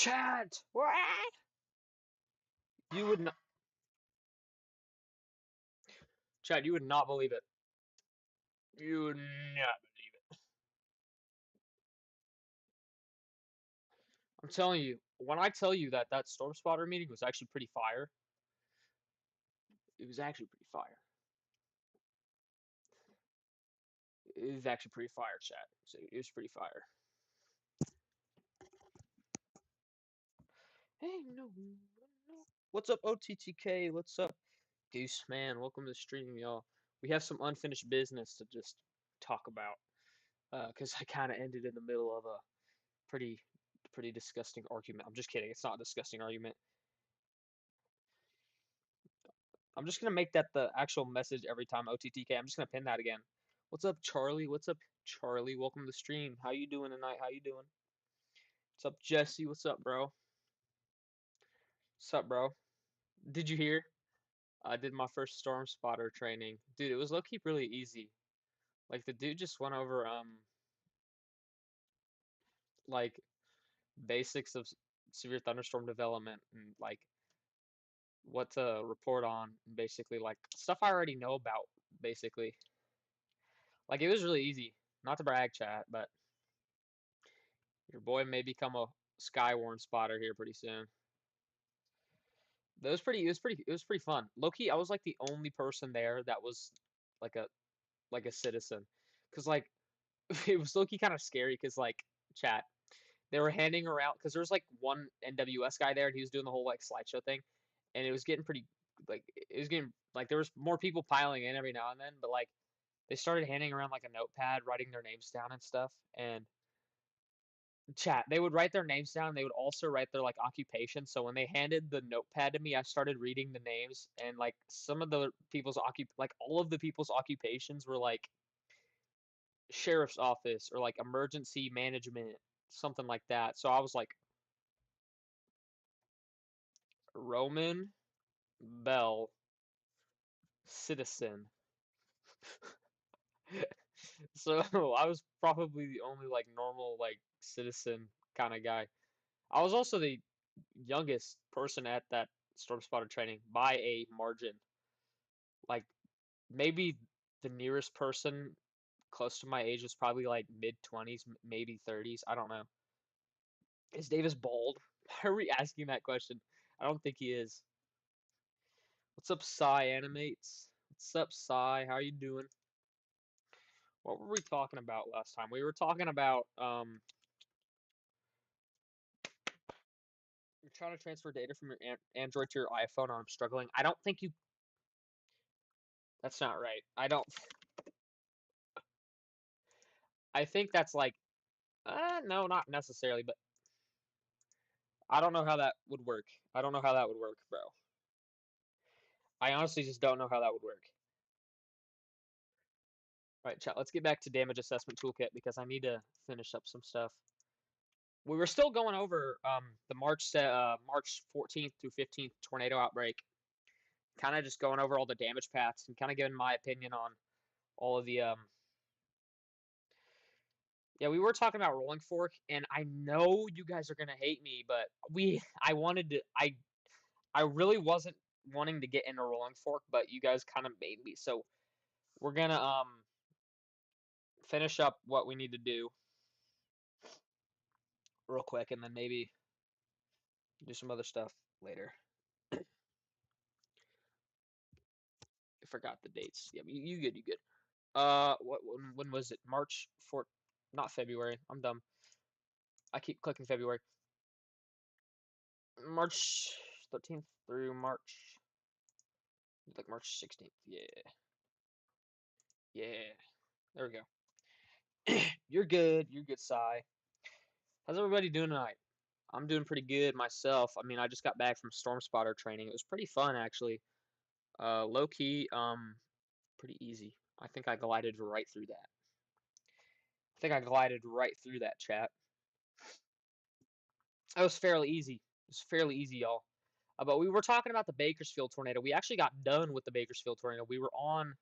Chat! What? You would not, Chad, you would not believe it. You would not believe it. I'm telling you, when I tell you that that Storm Spotter meeting was actually pretty fire, it was actually pretty fire. It was actually pretty fire, chat. So it was pretty fire. Hey, no, no. What's up, OTTK? What's up, Goose Man? Welcome to the stream, y'all. We have some unfinished business to just talk about. Because I kind of ended in the middle of a pretty, pretty disgusting argument. I'm just kidding. It's not a disgusting argument. I'm just gonna make that the actual message every time OTTK. I'm just gonna pin that again. What's up, Charlie? What's up, Charlie? Welcome to the stream. How you doing tonight? How you doing? What's up, Jesse? What's up, bro? What's up, bro? Did you hear? I did my first Storm Spotter training. Dude, it was low-key really easy. Like the dude just went over like basics of severe thunderstorm development and like what to report on, and basically like stuff I already know about basically. Like it was really easy. Not to brag, chat, but your boy may become a Skywarn spotter here pretty soon. That was pretty. It was pretty fun. Low key, I was like the only person there that was like a citizen, cause like it was low key kind of scary, cause like chat, they were handing around, cause there was like one NWS guy there, and he was doing the whole like slideshow thing, and it was getting pretty like it was getting like there was more people piling in every now and then, but like they started handing around like a notepad, writing their names down and stuff, and chat, they would write their names down. They would also write their like occupation. So when they handed the notepad to me, I started reading the names, and like some of the people's like all of the people's occupations were like sheriff's office or like emergency management, something like that. So I was like Roman Bell, citizen. So I was probably the only like normal like citizen kind of guy. I was also the youngest person at that Storm Spotter training by a margin. Like maybe the nearest person close to my age was probably like mid 20s, maybe 30s. I don't know. Is Davis bald? Why are we asking that question? I don't think he is. What's up, Psy Animates? What's up, Psy? How you doing? What were we talking about last time? We were talking about you're trying to transfer data from your Android to your iPhone, and I'm struggling. I don't think you. That's not right. I don't. I think that's like. No, not necessarily, but I don't know how that would work. I don't know how that would work, bro. I honestly just don't know how that would work. All right, chat. Let's get back to damage assessment toolkit because I need to finish up some stuff. We were still going over the March 14th through 15th tornado outbreak. Kind of just going over all the damage paths and kind of giving my opinion on all of the Yeah, we were talking about Rolling Fork, and I know you guys are gonna hate me, but I wanted to I really wasn't wanting to get into Rolling Fork, but you guys kind of made me. So we're gonna finish up what we need to do real quick, and then maybe do some other stuff later. I forgot the dates. Yeah, you good, you good. What when was it? March 4th, not February. I'm dumb. I keep clicking February. March 13th through March, like March 16th. Yeah, yeah. There we go. You're good. You're good, Sai. How's everybody doing tonight? I'm doing pretty good myself. I mean, I just got back from Storm Spotter training. It was pretty fun actually. Low key, pretty easy. I think I glided right through that. I think I glided right through that, chat. That was fairly easy. It was fairly easy, y'all. But we were talking about the Bakersfield tornado. We actually got done with the Bakersfield tornado. We were on.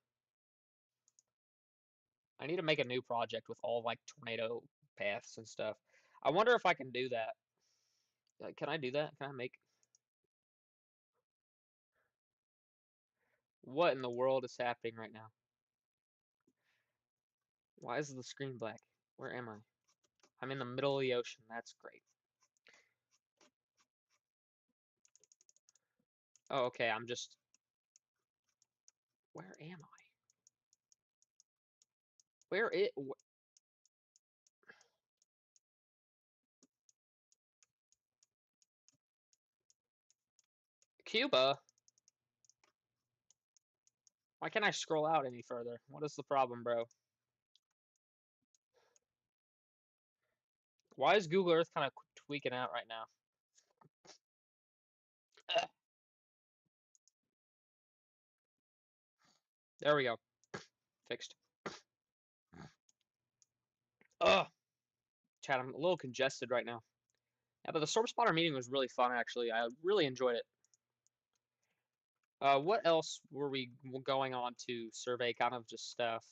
I need to make a new project with all like tornado paths and stuff. I wonder if I can do that. Can I do that? Can I make? What in the world is happening right now? Why is the screen black? Where am I? I'm in the middle of the ocean. That's great. Oh, okay. I'm just. Where am I? Where it? Cuba? Why can't I scroll out any further? What is the problem, bro? Why is Google Earth kind of tweaking out right now? Ugh. There we go. Fixed. Ugh. Chat, I'm a little congested right now. Yeah, but the Storm Spotter meeting was really fun, actually. I really enjoyed it. What else were we going on to survey? Kind of just stuff.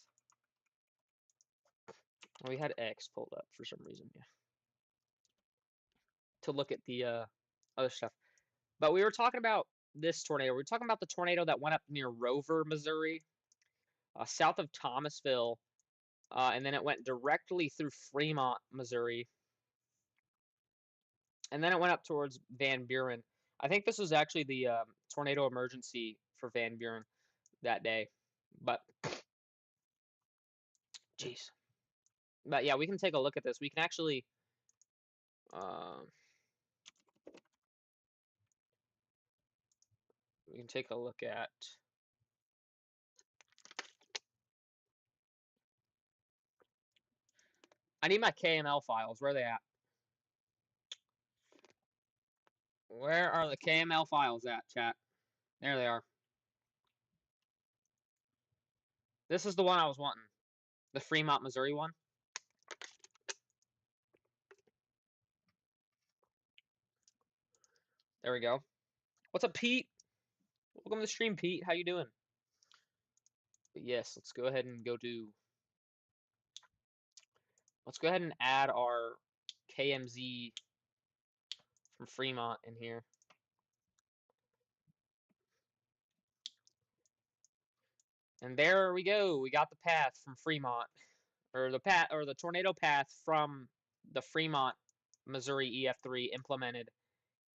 We had X pulled up for some reason, yeah, to look at the other stuff. But we were talking about this tornado. We were talking about the tornado that went up near Rover, Missouri, south of Thomasville, and then it went directly through Fremont, Missouri, and then it went up towards Van Buren. I think this was actually the tornado emergency for Van Buren that day. But, jeez. But yeah, we can take a look at this. We can actually, we can take a look at. I need my KML files. Where are they at? Where are the KML files at, chat? There they are. This is the one I was wanting. The Fremont, Missouri one. There we go. What's up, Pete? Welcome to the stream, Pete. How you doing? But yes, let's go ahead and let's go ahead and add our KMZ from Fremont in here. And there we go. We got the path from Fremont, or the tornado path from the Fremont, Missouri EF3 implemented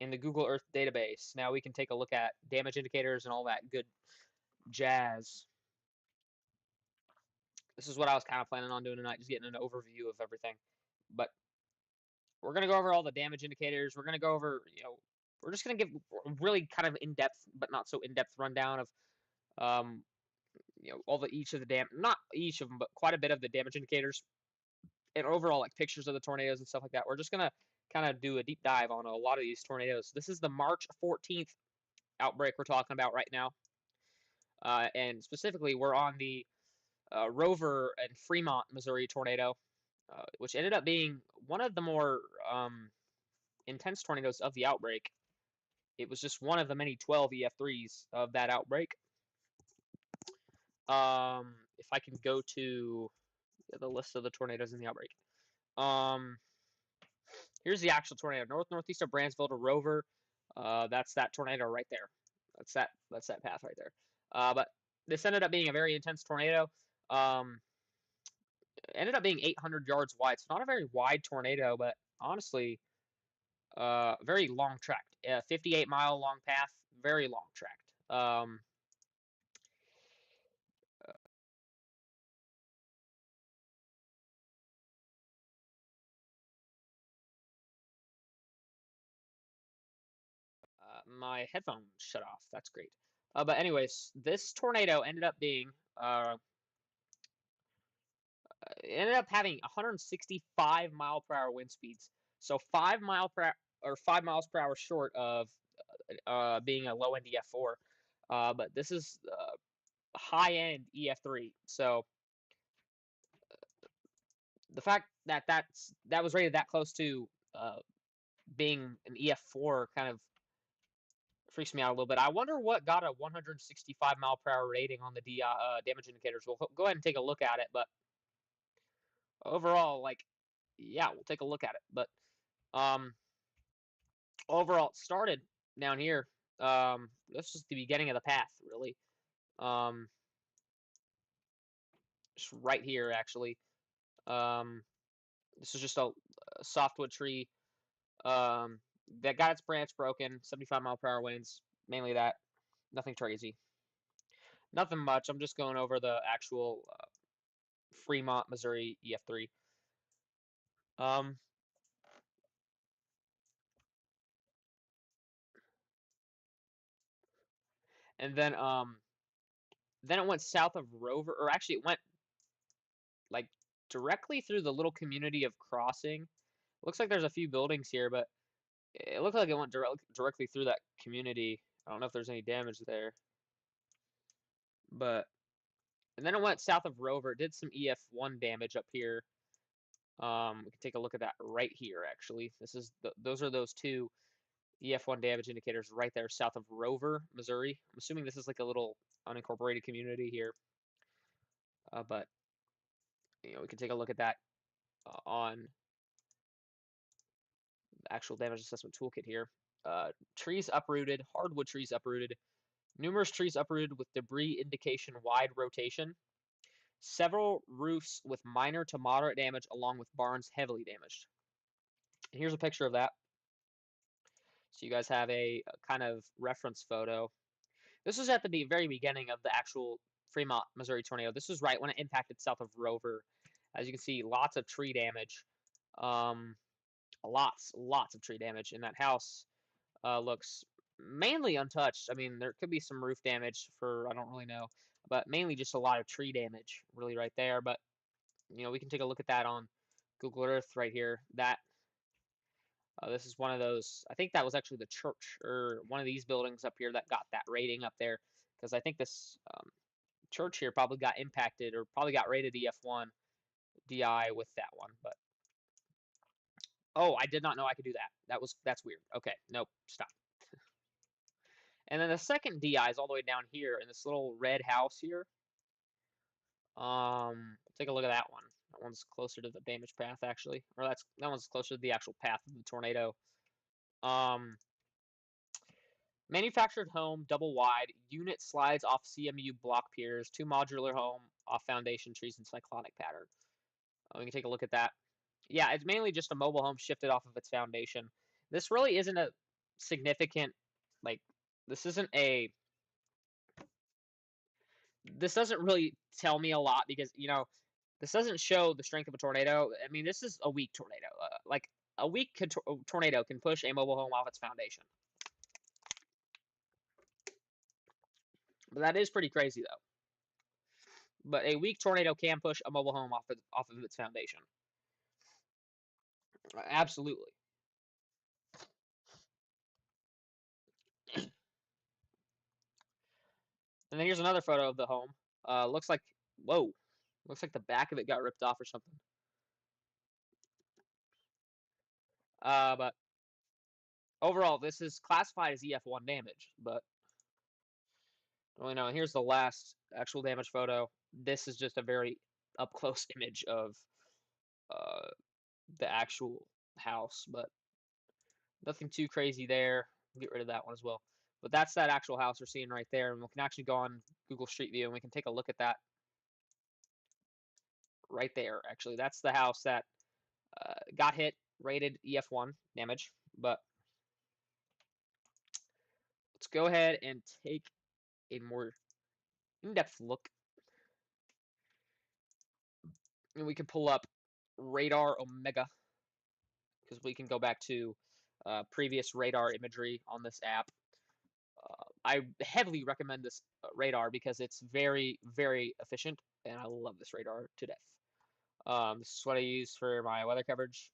in the Google Earth database. Now we can take a look at damage indicators and all that good jazz. This is what I was kind of planning on doing tonight, just getting an overview of everything. But we're going to go over all the damage indicators. We're going to go over, we're just going to give really kind of in-depth, but not so in-depth rundown of, each of the not each of them, but quite a bit of the damage indicators and overall like pictures of the tornadoes and stuff like that. We're just going to kind of do a deep dive on a lot of these tornadoes. This is the March 14th outbreak we're talking about right now. And specifically, we're on the Rover and Fremont, Missouri tornado, which ended up being one of the more intense tornadoes of the outbreak. It was just one of the many 12 EF3s of that outbreak. If I can go to the list of the tornadoes in the outbreak. Here's the actual tornado. Northeast of Brandsville to Rover. That's that tornado right there. That's that path right there. But this ended up being a very intense tornado. Ended up being 800 yards wide. It's not a very wide tornado, but honestly, very long tracked. 58-mile long path, very long tracked. My headphone shut off. That's great. But anyways, this tornado ended up being ended up having 165-mile-per-hour wind speeds. So 5 miles per hour short of being a low end EF4. But this is high end EF3. So the fact that that was rated that close to being an EF4 kind of freaks me out a little bit. I wonder what got a 165-mile-per-hour rating on the damage indicators. We'll go ahead and take a look at it, but overall, like, yeah, we'll take a look at it. But overall, it started down here. This is the beginning of the path, really. Um, just right here, actually. Um, this is just a softwood tree um, that got its branch broken. 75-mile-per-hour winds, mainly that. Nothing crazy. Nothing much. I'm just going over the actual Fremont, Missouri EF3. Um, and then it went south of Rover, or actually it went like directly through the little community of Crossing. Looks like there's a few buildings here, but it looked like it went directly through that community. I don't know if there's any damage there, but and then it went south of Rover. It did some EF1 damage up here. We can take a look at that right here. Actually, those are those two EF1 damage indicators right there south of Rover, Missouri. I'm assuming this is like a little unincorporated community here, but we can take a look at that on the actual damage assessment toolkit here. Trees uprooted, hardwood trees uprooted, numerous trees uprooted with debris indication wide rotation, several roofs with minor to moderate damage, along with barns heavily damaged. And here's a picture of that. So you guys have a kind of reference photo. This was at the very beginning of the actual Fremont, Missouri tornado. This was right when it impacted south of Rover. As you can see, lots of tree damage. Um, lots of tree damage. And that house looks mainly untouched. I mean, there could be some roof damage for, I don't really know, but mainly just a lot of tree damage really right there. But, we can take a look at that on Google Earth right here. This is one of those, I think that was actually the church or one of these buildings up here that got that rating up there. Because I think this church here probably got impacted or probably got rated EF1 DI with that one. But, oh, I did not know I could do that. That's weird. Okay, nope, stop. And then the second DI is all the way down here in this little red house here. Take a look at that one. That one's closer to the damage path actually, or that one's closer to the actual path of the tornado. Um, Manufactured home, double wide, unit slides off CMU block piers, two modular home off foundation trees in cyclonic pattern. We can take a look at that. Yeah, it's mainly just a mobile home shifted off of its foundation. This really isn't a significant, like, this isn't a this doesn't really tell me a lot because this doesn't show the strength of a tornado. I mean, this is a weak tornado. Like a weak tornado can push a mobile home off its foundation, but that is pretty crazy though. But a weak tornado can push a mobile home off of its foundation. Absolutely. And then here's another photo of the home. Looks like whoa, looks like the back of it got ripped off or something. But overall, this is classified as EF1 damage, but well, here's the last actual damage photo. This is just a very up close image of uh, the actual house, but nothing too crazy there. Get rid of that one as well. But that's that actual house we're seeing right there, and we can actually go on Google Street View and we can take a look at that right there. Actually, that's the house that got hit, rated EF1 damage. But let's go ahead and take a more in-depth look, and we can pull up Radar Omega because we can go back to previous radar imagery on this app. I heavily recommend this radar because it's very, very efficient, and I love this radar to death. This is what I use for my weather coverage,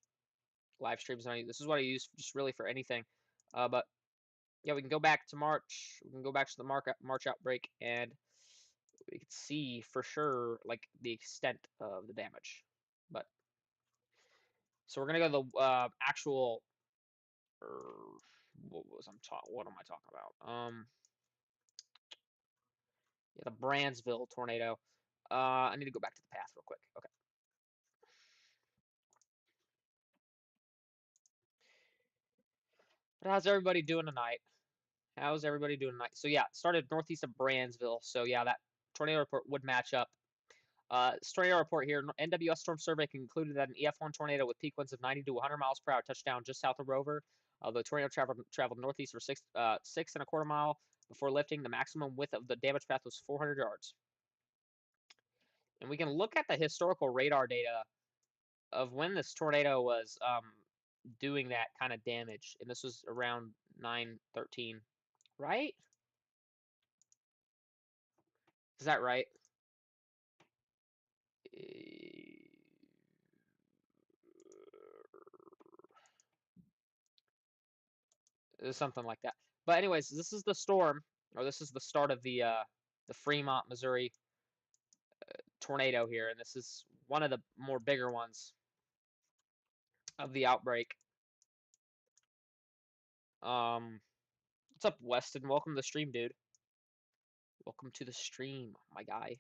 live streams. This is what I use just really for anything. But yeah, we can go back to March. We can go back to the March outbreak, and we can see for sure like the extent of the damage. But so we're gonna go to the actual. What am I talking about? Yeah, the Brandsville tornado. I need to go back to the path real quick. Okay. But how's everybody doing tonight? How's everybody doing tonight? So yeah, started northeast of Brandsville. So yeah, that tornado report would match up. Tornado report here. NWS Storm Survey concluded that an EF1 tornado with peak winds of 90 to 100 miles per hour touched down just south of Rover. The tornado traveled northeast for 6.25 miles before lifting. The maximum width of the damage path was 400 yards. And we can look at the historical radar data of when this tornado was doing that kind of damage, and this was around 9:13, right? Is that right? Something like that. But anyways, this is the storm, or this is the start of the Fremont, Missouri tornado here, and this is one of the more bigger ones of the outbreak. What's up, Weston? Welcome to the stream, dude. Welcome to the stream, my guy.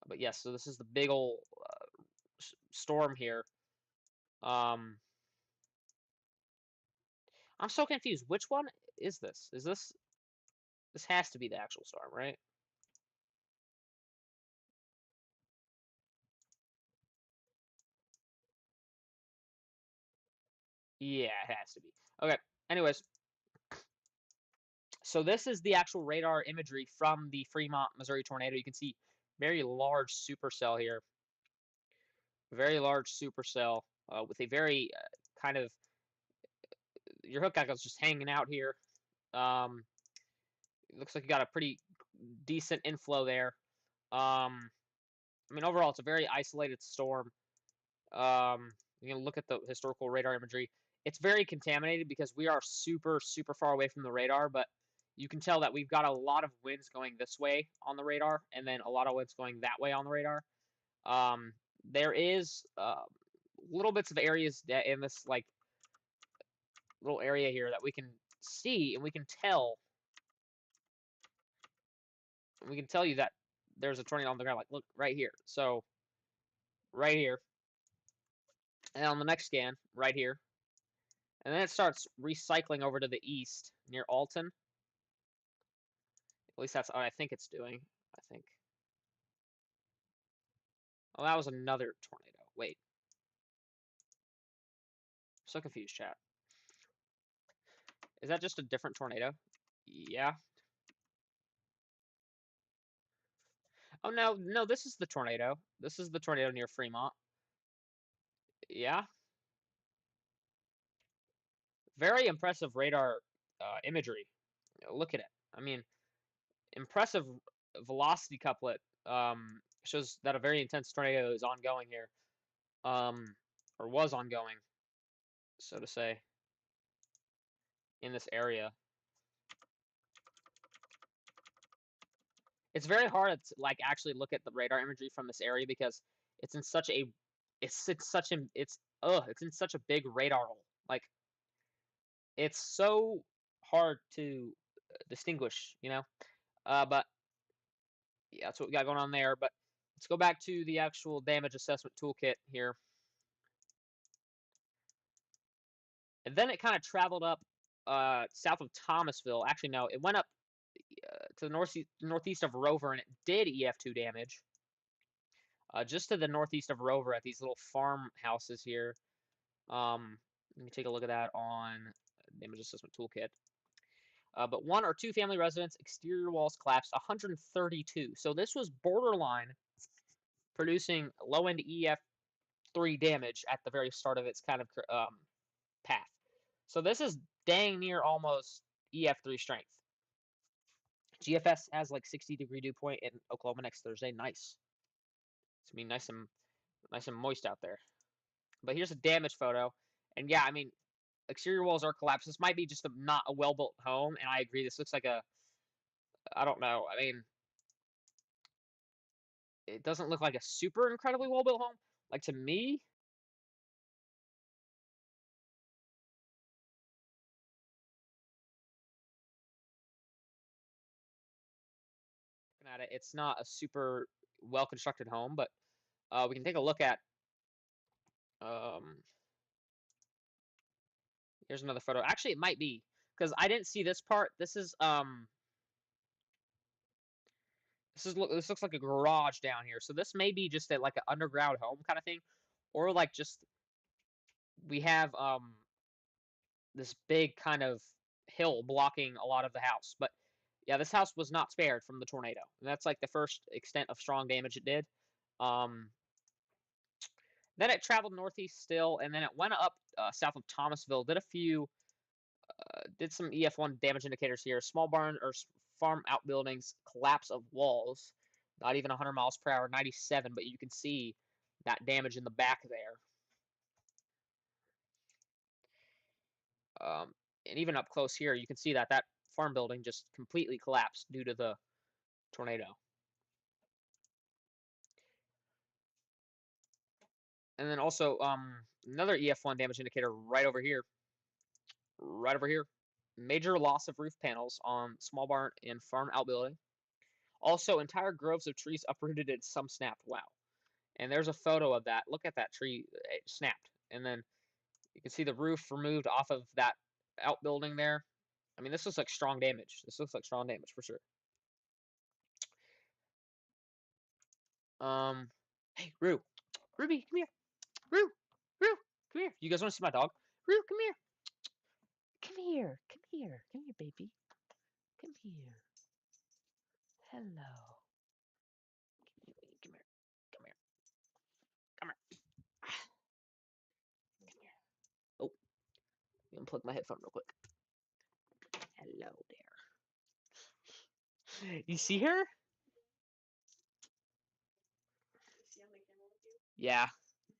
But yes, so this is the big old storm here. I'm so confused. Which one is this? Is this has to be the actual storm, right? Yeah, it has to be. Okay. Anyways, so this is the actual radar imagery from the Fremont, Missouri tornado. You can see very large supercell here. Very large supercell with a very kind of your hook echo's just hanging out here. It looks like you got a pretty decent inflow there. I mean, overall, it's a very isolated storm. You can look at the historical radar imagery. It's very contaminated because we are super, super far away from the radar, but you can tell that we've got a lot of winds going this way on the radar, and then a lot of winds going that way on the radar. There is little bits of areas that in this like little area here that we can see, and we can tell. We can tell you that there's a tornado on the ground. Like, look right here. So, right here, and on the next scan, right here, and then it starts recycling over to the east near Alton. At least that's what I think it's doing. I think. Oh, that was another tornado. Wait. I'm so confused, chat. Is that just a different tornado? Yeah. Oh, no, no, this is the tornado. This is the tornado near Fremont. Yeah. Very impressive radar imagery. Look at it. I mean, impressive velocity couplet shows that a very intense tornado is ongoing here, or was ongoing, so to say, in this area. It's very hard to like actually look at the radar imagery from this area because it's in such a it's in such a big radar hole. Like it's so hard to distinguish, you know. But yeah, that's what we got going on there. But let's go back to the actual damage assessment toolkit here. And then it kind of traveled up south of Thomasville. Actually, no, it went up to the northeast of Rover, and it did EF2 damage. Just to the northeast of Rover at these little farmhouses here. Let me take a look at that on Damage Assessment Toolkit. But 1 or 2 family residents, exterior walls collapsed, 132. So this was borderline producing low-end EF3 damage at the very start of its kind of path. So this is dang near almost EF3 strength. GFS has like 60-degree dew point in Oklahoma next Thursday. Nice. It's gonna be nice and moist out there. But here's a damage photo, and yeah, I mean, exterior walls are collapsed. This might be just not a well-built home, and I agree. This looks like I don't know. I mean, it doesn't look like a super incredibly well-built home. Like to me, looking at it, it's not a super well-constructed home, but we can take a look at um, Here's another photo. Actually, it might be because I didn't see this part. This looks like a garage down here. So this may be just like an underground home kind of thing, or like just we have this big kind of hill blocking a lot of the house. But yeah, this house was not spared from the tornado, and that's like the first extent of strong damage it did. Um, then it traveled northeast still, and then it went up south of Thomasville. Did some EF1 damage indicators here. Small barn or farm outbuildings, collapse of walls. Not even 100 miles per hour, 97, but you can see that damage in the back there. And even up close here, you can see that farm building just completely collapsed due to the tornado. And then also another EF1 damage indicator right over here. Right over here. Major loss of roof panels on small barn and farm outbuilding. Also, entire groves of trees uprooted and some snapped. Wow. And there's a photo of that. Look at that tree. It snapped. And then you can see the roof removed off of that outbuilding there. I mean, this looks like strong damage. This looks like strong damage for sure. Hey, Rue. Ruby, come here. Rue. Rue, come here. You guys want to see my dog? Rue, come here. Come here. Come here. Come here, baby. Come here. Hello. Come here. Come here. Come here. Come here. Come here. Oh, let me unplug my headphone real quick. Hello there. You see her? Yeah.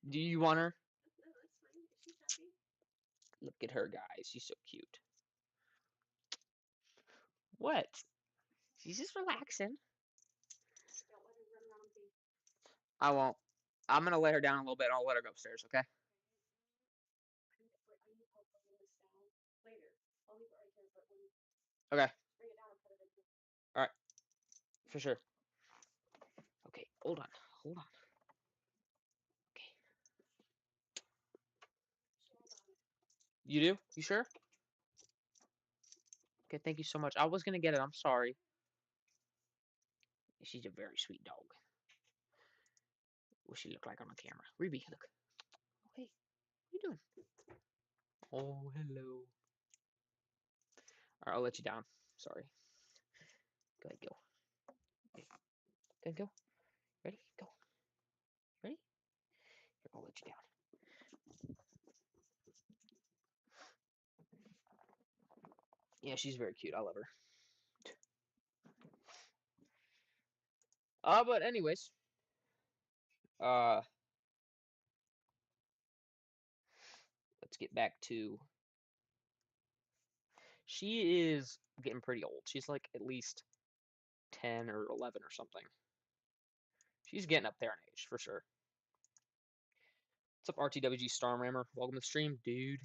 Do you want her? Look at her, guys. She's so cute. What? She's just relaxing. I won't. I'm gonna let her down a little bit. I'll let her go upstairs, okay? Okay. All right. For sure. Okay. Hold on. Hold on. Okay. You do? You sure? Okay. Thank you so much. I was gonna get it. I'm sorry. She's a very sweet dog. What she look like on the camera? Ruby, look. Oh, hey. What you doing? Oh, hello. All right. I'll let you down. Sorry. Go ahead. Go. Okay. Go ahead. Go. Ready? Go. Ready? Here, I'll let you down. Yeah, she's very cute. I love her. But anyways, uh, let's get back to. She is getting pretty old. She's like at least 10 or 11 or something. She's getting up there in age for sure. What's up, RTWG Stormrammer? Welcome to the stream, dude.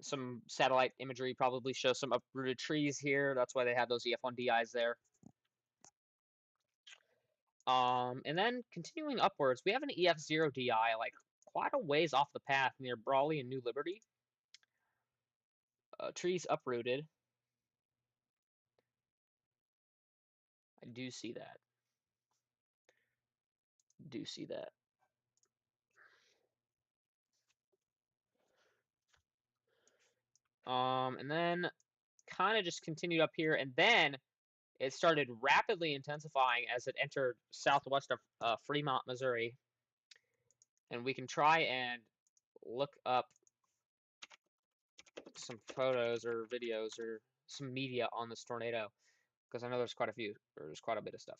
Some satellite imagery probably shows some uprooted trees here. That's why they have those EF1DIs there. And then continuing upwards, we have an EF0DI like quite a ways off the path near Brawley and New Liberty. Trees uprooted. I do see that. Do see that. And then kind of just continued up here, and then it started rapidly intensifying as it entered southwest of Fremont, Missouri. And we can try and look up some photos or videos or some media on this tornado, because I know there's quite a few, or there's quite a bit of stuff.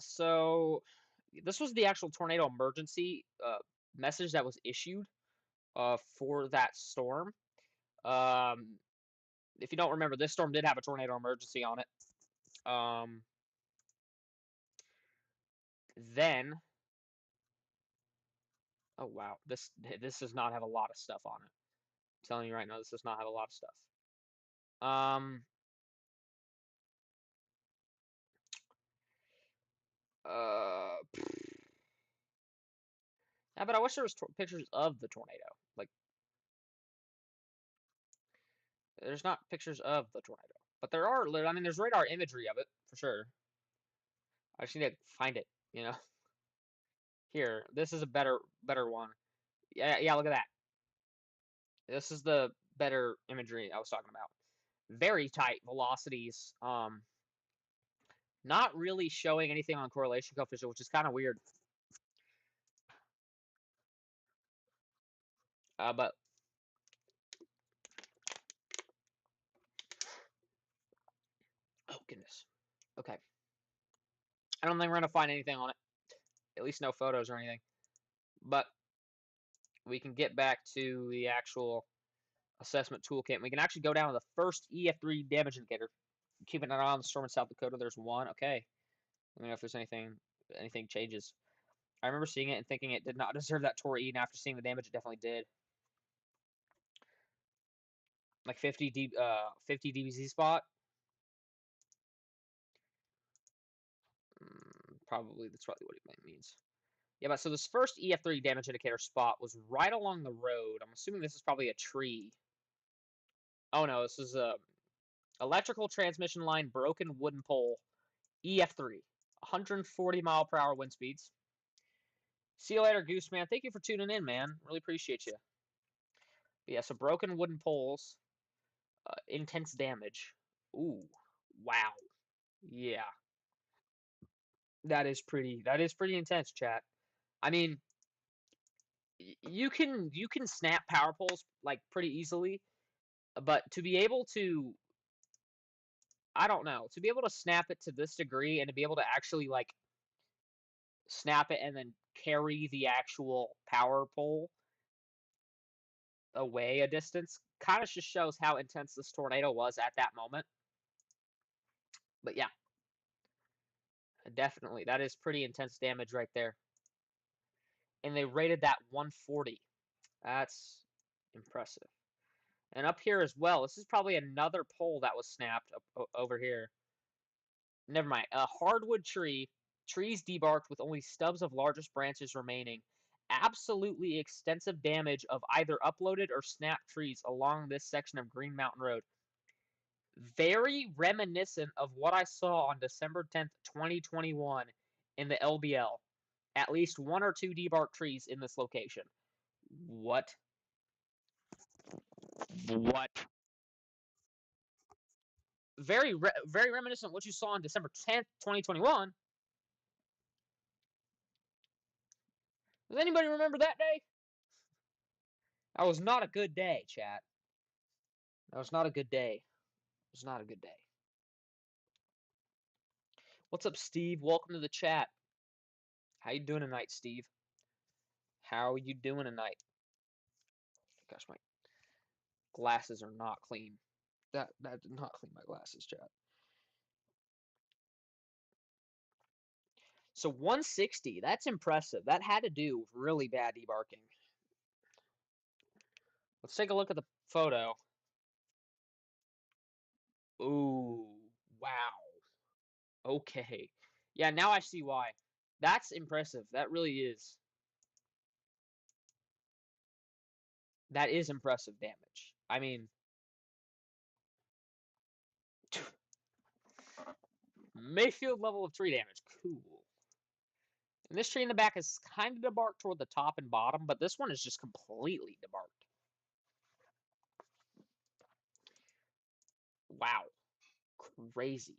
So this was the actual tornado emergency message that was issued for that storm. If you don't remember, this storm did have a tornado emergency on it. Then, oh wow, this does not have a lot of stuff on it. I'm telling you right now, this does not have a lot of stuff. But I wish there was pictures of the tornado. Like, there's not pictures of the tornado, but there are. I mean, there's radar imagery of it for sure. I just need to find it. You know, here. This is a better one. Yeah, yeah. Look at that. This is the better imagery I was talking about. Very tight velocities. Not really showing anything on correlation coefficient, which is kind of weird. But oh goodness. Okay. I don't think we're gonna find anything on it. At least no photos or anything. But we can get back to the actual assessment toolkit. We can actually go down to the first EF3 damage indicator. Keeping an eye on the storm in South Dakota. There's one. Okay. Let me know if there's anything changes. I remember seeing it and thinking it did not deserve that Tor E, and after seeing the damage, it definitely did. Like 50 DBZ spot. Probably that's probably what it means. Yeah, but so this first EF3 damage indicator spot was right along the road. I'm assuming this is probably a tree. Oh no, this is a electrical transmission line, broken wooden pole, EF3, 140-mile-per-hour wind speeds. See you later, Gooseman. Thank you for tuning in, man. Really appreciate you. But yeah, so broken wooden poles, intense damage. Ooh, wow. Yeah, that is pretty intense, chat. I mean, you can snap power poles like pretty easily, but to be able to, I don't know, to be able to snap it to this degree and to be able to actually like snap it and then carry the actual power pole away a distance kind of just shows how intense this tornado was at that moment. But yeah, definitely that is pretty intense damage right there. And they rated that 140. That's impressive. And up here as well, this is probably another pole that was snapped up over here. Never mind. A hardwood tree. Trees debarked with only stubs of largest branches remaining. Absolutely extensive damage of either uploaded or snapped trees along this section of Green Mountain Road. Very reminiscent of what I saw on December 10th, 2021 in the LBL. At least one or two debarked trees in this location. What? What? Very reminiscent of what you saw on December 10th, 2021. Does anybody remember that day? That was not a good day, chat. That was not a good day. It was not a good day. What's up, Steve? Welcome to the chat. How you doing tonight, Steve? How are you doing tonight? Gosh, my glasses are not clean. That did not clean my glasses, chat. So 160, that's impressive. That had to do with really bad debarking. Let's take a look at the photo. Ooh, wow. Okay. Yeah, now I see why. That's impressive. That really is. That is impressive damage. I mean, Mayfield level of tree damage. Cool. And this tree in the back is kind of debarked toward the top and bottom, but this one is just completely debarked. Wow. Crazy.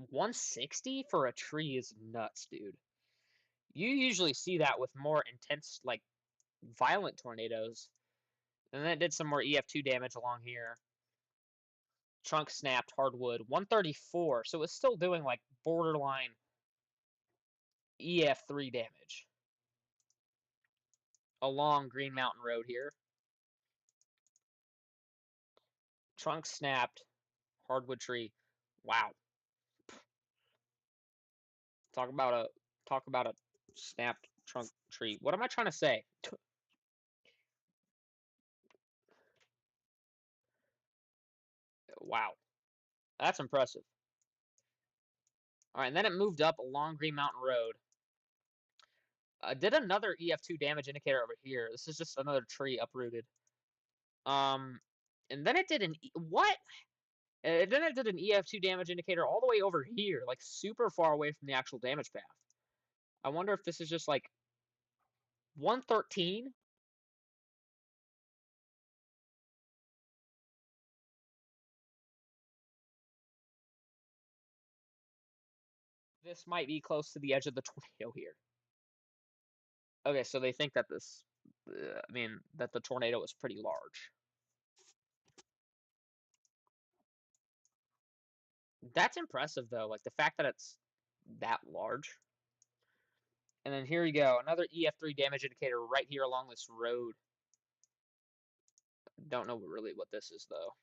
160 for a tree is nuts, dude. You usually see that with more intense, like, violent tornadoes. And then it did some more EF2 damage along here. Trunk snapped, hardwood. 134, so it's still doing, like, borderline EF3 damage. Along Green Mountain Road here. Trunk snapped, hardwood tree. Wow. Talk about a snapped trunk tree. What am I trying to say? Wow. That's impressive. All right, and then it moved up along Green Mountain Road. Did another EF2 damage indicator over here. This is just another tree uprooted. Um, and then it did what? And then it did an EF2 damage indicator all the way over here, like super far away from the actual damage path. I wonder if this is just like 113. This might be close to the edge of the tornado here. Okay, so they think that this, I mean, that the tornado was pretty large. That's impressive, though, like the fact that it's that large. And then here you go, another EF3 damage indicator right here along this road. Don't know really what this is, though.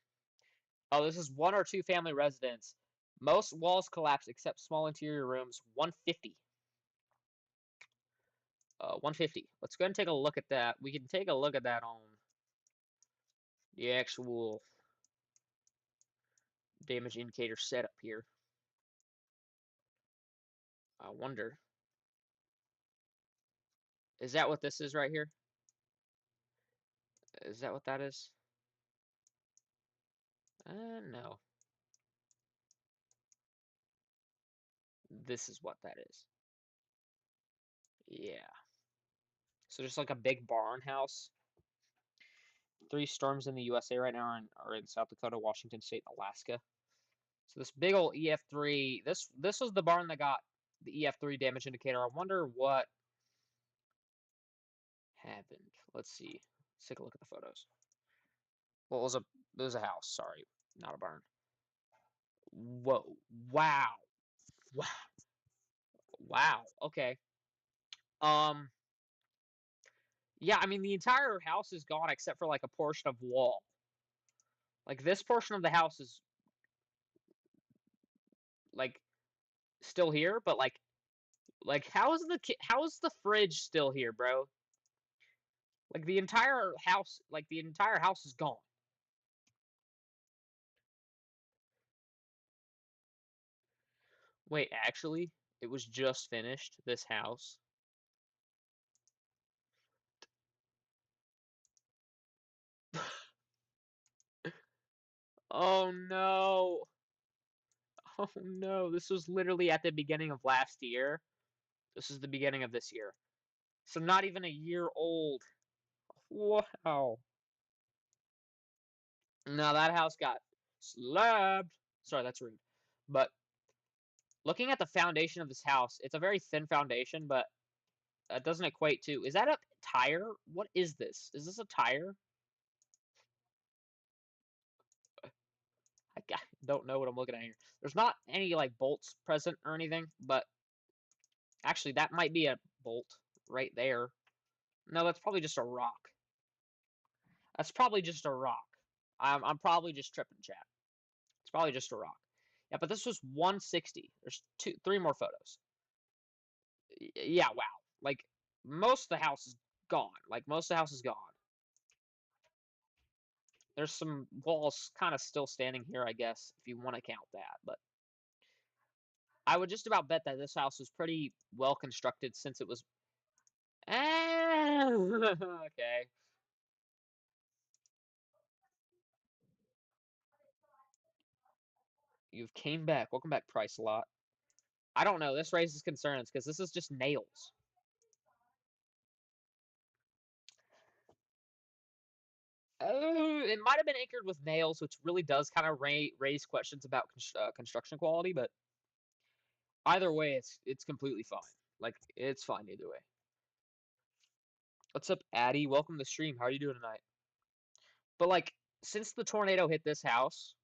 Oh, this is 1 or 2 family residence. Most walls collapse except small interior rooms. 150. 150. Let's go ahead and take a look at that. We can take a look at that on the actual damage indicator setup here. I wonder. Is that what this is right here? Is that what that is? No. This is what that is. Yeah. So just like a big barn house. 3 storms in the USA right now are in South Dakota, Washington State, and Alaska. So this big old EF3, this was the barn that got the EF3 damage indicator. I wonder what happened. Let's see. Let's take a look at the photos. Well, it was a house, sorry, not a barn. Whoa. Wow. Wow. Wow. Okay. Um yeah, I mean the entire house is gone except for like a portion of wall. Like this portion of the house is like still here, but like how is the fridge still here, bro? Like the entire house is gone. Wait, actually, it was just finished, this house. Oh no. Oh no, this was literally at the beginning of last year. This is the beginning of this year. So not even a year old. Wow. Now that house got slabbed. Sorry, that's rude. But looking at the foundation of this house, it's a very thin foundation, but that doesn't equate to. Is that a tire? What is this? Is this a tire? I don't know what I'm looking at here. There's not any like bolts present or anything, but actually that might be a bolt right there. No, that's probably just a rock. That's probably just a rock. I'm probably just tripping, chat. It's probably just a rock. Yeah, but this was 160. There's 3 more photos. Yeah, wow. Like most of the house is gone. Like most of the house is gone. There's some walls kind of still standing here, I guess, if you want to count that. But I would just about bet that this house was pretty well constructed since it was. Okay. You've came back. Welcome back, Price Lot. I don't know. This raises concerns because this is just nails. It might have been anchored with nails, which really does kind of raise questions about construction quality. But either way, it's completely fine. Like it's fine either way. What's up, Addy? Welcome to the stream. How are you doing tonight? But like, since the tornado hit this house,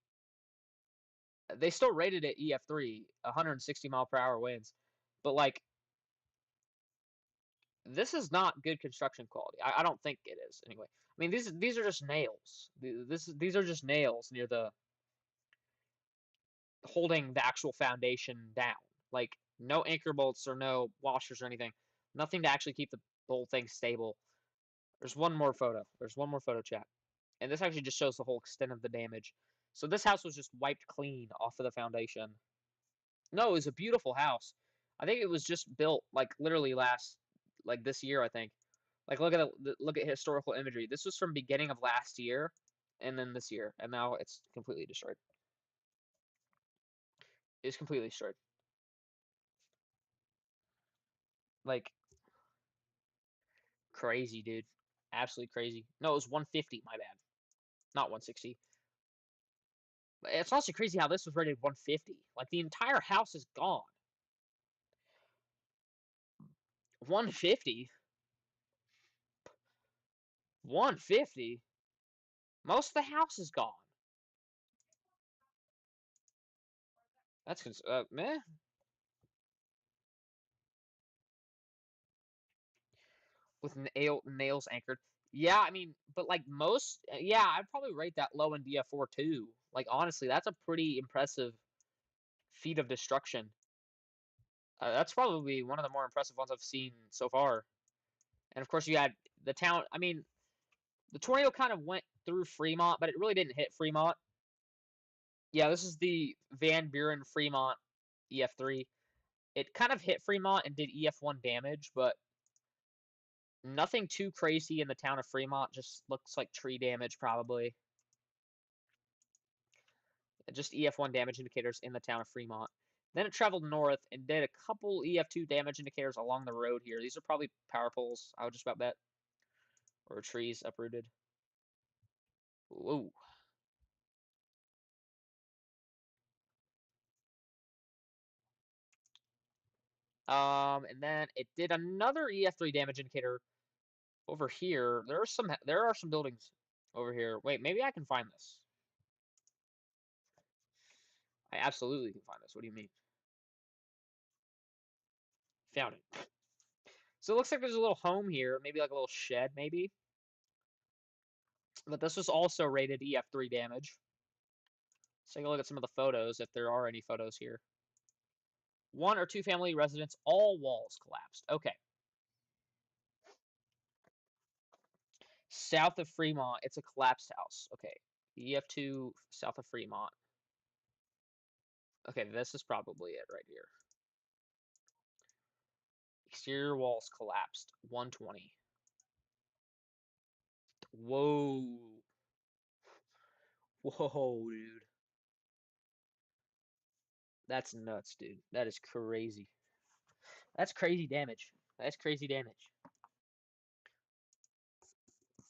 they still rated it EF3, 160-mile-per-hour winds. But like, this is not good construction quality. I don't think it is anyway. I mean, these are just nails. These are just nails near the holding the actual foundation down. Like no anchor bolts or no washers or anything. Nothing to actually keep the whole thing stable. There's one more photo. There's one more photo, chat. And this actually just shows the whole extent of the damage. So this house was just wiped clean off of the foundation. No, it was a beautiful house. I think it was just built like literally like this year, I think. Like look at historical imagery. This was from beginning of last year, and then this year, and now it's completely destroyed. It's completely destroyed. Like crazy, dude. Absolutely crazy. No, it was 150. My bad, not 160. It's also crazy how this was rated 150. Like the entire house is gone. 150. 150. Most of the house is gone. That's meh. With nails anchored. Yeah, I mean, but like most, yeah, I'd probably rate that low in DF4 too. Like honestly, that's a pretty impressive feat of destruction. That's probably one of the more impressive ones I've seen so far. And of course, you had the town. I mean, the tornado kind of went through Fremont, but it really didn't hit Fremont. Yeah, this is the Van Buren Fremont EF3. It kind of hit Fremont and did EF1 damage, but nothing too crazy in the town of Fremont. Just looks like tree damage, probably. Just EF1 damage indicators in the town of Fremont. Then it traveled north and did a couple EF2 damage indicators along the road here. These are probably power poles, I would just about bet. Or trees uprooted. Whoa. And then it did another EF3 damage indicator over here. There are some buildings over here. Wait, maybe I can find this. I absolutely can find this. What do you mean? Found it. So it looks like there's a little home here, maybe like a little shed, maybe. But this was also rated EF3 damage. Let's take a look at some of the photos, if there are any photos here. 1 or 2 family residence, all walls collapsed. Okay. South of Fremont, it's a collapsed house. Okay. EF2 south of Fremont. Okay, this is probably it right here. Exterior walls collapsed. 120. Whoa. Whoa, dude. That's nuts, dude. That is crazy. That's crazy damage. That's crazy damage.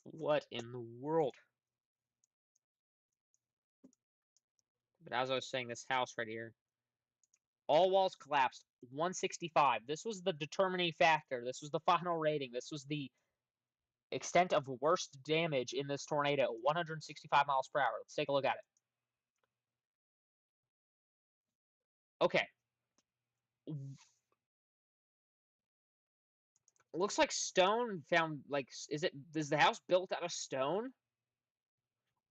What in the world? But as I was saying, this house right here, all walls collapsed. 165. This was the determining factor. This was the final rating. This was the extent of worst damage in this tornado. 165 miles per hour. Let's take a look at it. Okay. Looks like stone found, like, is the house built out of stone?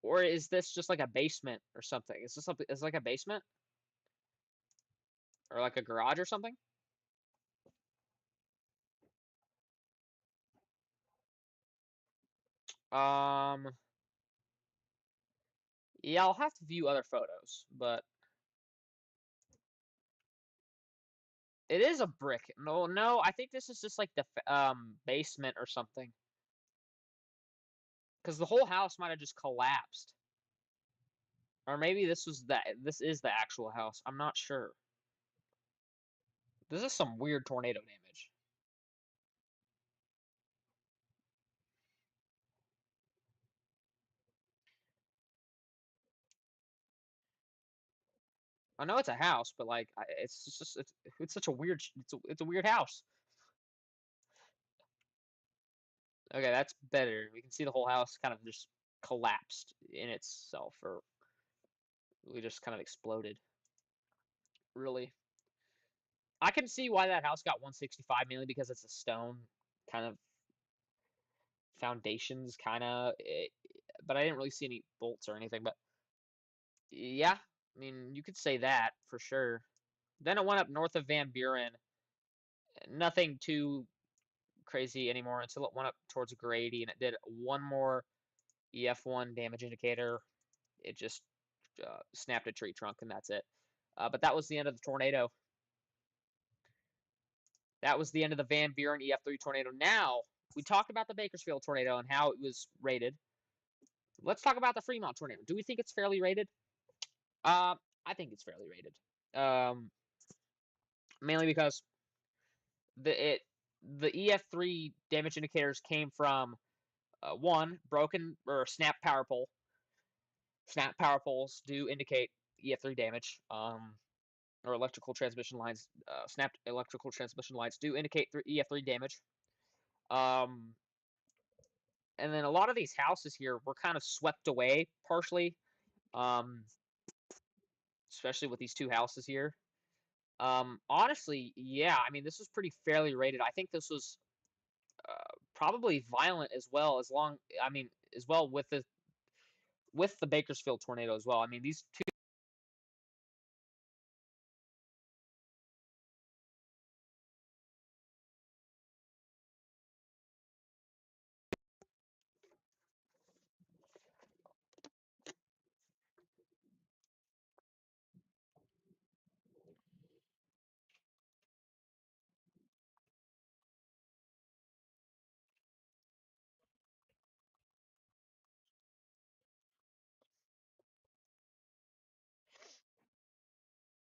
Or is this just like a basement or something? Is this something, is like a basement? Or like a garage or something? Um, yeah, I'll have to view other photos, but it is a brick. No, I think this is just like the basement or something. Because the whole house might have just collapsed. Or maybe this is the actual house. I'm not sure. This is some weird tornado damage. I know it's a house, but like it's just it's such a weird it's a weird house. Okay, that's better. We can see the whole house kind of just collapsed in itself, or we just kind of exploded. Really, I can see why that house got 165, mainly because it's a stone kind of foundations, kind of. But I didn't really see any bolts or anything. But yeah, I mean, you could say that for sure. Then it went up north of Van Buren. Nothing too crazy anymore until it went up towards Grady, and it did one more EF1 damage indicator. It just snapped a tree trunk, and that's it. But that was the end of the tornado. That was the end of the Van Buren EF3 tornado. Now, we talked about the Bakersfield tornado and how it was rated. Let's talk about the Fremont tornado. Do we think it's fairly rated? I think it's fairly rated. Mainly because the EF3 damage indicators came from one, broken or snapped power pole. Snapped power poles do indicate EF3 damage. Or electrical transmission lines, snapped electrical transmission lines do indicate EF3 damage. And then a lot of these houses here were kind of swept away partially, especially with these two houses here. Honestly, yeah, I mean, this was pretty fairly rated. I think this was probably violent as well, as well with the Bakersfield tornado as well. I mean, these two.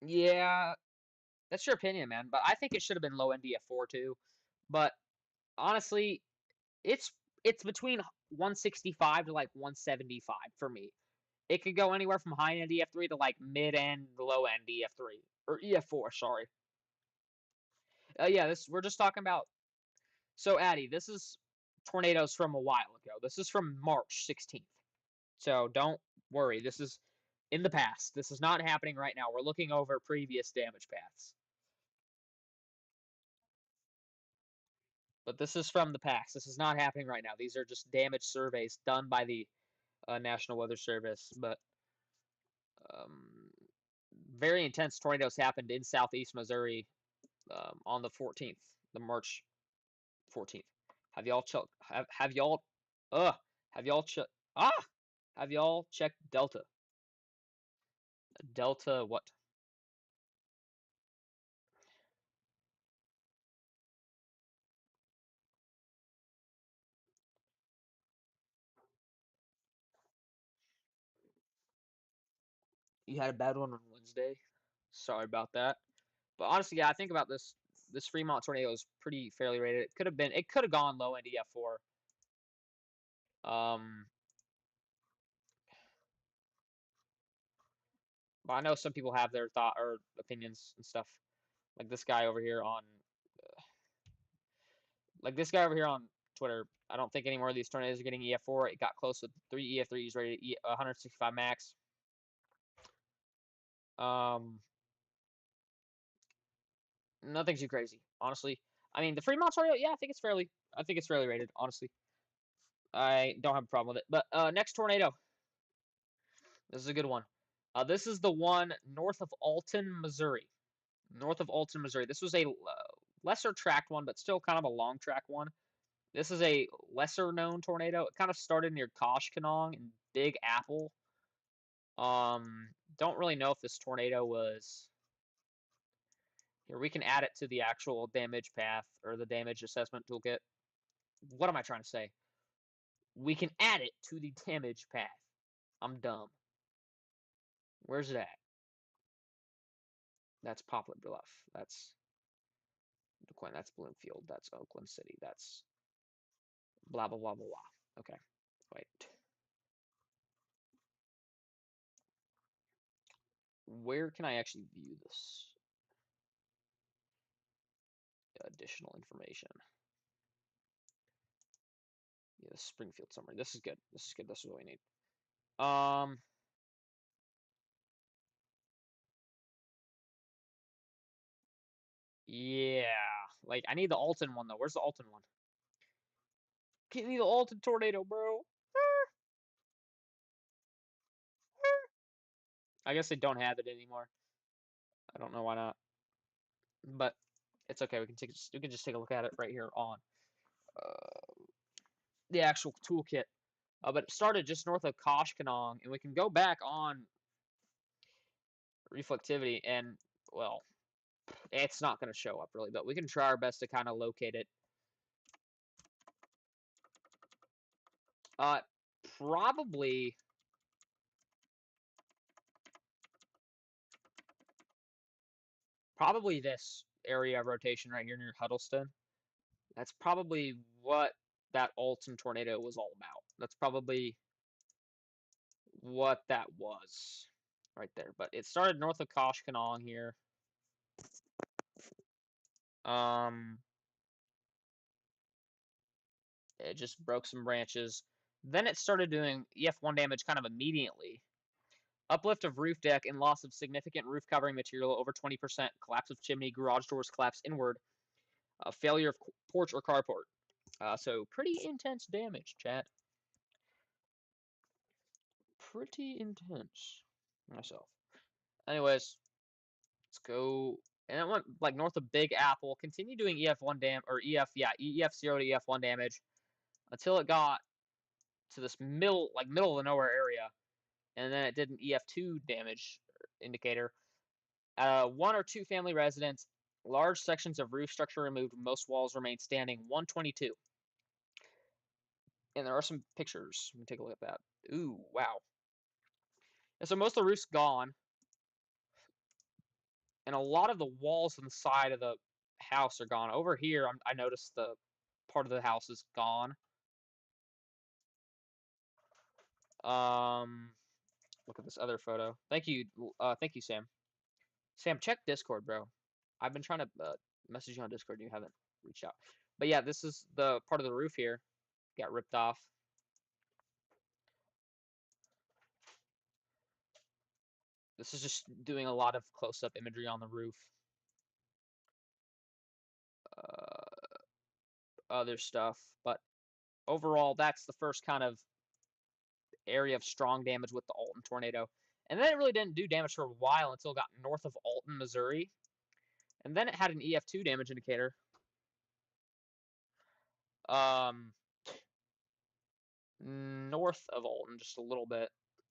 Yeah, that's your opinion, man. But I think it should have been low NDF4 too. But honestly, it's it's between 165 to like 175 for me. It could go anywhere from high end EF3 to like mid end, low end EF3 or EF4. Sorry. Yeah, this we're just talking about. So, Addy, this is tornadoes from a while ago. This is from March 16th. So don't worry. This is in the past. This is not happening right now. We're looking over previous damage paths. But this is from the past. This is not happening right now. These are just damage surveys done by the National Weather Service. But um, very intense tornadoes happened in southeast Missouri on the 14th, the March 14th. Have y'all have y'all have y'all have y'all checked Delta? Delta what? You had a bad one on Wednesday. Sorry about that. But honestly, yeah, I think about this Fremont tornado is pretty fairly rated. It could have gone low end EF4. Um, but I know some people have their thought or opinions and stuff. Like this guy over here on like this guy over here on Twitter. I don't think any more of these tornadoes are getting EF4. It got close with 3 EF3s rated 165 max. Nothing too crazy, honestly. I mean, the Fremont tornado, yeah, I think it's fairly rated, honestly. I don't have a problem with it. But next tornado. This is a good one. This is the one north of Alton, Missouri. North of Alton, Missouri. This was a lesser tracked one, but still kind of a long track one. This is a lesser known tornado. It kind of started near Koshkonong and Big Apple. Don't really know if this tornado was. Here, we can add it to the actual damage path or the damage assessment toolkit. What am I trying to say? We can add it to the damage path. I'm dumb. Where's it at? That's Poplar Bluff. That's DeQuinn. That's Bloomfield. That's Oakland City. That's blah, blah, blah, blah, blah. Okay. Wait. Where can I actually view this? Additional information. Yeah, the Springfield summary. This is good. This is good. This is what we need. Yeah. Like, I need the Alton one, though. Where's the Alton one? Give me the Alton tornado, bro. I guess they don't have it anymore. I don't know why not. But it's okay. We can just take a look at it right here on the actual toolkit. But it started just north of Koshkonong, and we can go back on reflectivity and, well, It's not going to show up really, but we can try our best to kind of locate it. Uh, probably this area of rotation right here near Huddleston. That's probably what that Alton tornado was all about. That's probably what that was right there. But it started north of Koshkonong here. It just broke some branches. Then it started doing EF1 damage kind of immediately. Uplift of roof deck and loss of significant roof covering material over 20%. Collapse of chimney, garage doors collapse inward. Failure of porch or carport. So pretty intense damage, chat. Pretty intense myself. Anyways, let's go. And it went like north of Big Apple. Continue doing EF1 EF0 to EF1 damage until it got to this middle of the nowhere area, and then it did an EF2 damage indicator. 1 or 2 family residents, large sections of roof structure removed, most walls remain standing. 122. And there are some pictures. Let me take a look at that. Ooh, wow. And so most of the roof's gone, and a lot of the walls on the side of the house are gone. Over here, I noticed the part of the house is gone. Look at this other photo. Thank you, Sam. Sam, check Discord, bro. I've been trying to message you on Discord, and you haven't reached out. But yeah, this is the part of the roof here. Got ripped off. This is just doing a lot of close-up imagery on the roof. Other stuff, but overall, that's the first kind of area of strong damage with the Alton tornado. And then it really didn't do damage for a while until it got north of Alton, Missouri. And then it had an EF2 damage indicator. North of Alton just a little bit,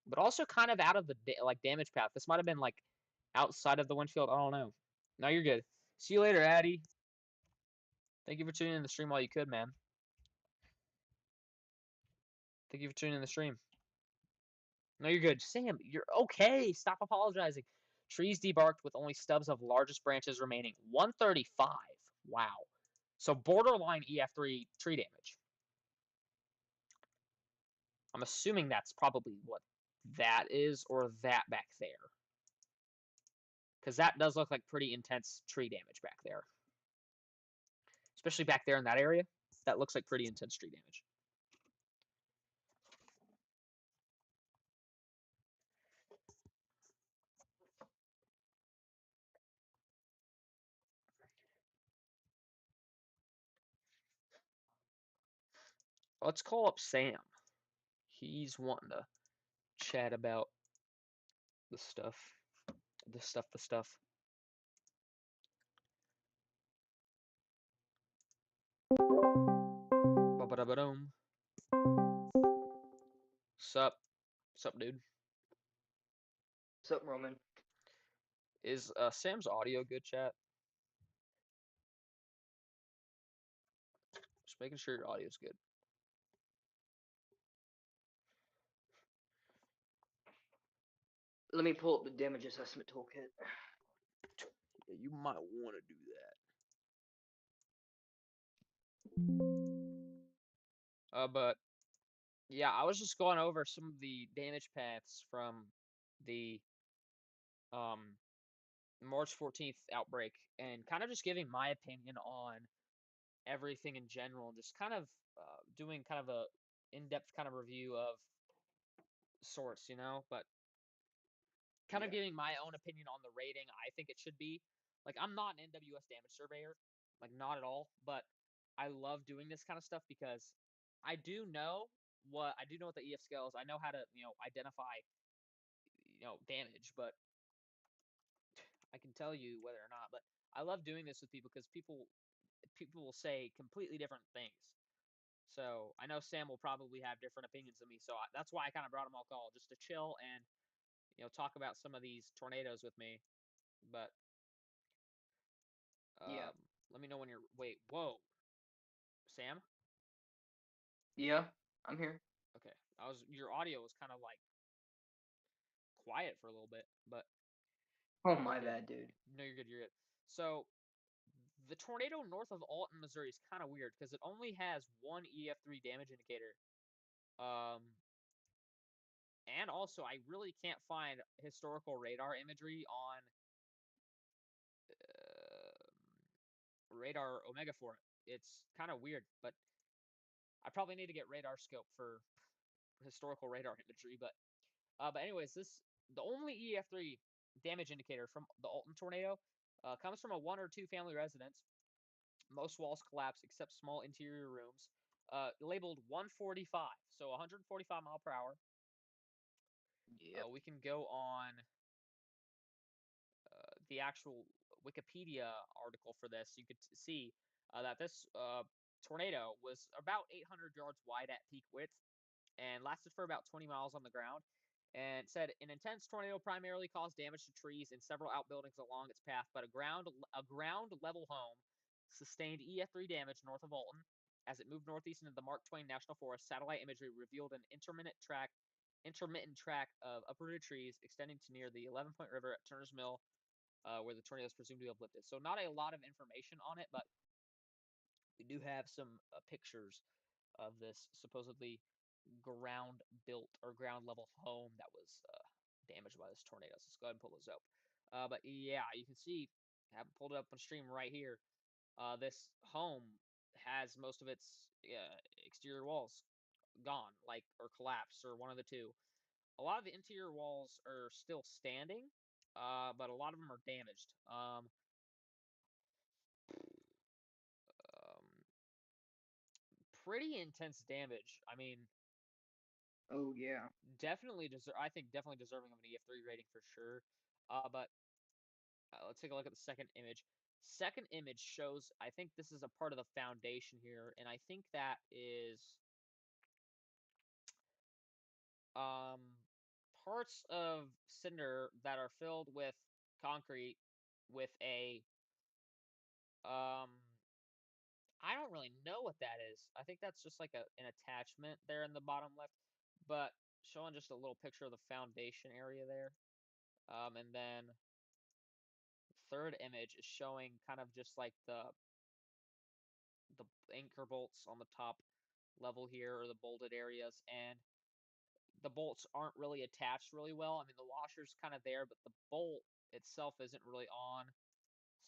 but also kind of out of the damage path. This might have been like outside of the windshield. I don't know. No, you're good. See you later, Addy. Thank you for tuning in the stream while you could, man. Thank you for tuning in the stream. No, you're good. Sam, you're okay. Stop apologizing. Trees debarked with only stubs of largest branches remaining. 135. Wow. So borderline EF3 tree damage. I'm assuming that's probably what that is, or that back there. Because that does look like pretty intense tree damage back there. Especially back there in that area. That looks like pretty intense tree damage. Let's call up Sam. He's wanting to chat about the stuff. The stuff. Ba-ba-da-ba-dum. Sup, dude? Sup, Roman? Is Sam's audio good, chat? Just making sure your audio's good. Let me pull up the damage assessment toolkit. Yeah, you might want to do that. But yeah, I was just going over some of the damage paths from the March 14th outbreak and kind of just giving my opinion on everything in general, and just kind of doing kind of a in-depth kind of review of sorts, but kind of giving my own opinion on the rating I think it should be. Like, I'm not an NWS damage surveyor, like, not at all, but I love doing this kind of stuff because I do know what the EF scale is. I know how to, identify, damage, but I can tell you whether or not. But I love doing this with people because people will say completely different things. So I know Sam will probably have different opinions than me. So that's why I kind of brought him on call, just to chill and talk about some of these tornadoes with me. But Yeah. Let me know when you're. Wait, whoa, Sam. Yeah. I'm here. Okay, your audio was kind of like quiet for a little bit, but Oh, you're my good. bad, dude. No, you're good. You're good. So the tornado north of Alton, Missouri is kind of weird because it only has one EF3 damage indicator. Um, and also I really can't find historical radar imagery on radar Omega for it. It's kind of weird, but I probably need to get radar scope for historical radar imagery. But anyways, the only EF3 damage indicator from the Alton tornado comes from a 1 or 2 family residence. Most walls collapse except small interior rooms. Labeled 145, so 145 mile per hour. Yep. We can go on the actual Wikipedia article for this. You could see that this tornado was about 800 yards wide at peak width and lasted for about 20 miles on the ground. And said an intense tornado primarily caused damage to trees and several outbuildings along its path, but a ground level home sustained EF3 damage north of Alton. As it moved northeast into the Mark Twain National Forest, satellite imagery revealed an intermittent track of uprooted trees extending to near the 11 Point River at Turner's Mill, where the tornado is presumed to have lifted. So not a lot of information on it, but we do have some pictures of this supposedly ground built or ground level home that was damaged by this tornado. So let's go ahead and pull those up. But yeah, you can see I have pulled it up on stream right here. This home has most of its exterior walls gone, like or collapsed, or one of the two. A lot of the interior walls are still standing, but a lot of them are damaged. Um, Pretty intense damage. I mean, Oh, yeah. I think definitely deserving of an EF3 rating for sure. But let's take a look at the second image. Second image shows, I think this is a part of the foundation here, and I think that is um, parts of cinder that are filled with concrete with a I don't really know what that is. I think that's just like an attachment there in the bottom left, but showing just a little picture of the foundation area there. And then the third image is showing kind of just like the anchor bolts on the top level here, or the bolted areas, and the bolts aren't really attached really well. I mean, the washer's kind of there, but the bolt itself isn't really on.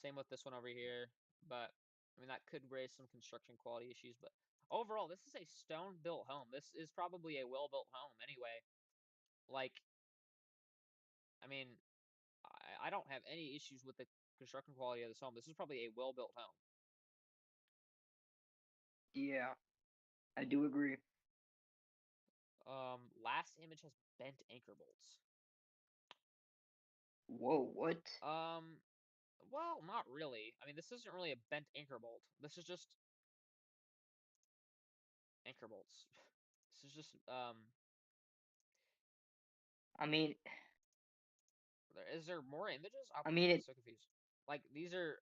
Same with this one over here, but I mean, that could raise some construction quality issues, but overall, this is a stone-built home. This is probably a well-built home anyway. Like, I mean, I don't have any issues with the construction quality of this home. This is probably a well-built home. Yeah. I do agree. Last image has bent anchor bolts. Whoa, what? Well, not really. I mean, this isn't really a bent anchor bolt. This is just anchor bolts. This is just I mean, Is there more images? I'm I mean it. so confused. Like these are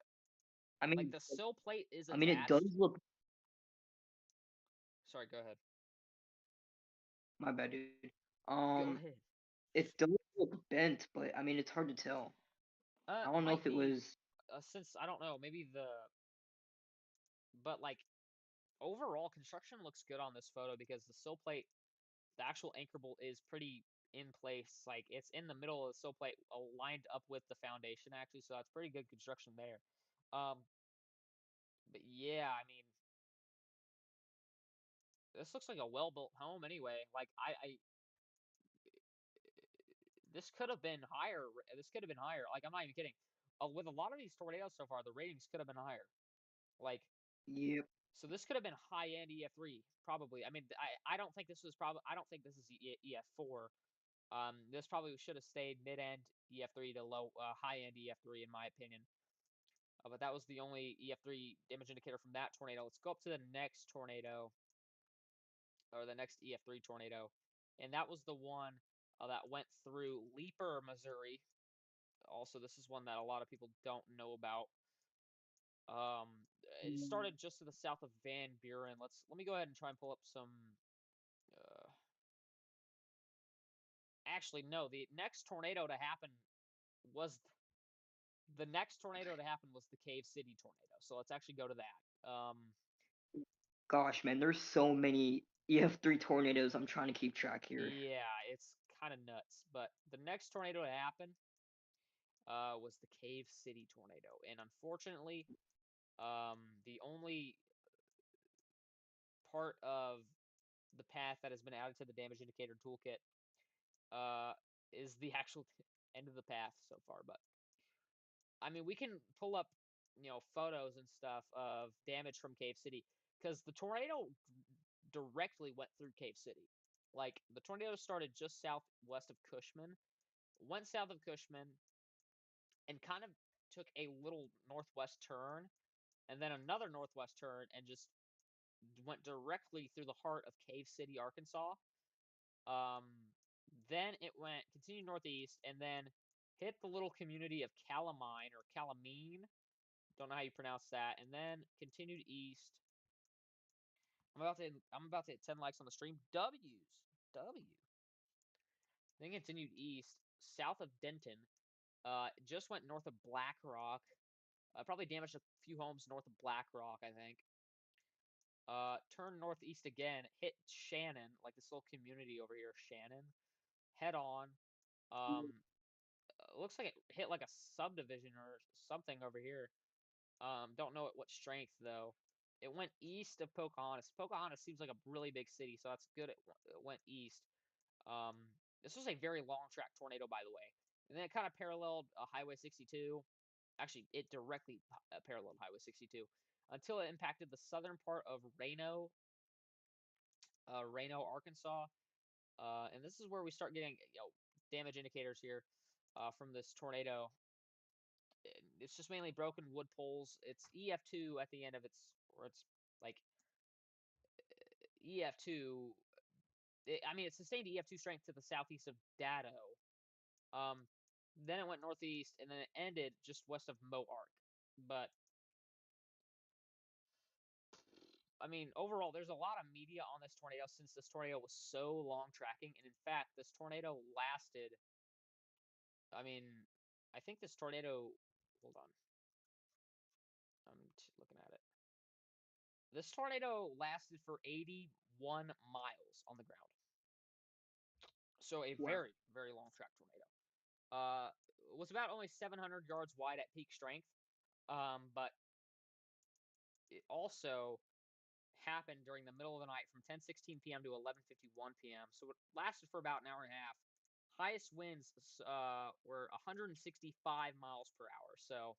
I like mean, the sill plate is I mean, it does attached. look. Sorry, go ahead. My bad, dude. Go Um, ahead. it does look bent, but I mean, it's hard to tell. I don't know Might if it be was. since I don't know, maybe but like overall construction looks good on this photo because the sill plate, the actual anchor bolt is pretty in place. Like it's in the middle of the sill plate, lined up with the foundation actually, so that's pretty good construction there. Um, but yeah, I mean, this looks like a well-built home anyway. Like I this could have been higher. This could have been higher. Like I'm not even kidding. With a lot of these tornadoes so far, the ratings could have been higher. Like Yep. so, this could have been high end EF3 probably. I mean, I don't think this was probably. I don't think this is EF4. This probably should have stayed mid end EF3 to low high end EF3 in my opinion. But that was the only EF3 damage indicator from that tornado. Let's go up to the next tornado, or the next EF3 tornado, and that was the one that went through Leeper, Missouri. Also, this is one that a lot of people don't know about. Um, it started just to the south of Van Buren. Let me go ahead and try and pull up some. Uh, Actually, no. The next tornado to happen was the Cave City tornado. So let's actually go to that. Gosh, man, there's so many EF3 tornadoes I'm trying to keep track here. Yeah, it's kind of nuts. But the next tornado to happen was the Cave City tornado, and unfortunately, the only part of the path that has been added to the damage indicator toolkit uh, is the actual end of the path so far. But I mean, we can pull up, photos and stuff of damage from Cave City because the tornado directly went through Cave City. Like the tornado started just southwest of Cushman, went south of Cushman, and kind of took a little northwest turn, and then another northwest turn, and just went directly through the heart of Cave City, Arkansas. Um, then it continued northeast, and then hit the little community of Calamine or Calamine. Don't know how you pronounce that. And then continued east. I'm about to hit 10 likes on the stream. W. Then continued east, south of Denton. Just went north of Black Rock. Probably damaged a few homes north of Black Rock, I think. Turned northeast again, hit Shannon, like this little community over here, Shannon. Head on. Looks like it hit like a subdivision or something over here. Don't know at what strength though. It went east of Pocahontas. Pocahontas seems like a really big city, so that's good. It went east. Um, this was a very long track tornado, by the way, and then it kind of paralleled Highway 62. Actually, it directly paralleled Highway 62 until it impacted the southern part of Reno, Arkansas. And this is where we start getting damage indicators here from this tornado. It's just mainly broken wood poles. It's EF2 at the end of where it's like EF2. I mean, it sustained EF2 strength to the southeast of Dado. Then it went northeast, and then it ended just west of Moark. But I mean, overall, there's a lot of media on this tornado since this tornado was so long tracking, and in fact, this tornado lasted. I mean, I think this tornado. Hold on, I'm looking at it. This tornado lasted for 81 miles on the ground. So a very, very long track tornado. It was about only 700 yards wide at peak strength, but it also happened during the middle of the night from 10:16 p.m. to 11:51 p.m. So it lasted for about an hour and a half. Highest winds were 165 miles per hour. So,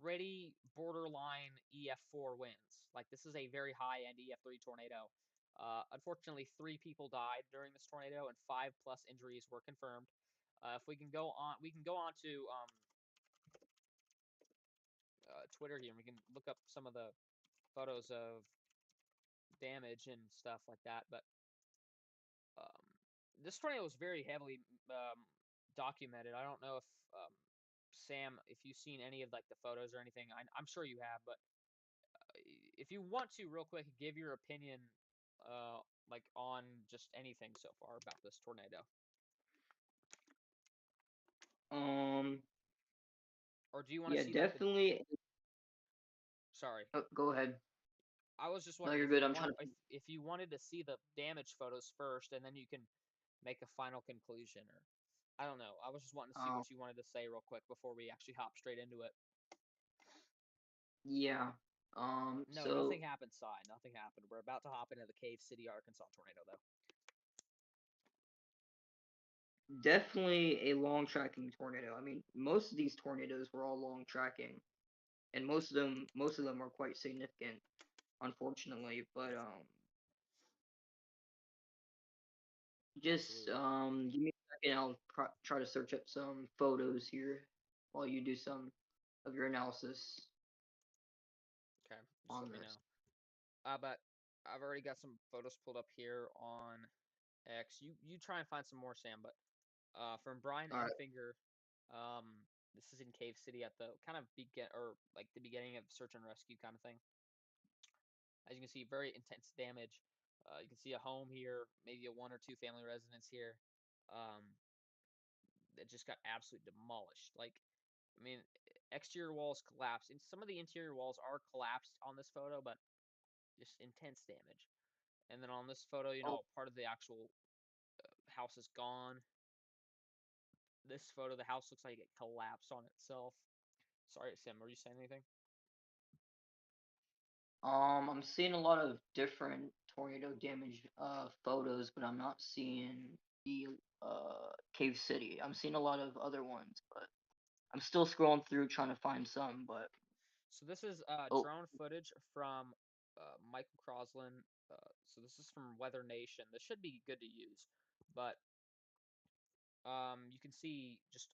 pretty borderline EF4 winds. Like this is a very high end EF3 tornado. Unfortunately, 3 people died during this tornado, and 5+ injuries were confirmed. If we can go on, we can go on to Twitter here, and we can look up some of the photos of damage and stuff like that. But this tornado was very heavily documented. I don't know if Sam, if you've seen any of like the photos or anything. I'm sure you have, but if you want to, real quick, give your opinion, like on just anything so far about this tornado. Or do you want to see? Yeah, definitely. Sorry. Oh, go ahead. I was just No, wondering you're good. I'm trying to. if you wanted to see the damage photos first, and then you can make a final conclusion, or I don't know. I was just wanting to see what you wanted to say real quick before we actually hop straight into it. Yeah. No, so nothing happened, Sai. Nothing happened. We're about to hop into the Cave City, Arkansas tornado, though. Definitely a long tracking tornado. I mean, most of these tornadoes were all long tracking, and most of them are quite significant, unfortunately. But just give me a second. I'll try to search up some photos here while you do some of your analysis. Okay, just let me know. But I've already got some photos pulled up here on X. You try and find some more, Sam. But from Brian Enfinger, This is in Cave City at the kind of the beginning of search and rescue kind of thing. As you can see, very intense damage. You can see a home here, maybe a 1 or 2 family residence here. Um, that just got absolutely demolished. Like, I mean, exterior walls collapsed, and some of the interior walls are collapsed on this photo, but just intense damage. And then on this photo, Oh, part of the actual house is gone. This photo, the house looks like it collapsed on itself. Sorry, Sam, were you saying anything? I'm seeing a lot of different tornado damage photos, but I'm not seeing the Cave City. I'm seeing a lot of other ones, but I'm still scrolling through trying to find some. But So this is oh, drone footage from Michael Crosland. So this is from Weather Nation. This should be good to use, but you can see just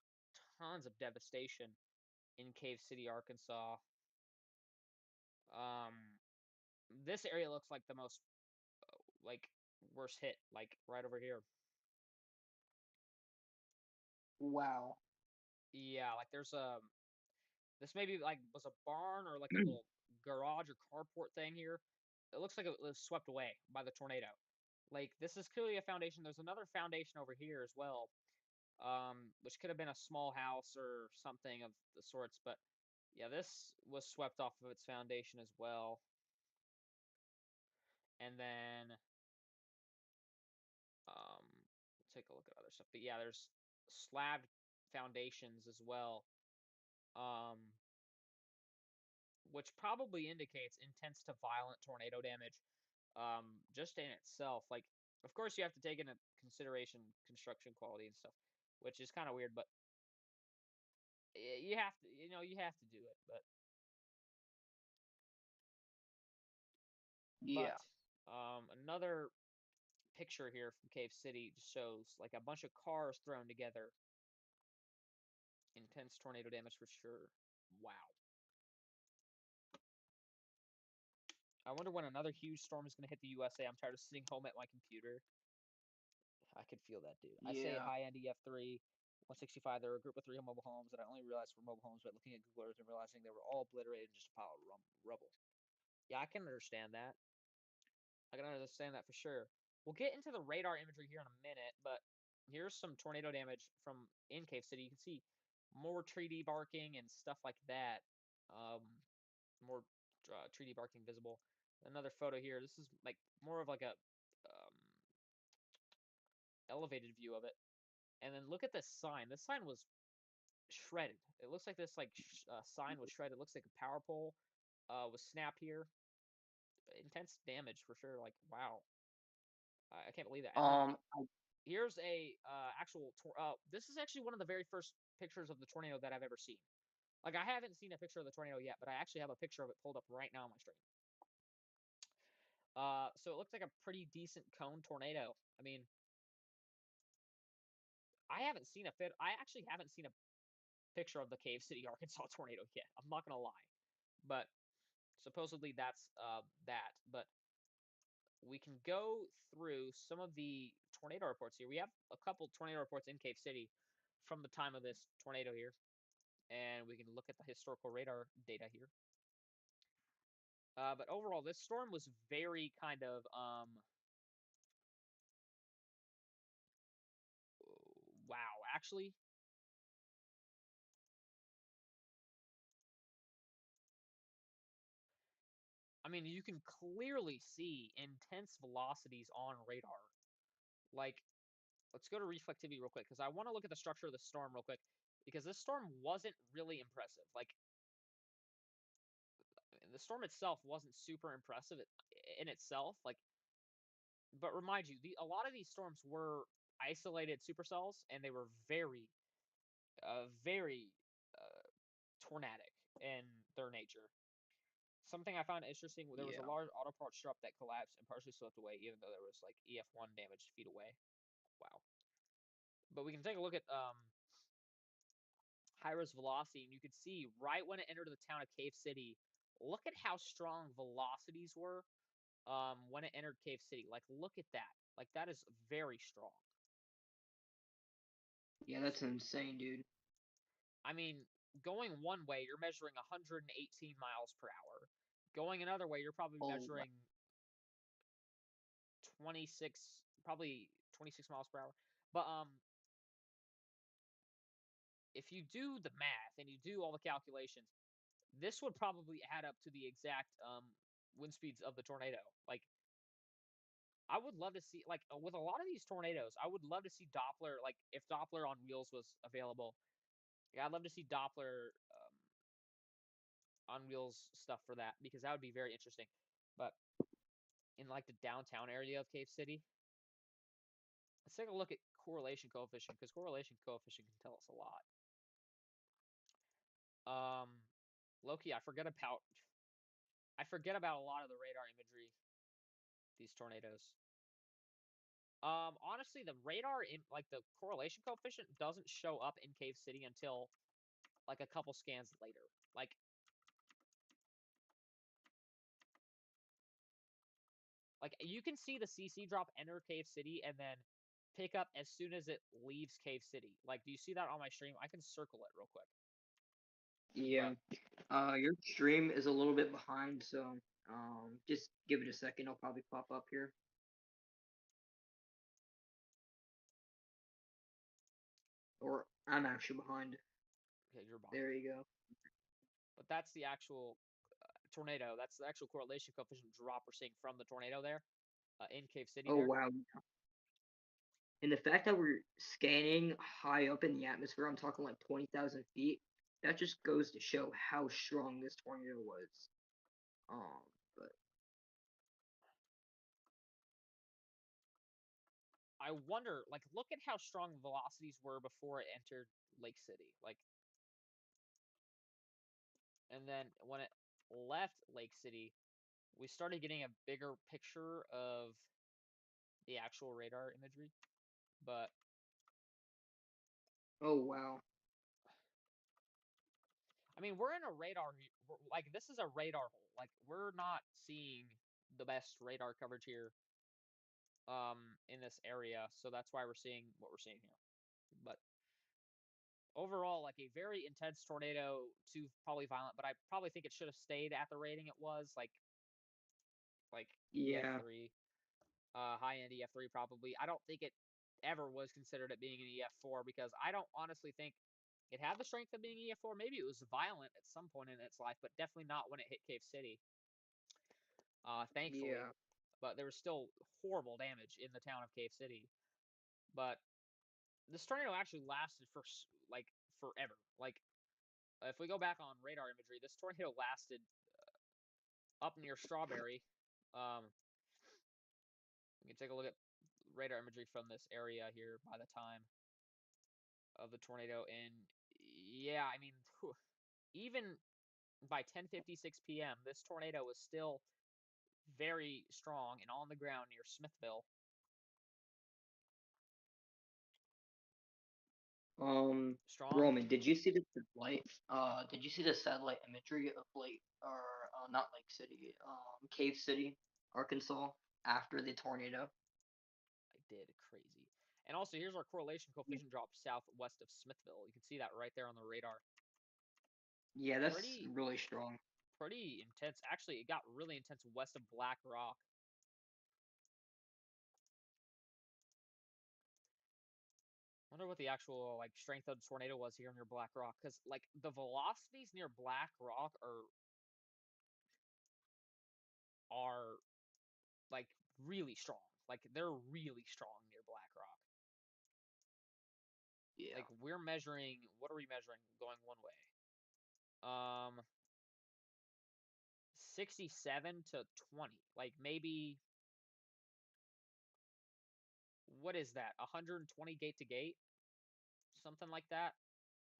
tons of devastation in Cave City, Arkansas. Um, this area looks like the most like worst hit, like right over here. wow. Yeah, like there's a this maybe like was a barn or like a little garage or carport thing here. It looks like it was swept away by the tornado. Like this is clearly a foundation. There's another foundation over here as well, which could have been a small house or something of the sorts. But yeah, this was swept off of its foundation as well. And then we'll take a look at other stuff. But yeah, there's slabbed foundations as well, um, which probably indicates intense to violent tornado damage, just in itself. Like, of course, you have to take into consideration construction quality and stuff, which is kind of weird, but you have to, you have to do it. But Yeah. another picture here from Cave City just shows like a bunch of cars thrown together. Intense tornado damage for sure. Wow. I wonder when another huge storm is going to hit the USA. I'm tired of sitting home at my computer. I could feel that, dude. I say Yeah. high end EF3, 165. There were a group of 3 mobile homes that I only realized were mobile homes by looking at Google Earth and realizing they were all obliterated and just a pile of rubble. Yeah, I can understand that. I can understand that for sure. We'll get into the radar imagery here in a minute, but here's some tornado damage from in Cave City. You can see more tree debarking and stuff like that. Um, more tree debarking visible. Another photo here. This is like more of like a elevated view of it. And then look at this sign. This sign was shredded. It looks like this sign was shredded. It looks like a power pole was snapped here. Intense damage for sure. Like wow, I can't believe that. And then Um. here's a actual. This is actually one of the very first pictures of the tornado that I've ever seen. Like I haven't seen a picture of the tornado yet, but I actually have a picture of it pulled up right now on my screen. So it looks like a pretty decent cone tornado. I mean, I actually haven't seen a picture of the Cave City, Arkansas tornado yet. I'm not gonna lie, but supposedly that's that. But we can go through some of the tornado reports here. We have a couple tornado reports in Cave City from the time of this tornado here, and we can look at the historical radar data here. But overall, this storm was very kind of wow. Actually, I mean, you can clearly see intense velocities on radar. Like, let's go to reflectivity real quick because I want to look at the structure of the storm real quick because this storm wasn't really impressive. Like, the storm itself wasn't super impressive in itself. Like, but remind you, a lot of these storms were isolated supercells and they were very tornadic in their nature. Something I found interesting, there was a Yeah. large auto parts shop that collapsed and partially swept away, even though there was like EF1 damage feet away. Wow. But we can take a look at high-res velocity, and you could see right when it entered the town of Cave City, look at how strong velocities were when it entered Cave City. Like, look at that. Like, that is very strong. Yeah. That's insane, dude. I mean, going one way, you're measuring 118 miles per hour. Going another way, you're probably Oh, measuring 26, probably 26 miles per hour. But if you do the math and you do all the calculations, this would probably add up to the exact wind speeds of the tornado. Like, I would love to see, like, with a lot of these tornadoes, I would love to see Doppler, like, if Doppler on wheels was available. Yeah, I'd love to see Doppler on wheels stuff for that because that would be very interesting. But in like the downtown area of Cave City, let's take a look at correlation coefficient because correlation coefficient can tell us a lot. Loki, I forget about a lot of the radar imagery. These tornadoes. Honestly, the radar in like the correlation coefficient doesn't show up in Cave City until like a couple scans later. Like you can see the CC drop enter Cave City and then pick up as soon as it leaves Cave City. Like, do you see that on my stream? I can circle it real quick. yeah. But Your stream is a little bit behind, so just give it a second. It'll probably pop up here. Or I'm actually behind. okay, you're behind. There you go. But that's the actual tornado. That's the actual correlation coefficient drop we're seeing from the tornado there in Cave City Oh there. wow. And the fact that we're scanning high up in the atmosphere, I'm talking like 20,000 feet, that just goes to show how strong this tornado was. But I wonder, like, look at how strong the velocities were before it entered Lake City. Like, and then when it left Lake City, we started getting a bigger picture of the actual radar imagery. But oh wow. I mean, we're in a radar, like, this is a radar hole. Like, we're not seeing the best radar coverage here in this area. So that's why we're seeing what we're seeing here. But overall, like a very intense tornado, too probably violent, but I probably think it should have stayed at the rating it was, like Yeah. EF3, high end EF3 probably. I don't think it ever was considered it being an EF4 because I don't honestly think it had the strength of being EF4. Maybe it was violent at some point in its life, but definitely not when it hit Cave City. Thankfully, Yeah. but there was still horrible damage in the town of Cave City. But this tornado actually lasted for like forever. Like if we go back on radar imagery, this tornado lasted up near Strawberry. We can take a look at radar imagery from this area here by the time of the tornado. And yeah, I mean, even by 10:56 p.m., this tornado was still very strong and on the ground near Smithville. Strong. Roman, did you see the satellite? Did you see the satellite imagery of Lake or not Lake City, Cave City, Arkansas after the tornado? I did crazy. And also, here's our correlation Yeah, coefficient drop southwest of Smithville. You can see that right there on the radar. yeah, that's Pretty, really strong. pretty intense. Actually, it got really intense west of Black Rock. Wonder what the actual like strength of the tornado was here near Black Rock, because like the velocities near Black Rock are like really strong. Like they're really strong near Black Rock. Yeah. Like we're measuring. What are we measuring? Going one way. 67 to 20. Like maybe what is that? 120 gate to gate, something like that.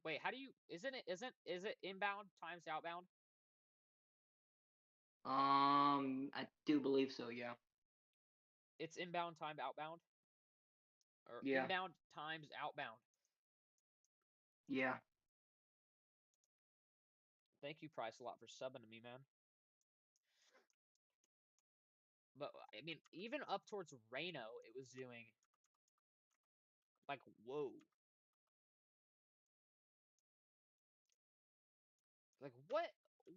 Wait, how do you? Is it inbound times outbound? I do believe so, yeah. It's inbound times outbound, or Yeah. inbound times outbound. Yeah. Thank you, Price, a lot for subbing to me, man. But I mean, even up towards Reno, it was doing like whoa.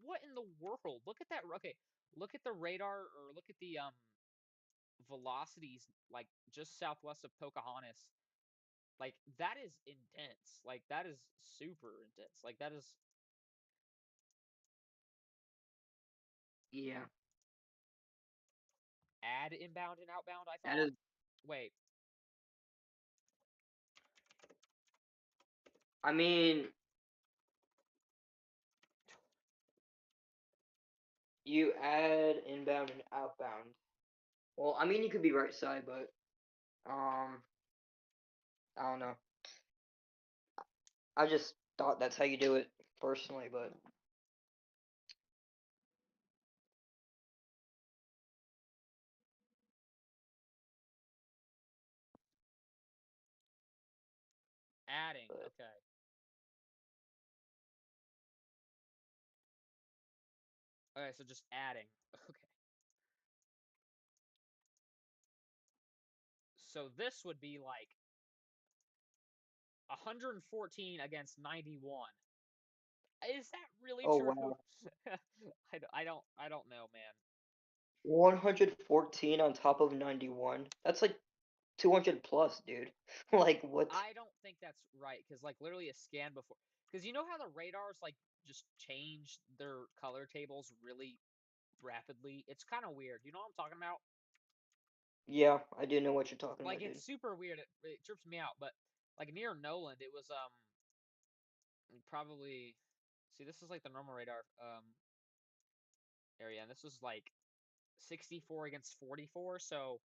what in the world? Look at that. Okay, look at the radar or look at the velocities like just southwest of Pocahontas. Like that is intense. Like that is super intense. Like that is Yeah, add inbound and outbound, I that thought. is. Wait, I mean, you add inbound and outbound. Well, I mean, you could be right side, but um, I don't know. I just thought that's how you do it personally, but adding. but Okay. Okay, so just adding. Okay. So this would be like 114 against 91. Is that really oh true? wow, I don't know, man. 114 on top of 91. That's like 200 plus, dude. Like what? I don't think that's right because like literally a scan before because you know how the radars like just change their color tables really rapidly. It's kind of weird. You know what I'm talking about? Yeah, I do know what you're talking Like about, it's dude. super weird. It trips me out. But like near Noland, it was probably see this is like the normal radar area, and this was like 64 against 44, so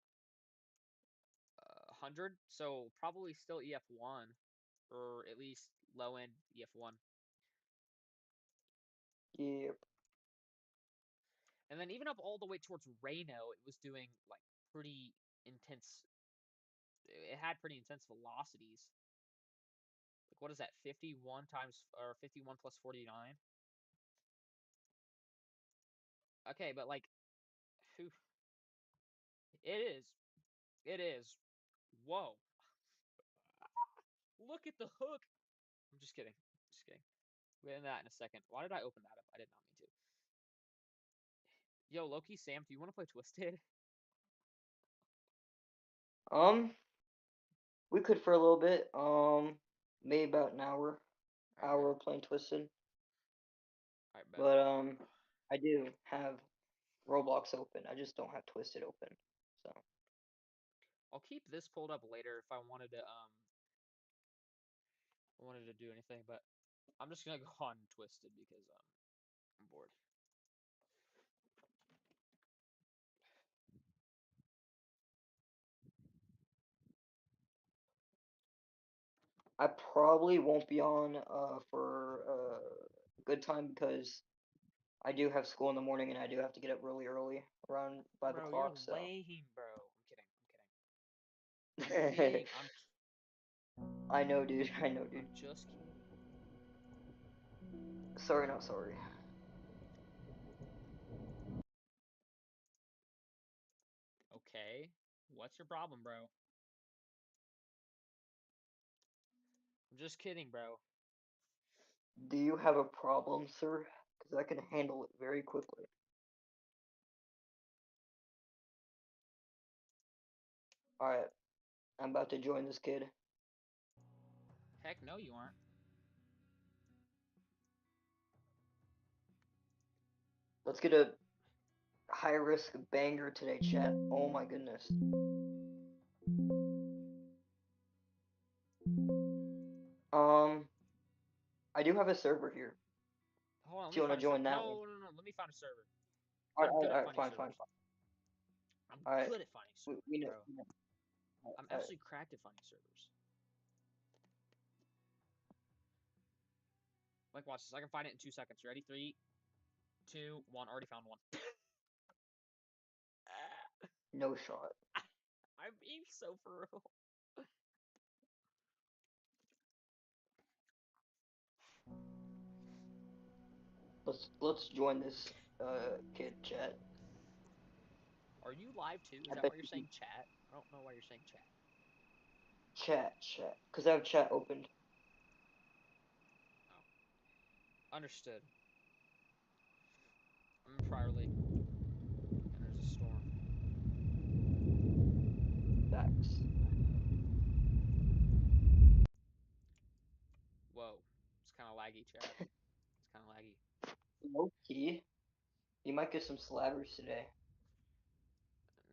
100. So probably still EF1 or at least low end EF1. Yep. And then even up all the way towards Reno, it was doing like pretty intense. It had pretty intense velocities. Like what is that? 51 times or 51 plus 49? Okay, but like, who? It is. It is. Whoa! Look at the hook. I'm just kidding. Just kidding. We'll get into that in a second. Why did I open that up? I did not mean to. Yo, Loki, Sam, do you want to play Twisted? Um, we could for a little bit. Maybe about an All right, hour bet. of playing Twisted. All right, bet. But I do have Roblox open. I just don't have Twisted open. So I'll keep this pulled up later if I wanted to do anything, but I'm just gonna go on Twisted because I'm bored. I probably won't be on for a good time because I do have school in the morning and I do have to get up really early, around 5 Bro, you're o'clock. So lame, bro. I'm kidding. I'm kidding. I'm kidding. I know, dude. I know, dude. I'm just kidding. Sorry, not sorry. Okay. What's your problem, bro? I'm just kidding, bro. Do you have a problem, sir? Because I can handle it very quickly. Alright, I'm about to join this kid. Heck no, you aren't. Let's get a high risk banger today, chat. Oh my goodness. Um, I do have a server here. Hold on, let Do me you want find to a server. join that one? No, no, no. Let me find a server. Alright, I'm good alright, at alright, finding fine, fine, servers. fine. I'm Alright, good at finding servers, we know. bro. I'm Alright. absolutely cracked at finding servers. Like, watch this. I can find it in 2 seconds. Ready? 3, 2, 1. Already found one. No shot. I'm being so for real. Let's join this kid, chat. Are you live too? Is I that bet why you're you saying chat? I don't know why you're saying chat. chat. Because I have chat opened. Oh, understood. laggy, chat. It's kind of laggy. Low key. You might get some slabbers today.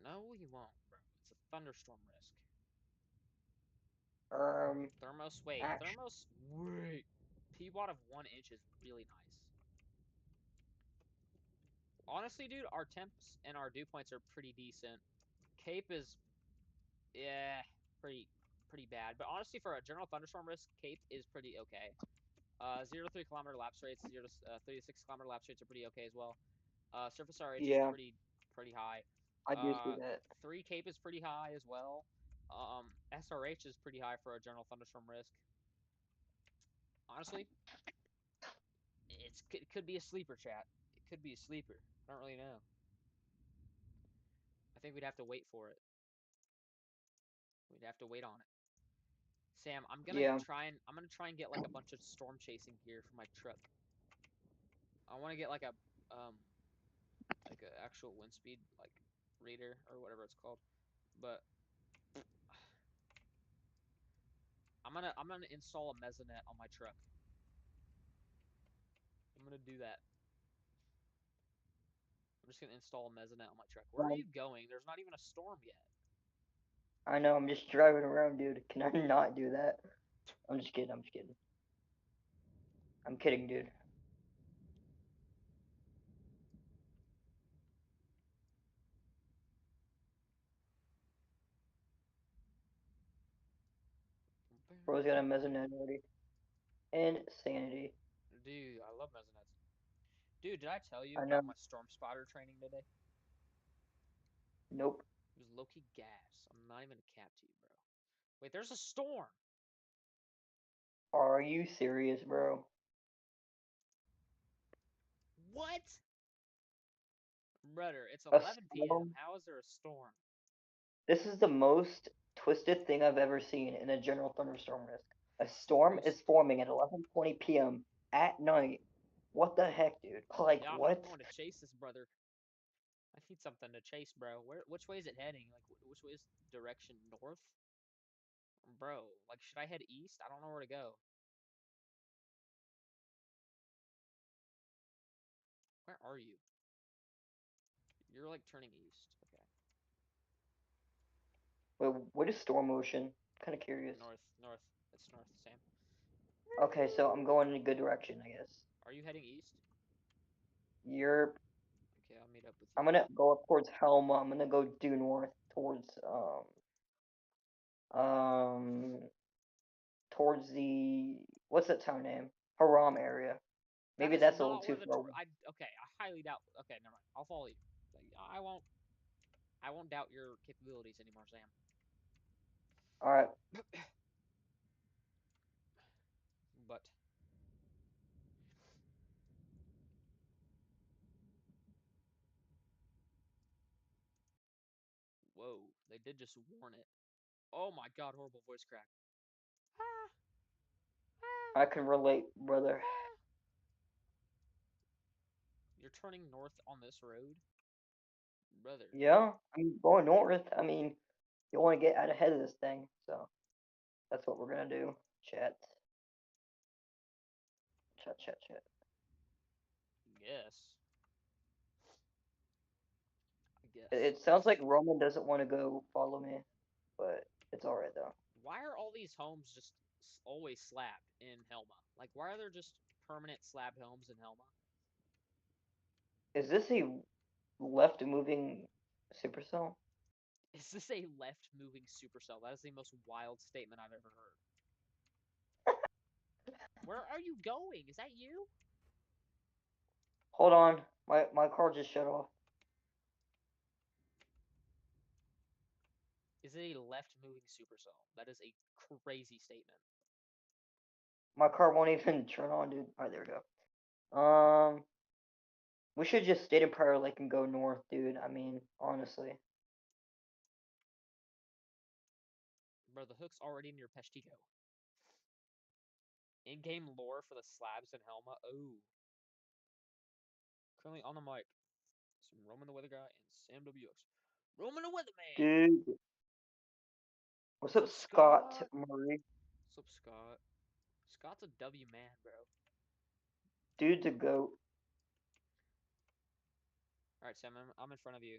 No, you won't, bro. It's a thunderstorm risk. Thermos, wait. Actually, Thermos, wait. P-Watt of 1 inch is really nice. Honestly, dude, our temps and our dew points are pretty decent. Cape is, yeah, pretty bad. But honestly, for a general thunderstorm risk, Cape is pretty okay. 0 to 3 kilometer lapse rates, 0 to 3 to 6 kilometer lapse rates are pretty okay as well. Surface RH is yeah, pretty high. I do see that. 3 Cape is pretty high as well. SRH is pretty high for a general thunderstorm risk. Honestly, it could be a sleeper, chat. It could be a sleeper. I don't really know. I think we'd have to wait for it. We'd have to wait on it. Sam, I'm gonna Yeah. try and get like a bunch of storm chasing gear for my truck. I want to get like a actual wind speed like reader or whatever it's called. But I'm gonna install a mesonet on my truck. I'm gonna do that. I'm just gonna install a mesonet on my truck. Where are you going? There's not even a storm yet. I know, I'm just driving around, dude. Can I not do that? I'm just kidding, I'm just kidding. I'm kidding, dude. Bro's got a mezzanine already. Insanity. Dude, I love mesonets. Dude, did I tell you I know. about my storm spotter training today? Nope. It was low-key gas. I'm not even a cap to you, bro. Wait, there's a storm! Are you serious, bro? What? Brother, it's A 11 p.m. storm? How is there a storm? This is the most twisted thing I've ever seen in a general thunderstorm risk. A storm is forming at 11:20 p.m. at night. What the heck, dude? Like, Yeah, I'm what? not going to chase this, brother. I need something to chase, bro. Which way is it heading? Like, which way is direction? North? Bro, like, should I head east? I don't know where to go. Where are you? You're, like, turning east. Okay. Wait, what is storm motion? Kind of curious. North. It's north, Sam. Okay, so I'm going in a good direction, I guess. Are you heading east? You're. Okay, I'll meet up with you. I'm gonna go up towards Helma. I'm gonna go due north towards towards the what's that town name? Haram area. Maybe that's a little too far. Okay, I highly doubt. Okay, never mind. I'll follow you. I won't doubt your capabilities anymore, Sam. All right. But whoa, they did just warn it. Oh my god, horrible voice crack. I can relate, brother. You're turning north on this road? Brother. Yeah, I'm going north. I mean, you want to get out ahead of this thing, so that's what we're gonna do. Chat. Chat. Yes. I guess. It sounds like Roman doesn't want to go follow me, but it's alright though. Why are all these homes just always slabbed in Helma? Like, why are there just permanent slabbed homes in Helma? Is this a left moving supercell? Is this a left moving supercell? That is the most wild statement I've ever heard. Where are you going? Is that you? Hold on, my car just shut off. Is it a left moving supercell? That is a crazy statement. My car won't even turn on, dude. Alright, there we go. We should just state in Prior Lake and go north, dude. I mean, honestly. Bro, the hook's already in your Peshtigo. In-game lore for the slabs in Helma. Oh. Currently on the mic. Some Roman the Weather Guy and Sam WX. Roman the Weatherman! Dude. What's up, Scott Murray? What's up, Scott? Scott's a W man, bro. Dude's a goat. All right, Sam, I'm in front of you.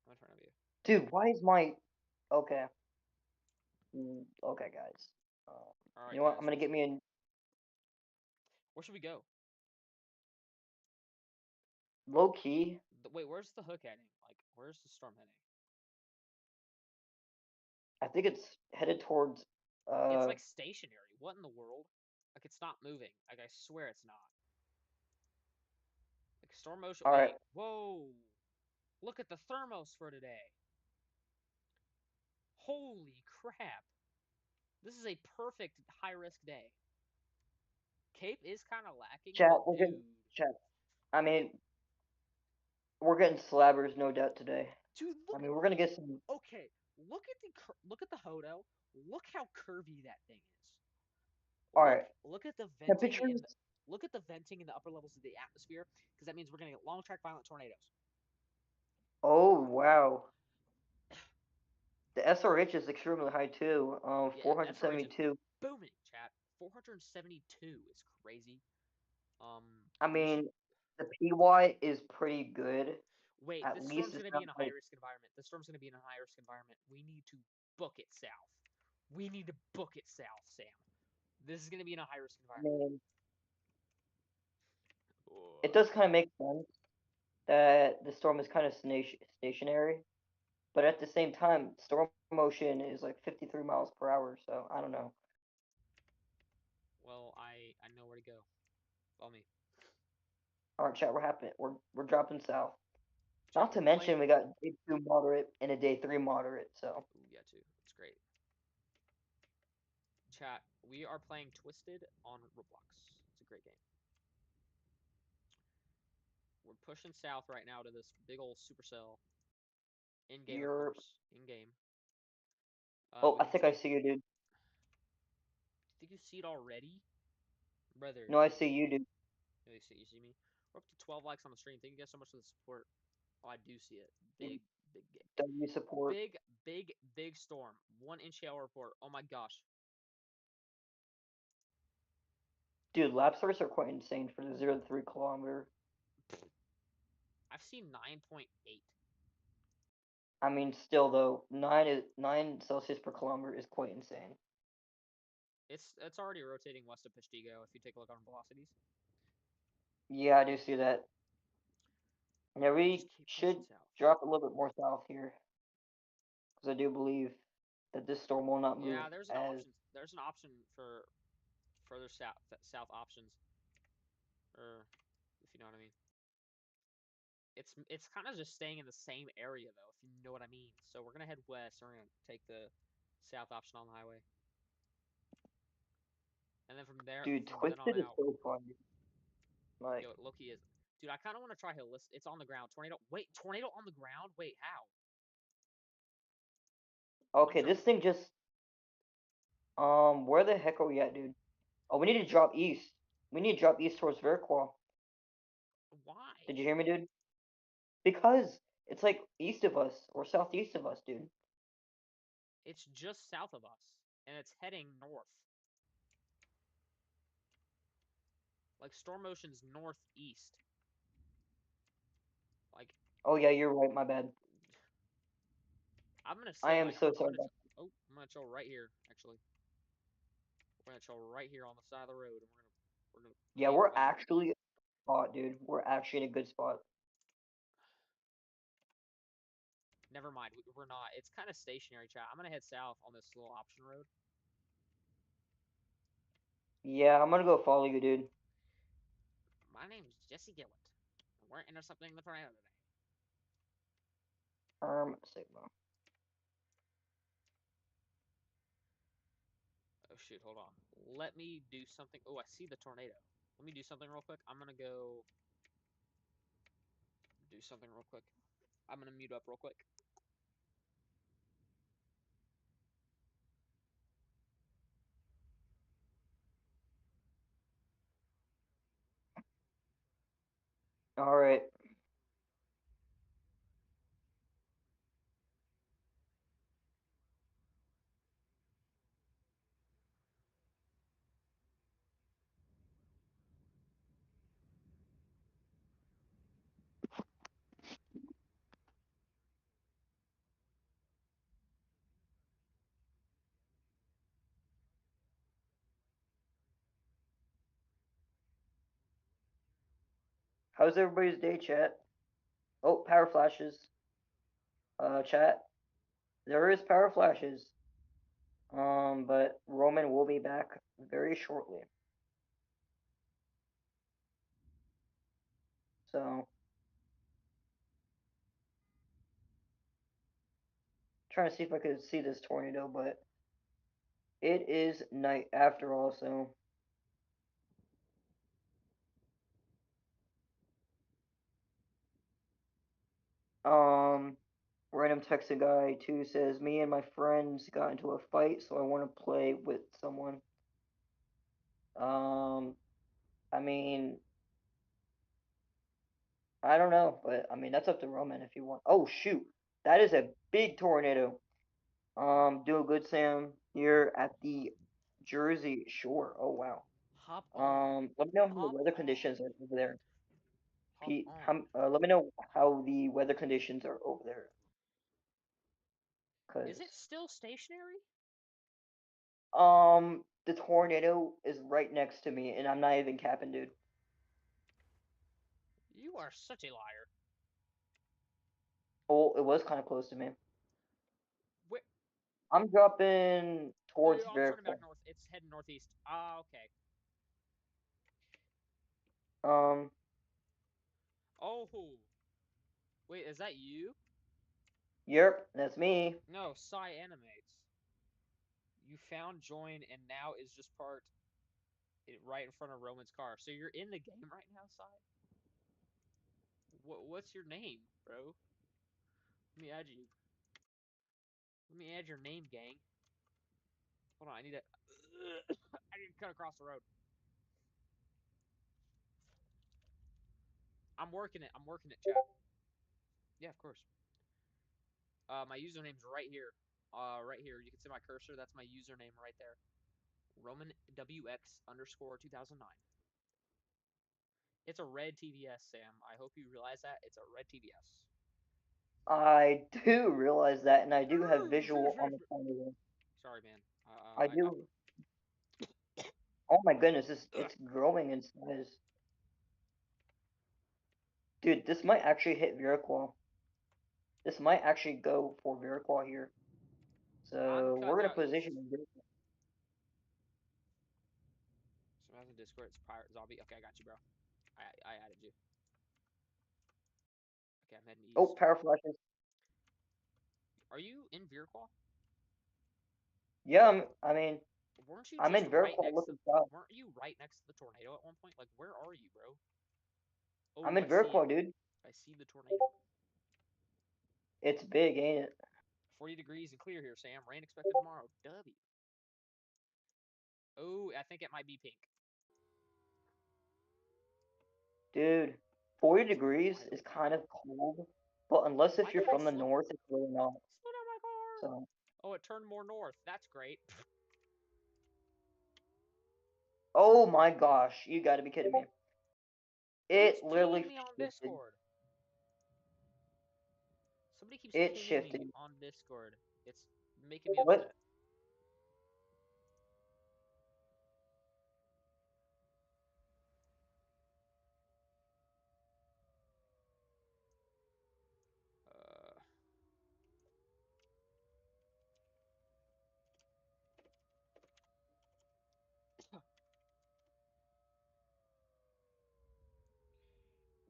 I'm in front of you. Dude, why is my... Okay. Okay, guys. All You right, know what? guys. I'm gonna get me a Where should we go? low key. Wait, where's the hook heading? Like, where's the storm heading? I think it's headed towards. It's like stationary. What in the world? Like, it's not moving. Like, I swear it's not. Like, storm motion. All Wait. right. Whoa. Look at the thermos for today. Holy crap. This is a perfect high risk day. Cape is kind of lacking, Chat. but We're dude. getting chat. I mean, we're getting slabbers, no doubt today. Dude, look. I mean, we're gonna get some. Okay, look at the Hodo. Look how curvy that thing is. All right. Look at the venting Temperatures. look at the venting in the upper levels of the atmosphere, because that means we're gonna get long track violent tornadoes. Oh wow. The SRH is extremely high too. Yeah, 472. Booming, chat. 472 is crazy. I mean, the PY is pretty good. Wait, At this least storm's it's gonna not be in a like... high risk environment. This storm's gonna be in a high risk environment. We need to book it south. We need to book it south, Sam. This is gonna be in a high risk I environment. mean, it does kind of make sense that the storm is kind of stationary, but at the same time, storm motion is like 53 miles per hour. So I don't know. Well, I know where to go. Follow me. All right, chat. We're happening. We're dropping south. Chat, Not to we're mention, playing... we got day 2 moderate and a day 3 moderate. So Yeah, too. It's great. Chat, we are playing Twisted on Roblox. It's a great game. We're pushing south right now to this big old Supercell. In-game, of course. In-game. Oh, I think I see you, dude. Think you see it already? Brother. No, I see you, dude. You see me? We're up to 12 likes on the stream. Thank you guys so much for the support. Oh, I do see it. Big game. W support. Big storm. 1 inch hail report. Oh my gosh. Dude, lap starts are quite insane for the 0 to 3 kilometer. I've seen 9.8. I mean, still though, 9 Celsius per kilometer is quite insane. It's already rotating west of Peshtigo if you take a look on velocities. Yeah, I do see that. Yeah, we should drop a little bit more south here, because I do believe that this storm will not move. Yeah, there's an option. There's an option for further south options, or if you know what I mean. It's kind of just staying in the same area though, if you know what I mean. So we're gonna head west. And we're gonna take the south option on the highway, and then from there. Dude, Twisted is so fun. Like, yo, Loki is. Dude, I kind of want to try Hillis. It's on the ground. Tornado. Wait, tornado on the ground. Wait, how? Okay, this thing just. Where the heck are we at, dude? Oh, we need to drop east. We need to drop east towards Verqua. Why? Did you hear me, dude? Because it's like east of us or southeast of us, dude. It's just south of us, and it's heading north. Like storm motion's northeast. Like. Oh yeah, you're right. My bad. I'm gonna. I am so sorry. I'm gonna chill right here. Actually, we're gonna chill right here on the side of the road, and we're gonna. Yeah, we're actually spot, dude. We're actually in a good spot. Never mind, we're not. It's kind of stationary, chat. I'm gonna head south on this little option road. Yeah, I'm gonna go follow you, dude. My name's Jesse Gillett. We're intercepting the tornado today. Sigma. Oh shoot, hold on. Let me do something. Oh, I see the tornado. Let me do something real quick. I'm gonna go do something real quick. I'm gonna mute up real quick. All right. How's everybody's day, chat? Oh, power flashes. Chat. There is power flashes. But Roman will be back very shortly. So, trying to see if I could see this tornado, but it is night after all, so. Random texting guy 2 says, me and my friends got into a fight, so I want to play with someone. I mean, I don't know, but I mean, that's up to Roman if you want. Oh, shoot. That is a big tornado. Doing good, Sam, here at the Jersey Shore. Oh, wow. Hop on. Let me know how the Hop weather on. conditions are over there. Hop Pete, on. let me know how the weather conditions are over there. Is it Cause, still stationary? the tornado is right next to me, and I'm not even capping, dude. You are such a liar. Oh, it was kind of close to me. Where? I'm dropping No, towards I'm turning back Veracruz. north. It's heading northeast. Ah, okay. Um, Oh. Wait, is that you? yep, that's me. No, Psy Animates. You found join and now is just part right in front of Roman's car. So you're in the game right now, Psy? What's your name, bro? Let me add you. Let me add your name, gang. Hold on, I need to. I need to cut across the road. I'm working it. I'm working it, chat. Yeah, of course. My username's right here. Right here. You can see my cursor. That's my username right there. Roman WX underscore 2009. It's a red TVS, Sam. I hope you realize that. It's a red TVS. I do realize that, and I do have visual on the tornado. Sorry, man. I do. Oh my goodness, it's growing in size. Dude, this might actually hit Viraqual. This might actually go for Viraqual here. So we're gonna position Viraqual. So as a Discord, it's Pirate Zombie. Okay, I got you, bro. I added you. Okay, I'm heading east. Oh, power flashes. Are you in Viraqual? Yeah, I mean, weren't you I'm just in right Viraqual next looking to? south. Weren't you right next to the tornado at one point? Like, where are you, bro? Oh, I'm in I see it. Viraqual, dude. I see the tornado. It's big, ain't it? 40 degrees and clear here, Sam. Rain expected tomorrow. W. Oh, I think it might be pink. Dude, 40 degrees is kind of cold, but unless if you're from the north, it's really not. Slow down my car. So. Oh, it turned more north. That's great. Oh my gosh, you gotta be kidding me. It Who's literally pinging me on shifted. Discord? Somebody keeps It pinging shifted. me on Discord. It's making me What? upset.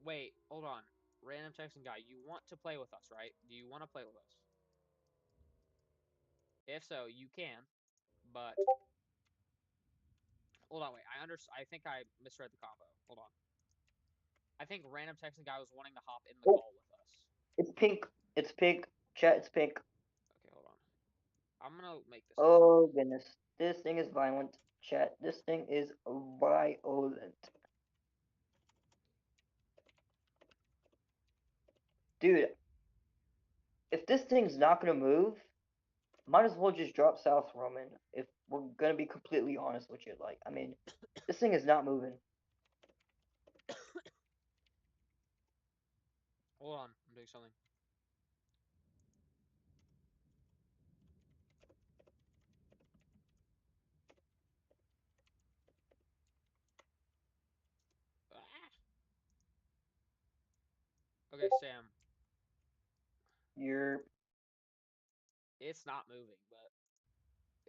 Wait, hold on. Random texting guy, you want to play with us, right? Do you want to play with us? If so, you can, but hold on, wait. I think I misread the combo. Hold on. I think random texting guy was wanting to hop in the call with us. It's pink. It's pink. Chat, it's pink. Okay, hold on. I'm gonna make this. Oh goodness, this thing is violent. Chat, this thing is violent. Dude, if this thing's not gonna move, might as well just drop south, Roman. If we're gonna be completely honest with you, like, I mean, this thing is not moving. Hold on, I'm doing something. Sam, You're it's not moving, but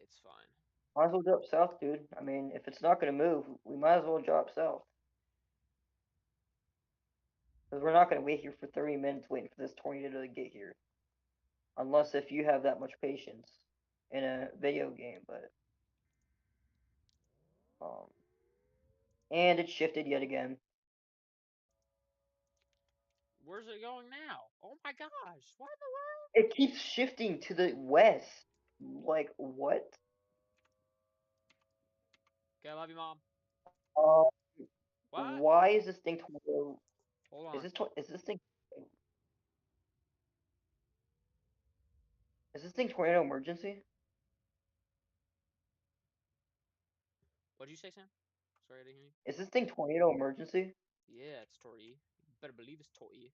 it's fine. might as well drop south, dude. I mean, if it's not gonna move, we might as well drop south. Because we're not gonna wait here for 30 minutes waiting for this tornado to get here. Unless if you have that much patience in a video game, but and it shifted yet again. Where's it going now? Oh my gosh! What in the world? It keeps shifting to the west. Like what? Okay, I love you, mom. Um, What? why is this thing tornado? Hold on. Is this thing? Is this thing tornado emergency? What'd you say, Sam? Sorry, I didn't hear you. Is this thing tornado emergency? Yeah, it's Tori. You better believe it's Tori.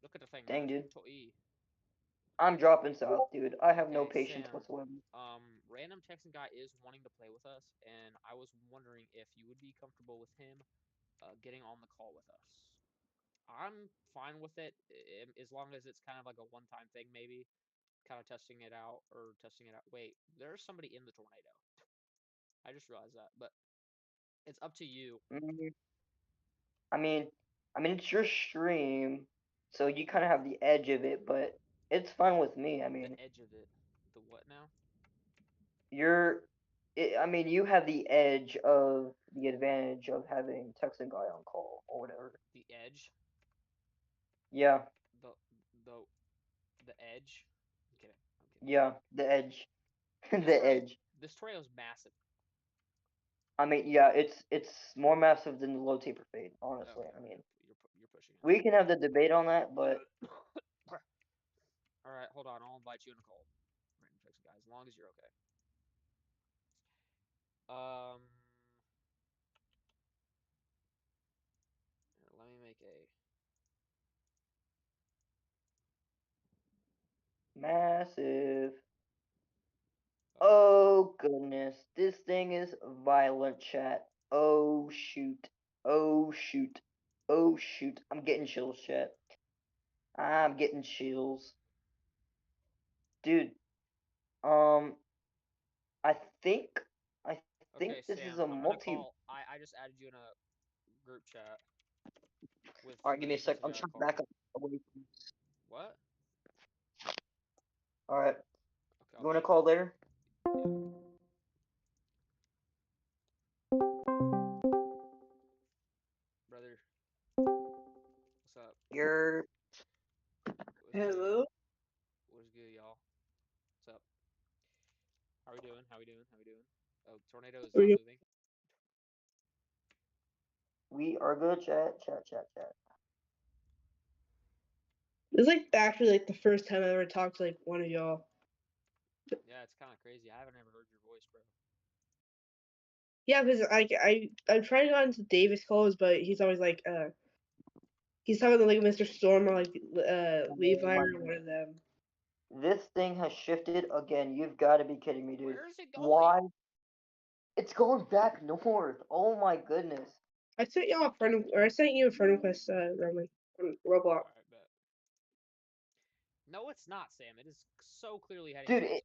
Look at the thing. Dang, man. dude. Tori. I'm dropping south, dude. I have no Okay, patience Sam. whatsoever. Random Texan guy is wanting to play with us, and I was wondering if you would be comfortable with him getting on the call with us. I'm fine with it, as long as it's kind of like a one-time thing, maybe. Kind of testing it out, or testing it out. Wait, there's somebody in the tornado. I just realized that, but it's up to you. Mm, I mean, it's your stream, so you kind of have the edge of it, but it's fine with me. I mean, The edge of it. The what now? I mean, you have the edge of the advantage of having Texan guy on call or whatever. The edge. Yeah, The the the edge. I'm kidding. yeah, the edge, This the tornado, edge. this tornado's massive. I mean, yeah, it's more massive than the low taper fade. Honestly, Okay, I mean, you're pushing it. we can have the debate on that, but All right, hold on. I'll invite you in a call. Random Texan guy, as long as you're okay. Here, let me make a. massive. Okay. Oh goodness, this thing is violent, chat. Oh shoot. Oh shoot. Oh shoot. I'm getting chills, chat. I'm getting chills. Dude, um, I think I think Okay, this Sam, is a I'm gonna multi. call. I just added you in a group chat with Alright, give me a Random sec. Texan I'm guy trying to call. back up away from this. What? Alright. Okay, You I'll wanna be. call later? Yeah. Brother, what's up? You're What's Hello. good? What's good, y'all? What's up? How we doing? How we doing? How we doing? Oh, tornado is Are not you- moving. we are good, chat. Chat. This is like actually like the first time I ever talked to like one of y'all. Yeah, it's kind of crazy. I haven't ever heard your voice, bro. Yeah, because I'm trying to get into Davis calls, but he's always like he's talking to like Mr. Storm or like Levi my or one of them. This thing has shifted again. You've got to be kidding me, dude. Where is it going? Why? It's going back north. Oh my goodness. I sent y'all a friend or I sent you a friend request, Roman, on Roblox. Alright, bet. No, it's not, Sam. It is so clearly heading Dude, towards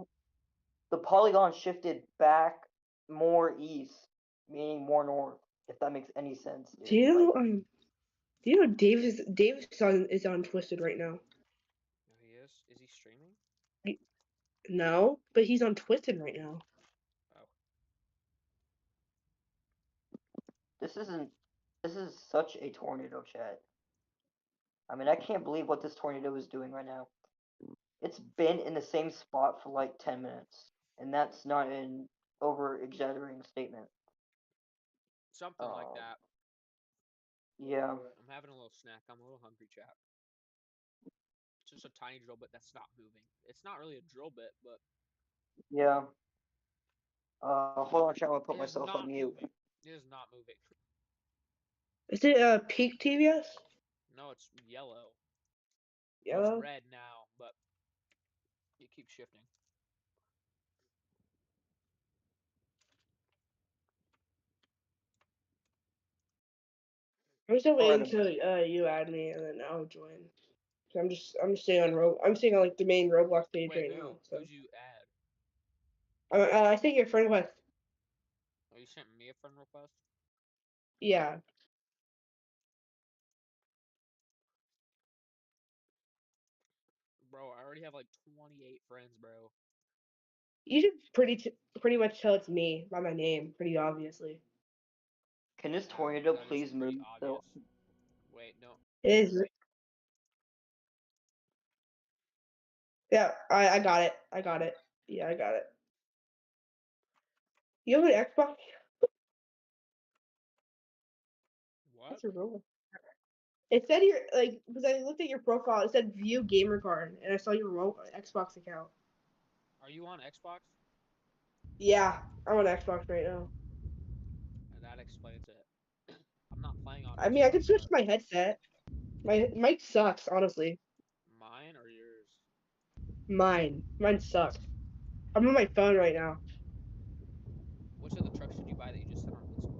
us. the polygon shifted back more east, meaning more north, if that makes any sense, dude. Do you know Like, do you know Davis is on Twisted right now? Oh, he is? Is he streaming? No, but he's on Twisted right now. Oh. this is such a tornado, chat. I mean, I can't believe what this tornado is doing right now. It's been in the same spot for like 10 minutes, and that's not an over exaggerating statement. Something like that. Yeah. I'm having a little snack. I'm a little hungry, chat. It's just a tiny drill bit that's not moving. It's not really a drill bit, but Yeah. Hold on, chat. I'll put it is myself not on mute. moving. It is not moving. Is it peak TVS? No, it's yellow. Yellow? It's red now, but it keeps shifting. I'm still Alright, waiting until you add me and then I'll join. So I'm staying on I'm staying on like the main Roblox page Wait, right now. So who'd you add? I think your friend request. Oh, you sent me a friend request? Yeah, Bro, I already have like 28 friends, bro. you should pretty much tell it's me by my name, pretty obviously. can this Nah, tornado that is please move? pretty So obvious. Wait, no. It is. Yeah, I got it. I got it. Yeah, I got it. You have an Xbox? What? That's a Roblox. It said your like because I looked at your profile. It said view gamer card, and I saw your Xbox account. Are you on Xbox? Yeah, I'm on Xbox right now. And that explains it. I'm not playing on I mean, I Xbox, could switch but my headset. My mic sucks, honestly. mine or yours? Mine sucks. I'm on my phone right now. Which of the trucks did you buy that you just sent on Discord?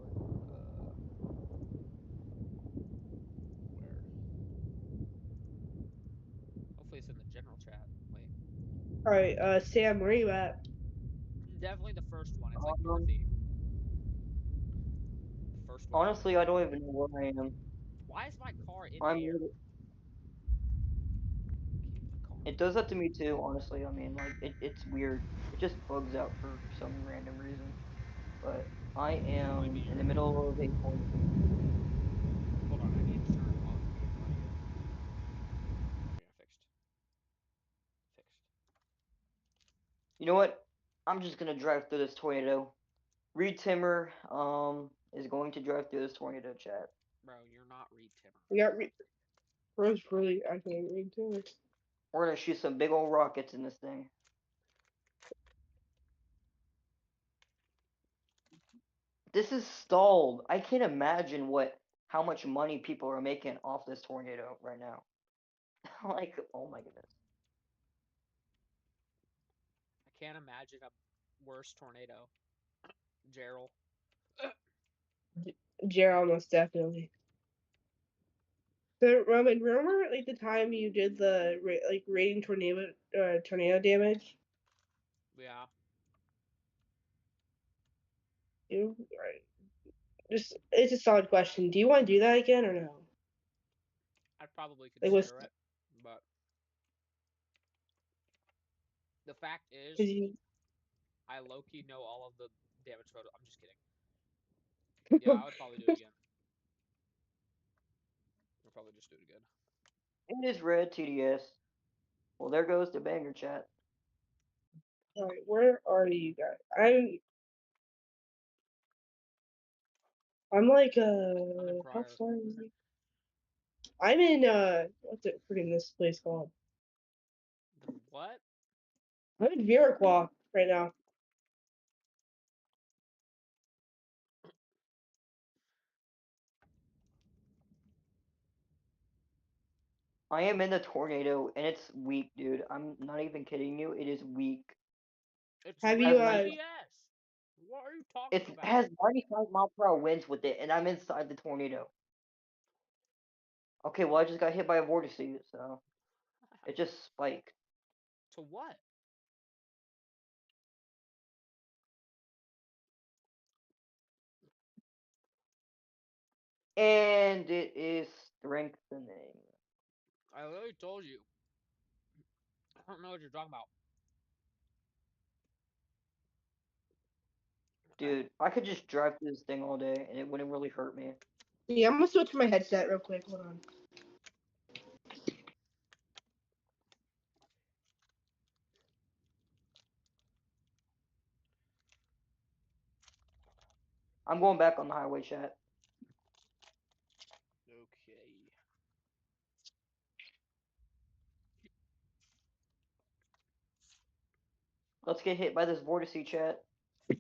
Where? Hopefully it's in the general chat. Wait. All right, Sam, where are you at? Definitely the first one. It's like um, northy. The first one. honestly, I don't even know where I am. Why is my car in I'm. the air? lit- Keep the car. It does that to me too. Honestly, I mean, like it's weird. It just bugs out for some random reason. But I am in the middle of a tornado. Hold on, I need to turn it off and run again. Okay, fixed. Fixed. You know what? I'm just gonna drive through this tornado. Reed Timmer is going to drive through this tornado, chat. Bro, you're not Reed Timmer. We got Rose really. I can't read too. We're gonna shoot some big old rockets in this thing. This is stalled. I can't imagine how much money people are making off this tornado right now. Like, oh my goodness. I can't imagine a worse tornado. Gerald. Gerald, most definitely. So Roman, remember like the time you did the like rating tornado damage? Yeah. You right. Just it's a solid question. Do you want to do that again or no? I'd probably Like what's consider it, but the fact is, because you I low-key know all of the damage photo. I'm just kidding. Yeah, I would probably do it again. I'll probably just do it again. It is red TDS. Well, there goes the banger chat. all right, where are you guys? I'm like I'm in how Pryor. far is it? I'm in what's it freaking this place called? What? I'm in Viraqua right now. I am in the tornado and it's weak, dude. I'm not even kidding you. It is weak. It's Have red you TDS. What are you talking It about? has 95 mile per hour winds with it, and I'm inside the tornado. Okay, well I just got hit by a vortex, so it just spiked. To what? And it is strengthening. I literally told you. I don't know what you're talking about. Dude, I could just drive through this thing all day and it wouldn't really hurt me. yeah, I'm gonna switch my headset real quick. Hold on. I'm going back on the highway, chat. Okay. Let's get hit by this vortex, chat. I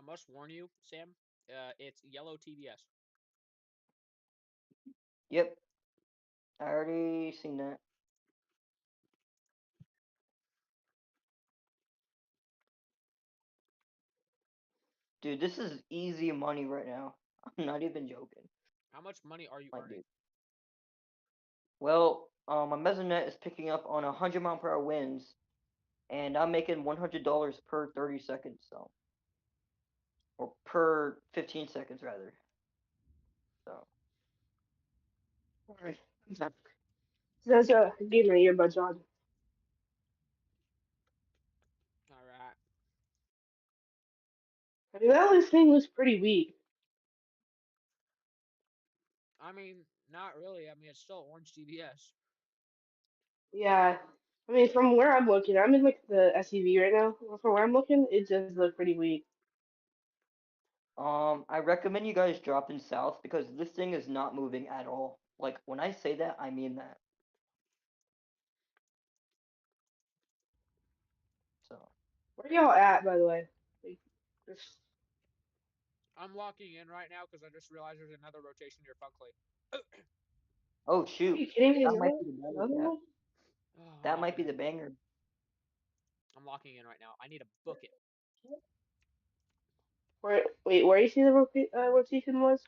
must warn you, Sam. It's yellow TBS. Yep. I already seen that. Dude, this is easy money right now. I'm not even joking. How much money are you Like, earning? dude. Well, my mesonet is picking up on 100 mile per hour winds, and I'm making $100 per 30 seconds, so, or per 15 seconds rather. So, Alright. That's give my earbuds on. All right. I mean, that this thing looks pretty weak. I mean, not really. I mean, it's still orange GBS. Yeah. I mean, from where I'm looking, I'm in like the SUV right now. From where I'm looking, it does look pretty weak. I recommend you guys drop in south because this thing is not moving at all. Like, when I say that, I mean that. So, Where y'all at, by the way? Like, just, I'm locking in right now because I just realized there's another rotation near Funkley. oh are shoot, you kidding me? that might be the Another banger. one? Oh, I'm That might locking be the in. banger. I'm locking in right now. I need to book it. Where you see the rotation was?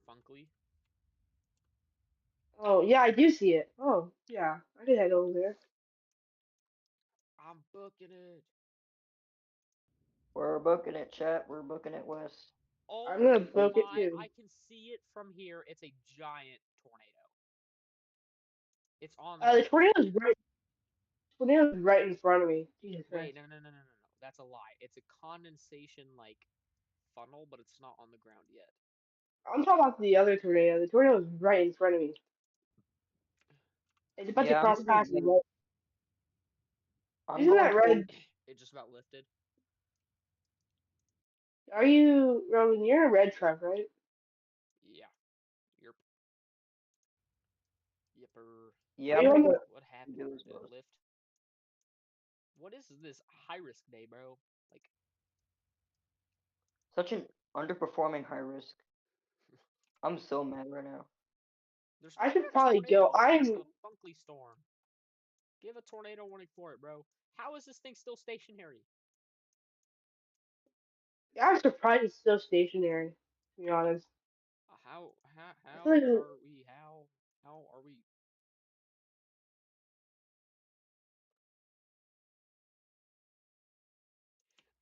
Funkley. Oh, yeah, I do see it. Oh, yeah, I did head over there. I'm booking it. We're booking it, chat. We're booking it, West. Oh I'm gonna book it my! too. I can see it from here. It's a giant tornado. It's on the The ground. tornado's right in front of me. Jesus Wait, Christ. no. That's a lie. It's a condensation like funnel, but it's not on the ground yet. I'm talking about the other tornado. The tornado's right in front of me. It's about to Yeah, cross past me. But I'm isn't going that red? towards. It just about lifted. Are you, Roman? You're in a red truck, right? Yeah. Yerp. Yipper. Yeah, Are I'm you gonna on go the? What happened? do as Did it well. lift? What is this high risk day, bro? Like, Such an underperforming high risk. I'm so mad right now. there's I been should a probably tornado go. warning, a Funkley storm. Give a tornado warning for it, bro. How is this thing still stationary? I'm surprised it's still stationary. To be honest, How I feel like how are we?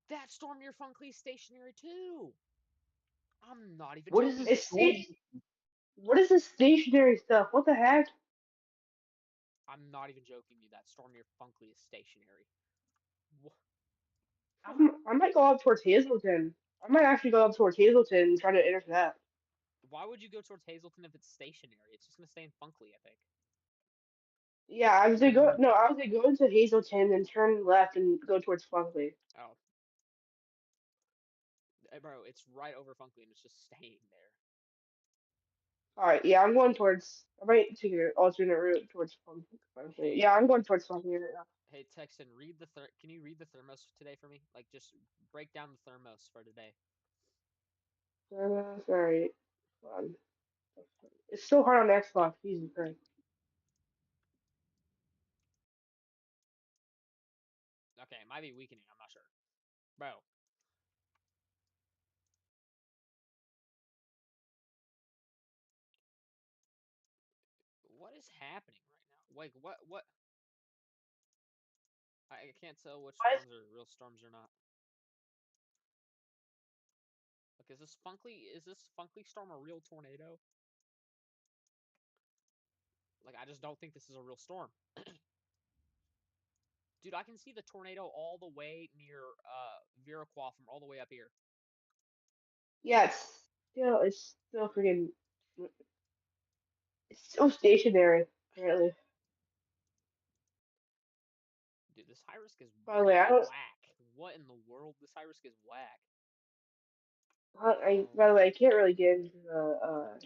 That storm near Funkley stationary too. I'm not even What is joking this it's you. storm? what is this stationary stuff? What the heck? I'm not even joking you. That storm near Funkley is stationary. What? I might go up towards Hazleton. I might actually go up towards Hazleton and try to intercept. Why would you go towards Hazleton if it's stationary? It's just gonna stay in Funkley, I think. Yeah, I was gonna go. No, I was gonna go into Hazleton and turn left and go towards Funkley. Oh, bro, it's right over Funkley and it's just staying there. All right, yeah, I'm going towards. I might take an alternate route towards Funkley. Yeah, I'm going towards Funkley right now. Hey, Texan, can you read the thermos today for me? Like, just break down the thermos for today. All right. Hold on. It's so hard on Xbox. Jesus Christ. Okay, it might be weakening. I'm not sure, bro. What is happening right now? Like, what? I can't tell which ones are real storms or not. Like, is this Funkley storm a real tornado? Like, I just don't think this is a real storm. Dude, I can see the tornado all the way near Viroqua from all the way up here. Yeah, it's still freaking. It's still stationary. Apparently. Dude, this high risk is By the way, I don't. whack. What in the world? This high risk is whack. By the way, I can't really get into the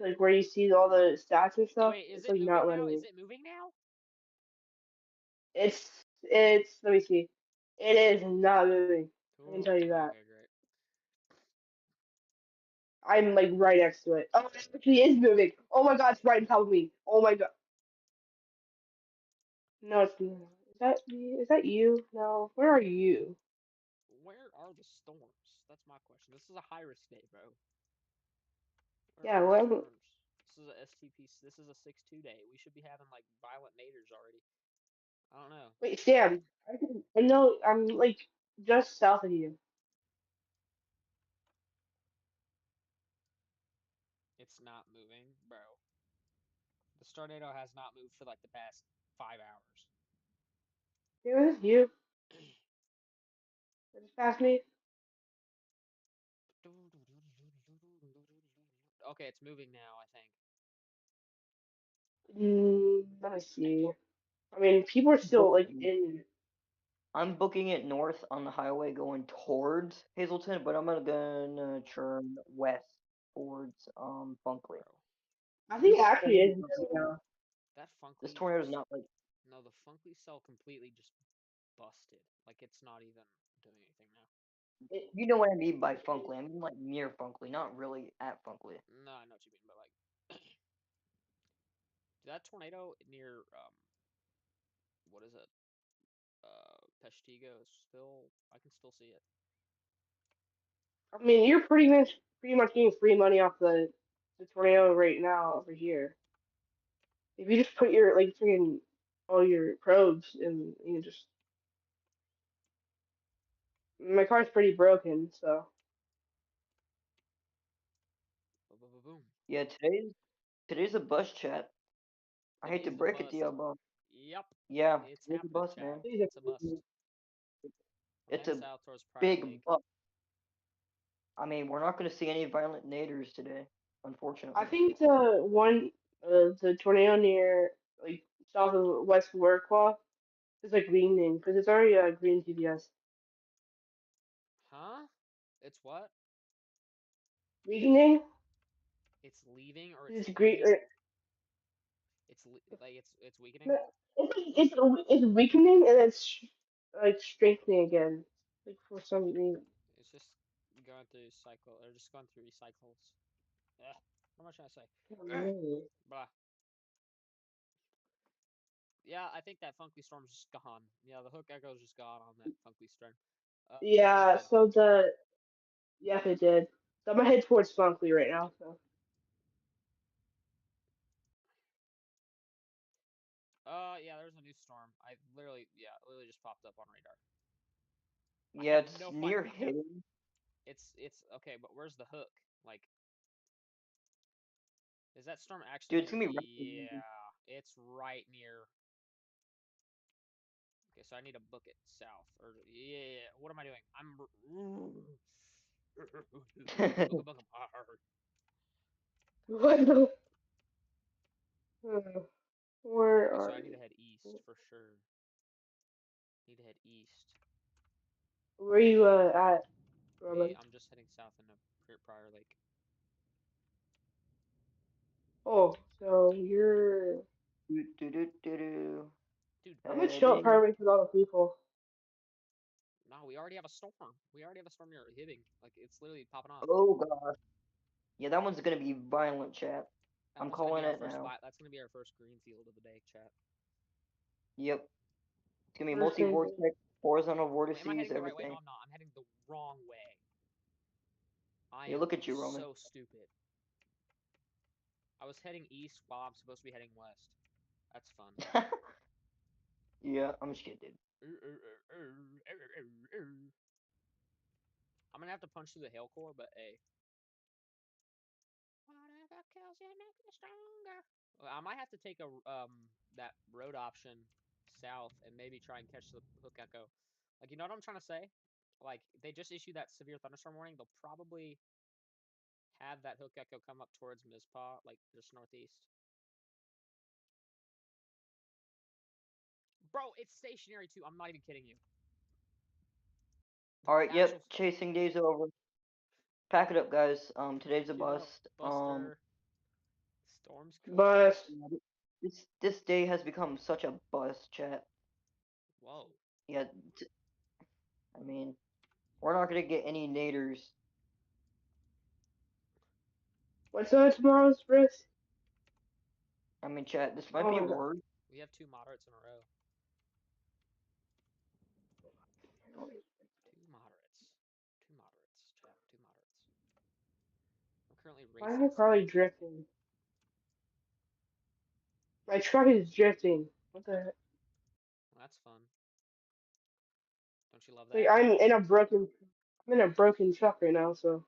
like where you see all the stats and stuff. Wait, is It's it like not moving now? letting me. Is it moving now? It's. Let me see. It is not moving. I can Cool. tell you that. Okay, great. I'm like right next to it. Oh, it actually is moving. Oh my god, it's right on top of me. Oh my god. No, it's not. Is that me? Is that you? No. Where are you? Where are the storms? That's my question. This is a high risk day, bro. Yeah, Where are well, the storms? This is a STP. This is a 6-2 day. We should be having like violent naders already. I don't know. wait, Sam. I know I'm like just south of you. It's not moving, bro. The tornado has not moved for like the past 5 hours. Yeah, this is you. Just past me. Okay, it's moving now, I think. Let me see. I mean, people are still like in. I'm booking it north on the highway going towards Hazleton, but I'm gonna turn west towards Funkley. Bro. I think it This actually is tornado- right now. That Funkley. This tornado's not like No, the Funkley cell completely just busted. Like it's not even doing anything now. you know what I mean by Funkley. I mean like near Funkley, not really at Funkley. No, I know what you mean, but like that tornado near what is it? Peshtigo is still I can still see it. I mean, you're pretty much getting free money off the tornado right now over here. If you just put your like freaking all your probes and you just my car's pretty broken, so Boom, boom, boom, boom. Yeah, today's a bus chat. I hate to Today's the break it to bust. you, but Yep, yeah, it's today's a happening, bus, chat. man. It's a bust. I'm It's heading a south towards Prior big Lake. bus. I mean, we're not gonna see any violent naders today, unfortunately. I think the tornado near like south of West Warqua is like weakening because it's already green TBS. Huh? It's what? Weakening? It's leaving or It's it's green. leaving? It's weakening. It's weakening and it's like strengthening again, like for some reason. It's just going through cycle or just going through recycles. Ugh, what am I trying to say? Blah. Yeah, I think that funky storm's just gone. Yeah, the hook echo's just gone on that funky storm. Yeah, Nathan. so yes, it did. So I'm gonna head towards Funkley right now. So Yeah, there's a new storm. I literally, yeah, it literally just popped up on radar. I Yeah, have it's no near idea. Hayden. It's okay, but where's the hook? Like, is that storm actually? Dude, it's gonna be Yeah, it's right near. Okay, so I need to book it south. Or yeah, what am I doing? I'm book hard. what the? Where Okay, so are I need you? to head east for sure. Need to head east. Where are you at, Roman? I'm just heading south into Prior Lake. Oh, so you're. Do. Dude, I'm gonna chill at Private with all the people. no, we already have a storm. We already have a storm near Hibbing. Like it's literally popping off. Oh gosh. Yeah, that one's gonna be violent, chat. I'm That one's gonna calling be our it first now. That's gonna be our first green field of the day, chat. Yep. It's gonna be First thing- multi-vortex, horizontal Wait, am I vortices, heading the right way? everything. No, I'm not. I'm heading the wrong way. I Yeah, am look at you, Roman. so stupid. I was heading east while I'm supposed to be heading west. That's fun. Yeah, I'm just kidding, dude. I'm gonna have to punch through the hail core, but hey. Whatever kills you makes you stronger. Well, I might have to take a that road option south and maybe try and catch the hook echo. Like you know what I'm trying to say? Like they just issued that severe thunderstorm warning. They'll probably have that hook echo come up towards Mizpah, like just northeast. Bro, it's stationary too. I'm not even kidding you. Alright, Actual yep, chasing day's over. Pack it up, guys. Today's a Give it up, bust. Buster. Storm's coming. But This day has become such a bust, chat. Whoa. Yeah, I mean, we're not gonna get any naders. what's tomorrow's risk? I mean, chat, this might Oh be a my God. word. We have two moderates in a row. Two moderates. Two moderates, chat. Two moderates. I'm currently Why am I racing probably sim. drifting? My truck is drifting. What the heck? Well, that's fun. Don't you love Like that? I'm in a broken truck right now, so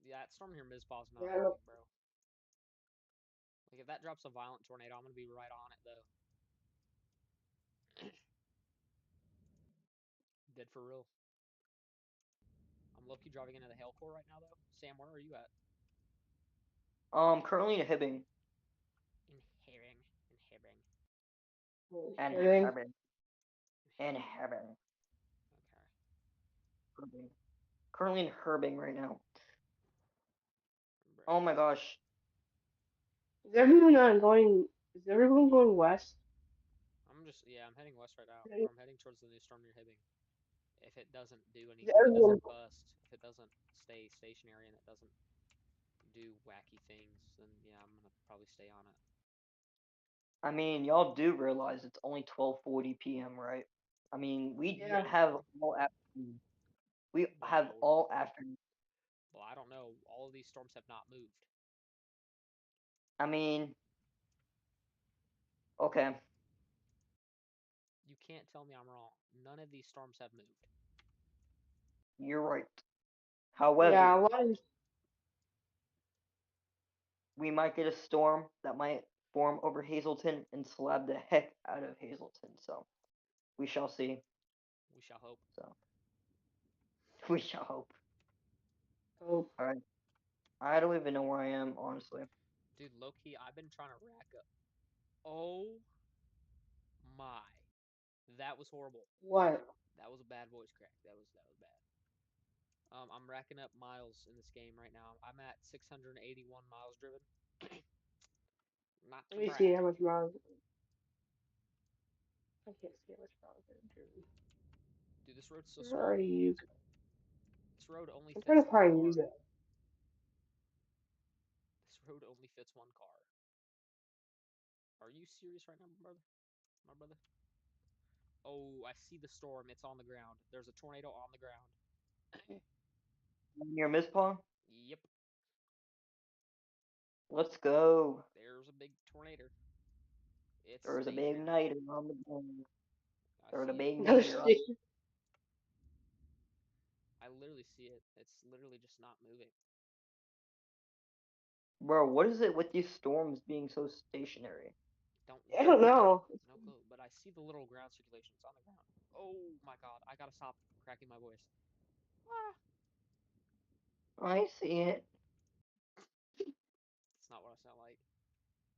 Yeah, that storm here Mizpah's not yeah. moving, bro. Like if that drops a violent tornado, I'm gonna be right on it though. Dead for real. I'm low-key driving into the hail core right now though. Sam, where are you at? Currently in Hibbing. In Herring. In Herring. And Kidding. Hibbing. And Hibbing. Okay. Hibbing. Currently in Hibbing right now. Bro. Oh my gosh. Is everyone going? Is everyone going west? I'm heading west right now. Is I'm heading towards the new storm near Hibbing. If it doesn't do anything, if it everyone? doesn't bust, if it doesn't stay stationary and it doesn't do wacky things, then yeah, I'm gonna probably stay on it. I mean, y'all do realize it's only 12:40 p.m., right? I mean, we Yeah. have all afternoon. We have No. all afternoon. Well, I don't know. All of these storms have not moved. I mean, okay. You can't tell me I'm wrong. None of these storms have moved. You're right. Yeah, However, a lot of we might get a storm that might form over Hazleton and slab the heck out of Hazleton. So we shall see. We shall hope. So we shall hope. hope. All right. I don't even know where I am, honestly. Dude, low-key, I've been trying to rack up. Oh my. That was horrible. What? That was a bad voice crack. That was bad. I'm racking up miles in this game right now. I'm at 681 miles driven. Not to Let me brag. see how much miles. I can't see how much miles I've driven. Dude, this road's so Where small. are you? This road only I'm fits trying to one find car. music. This road only fits one car. Are you serious right now, my brother? My brother? Oh, I see the storm. It's on the ground. There's a tornado on the ground. Near Mizpah? Yep. Let's go. There's a big tornado. It's There's a big stationary. night on the moon. I There's a see it. big No night on. station. I literally see it. It's literally just not moving. Bro, what is it with these storms being so stationary? I don't know. No clue. But I see the little ground circulation. It's on the ground. Oh my god. I gotta stop cracking my voice. Ah. I see it. It's not what I sound like.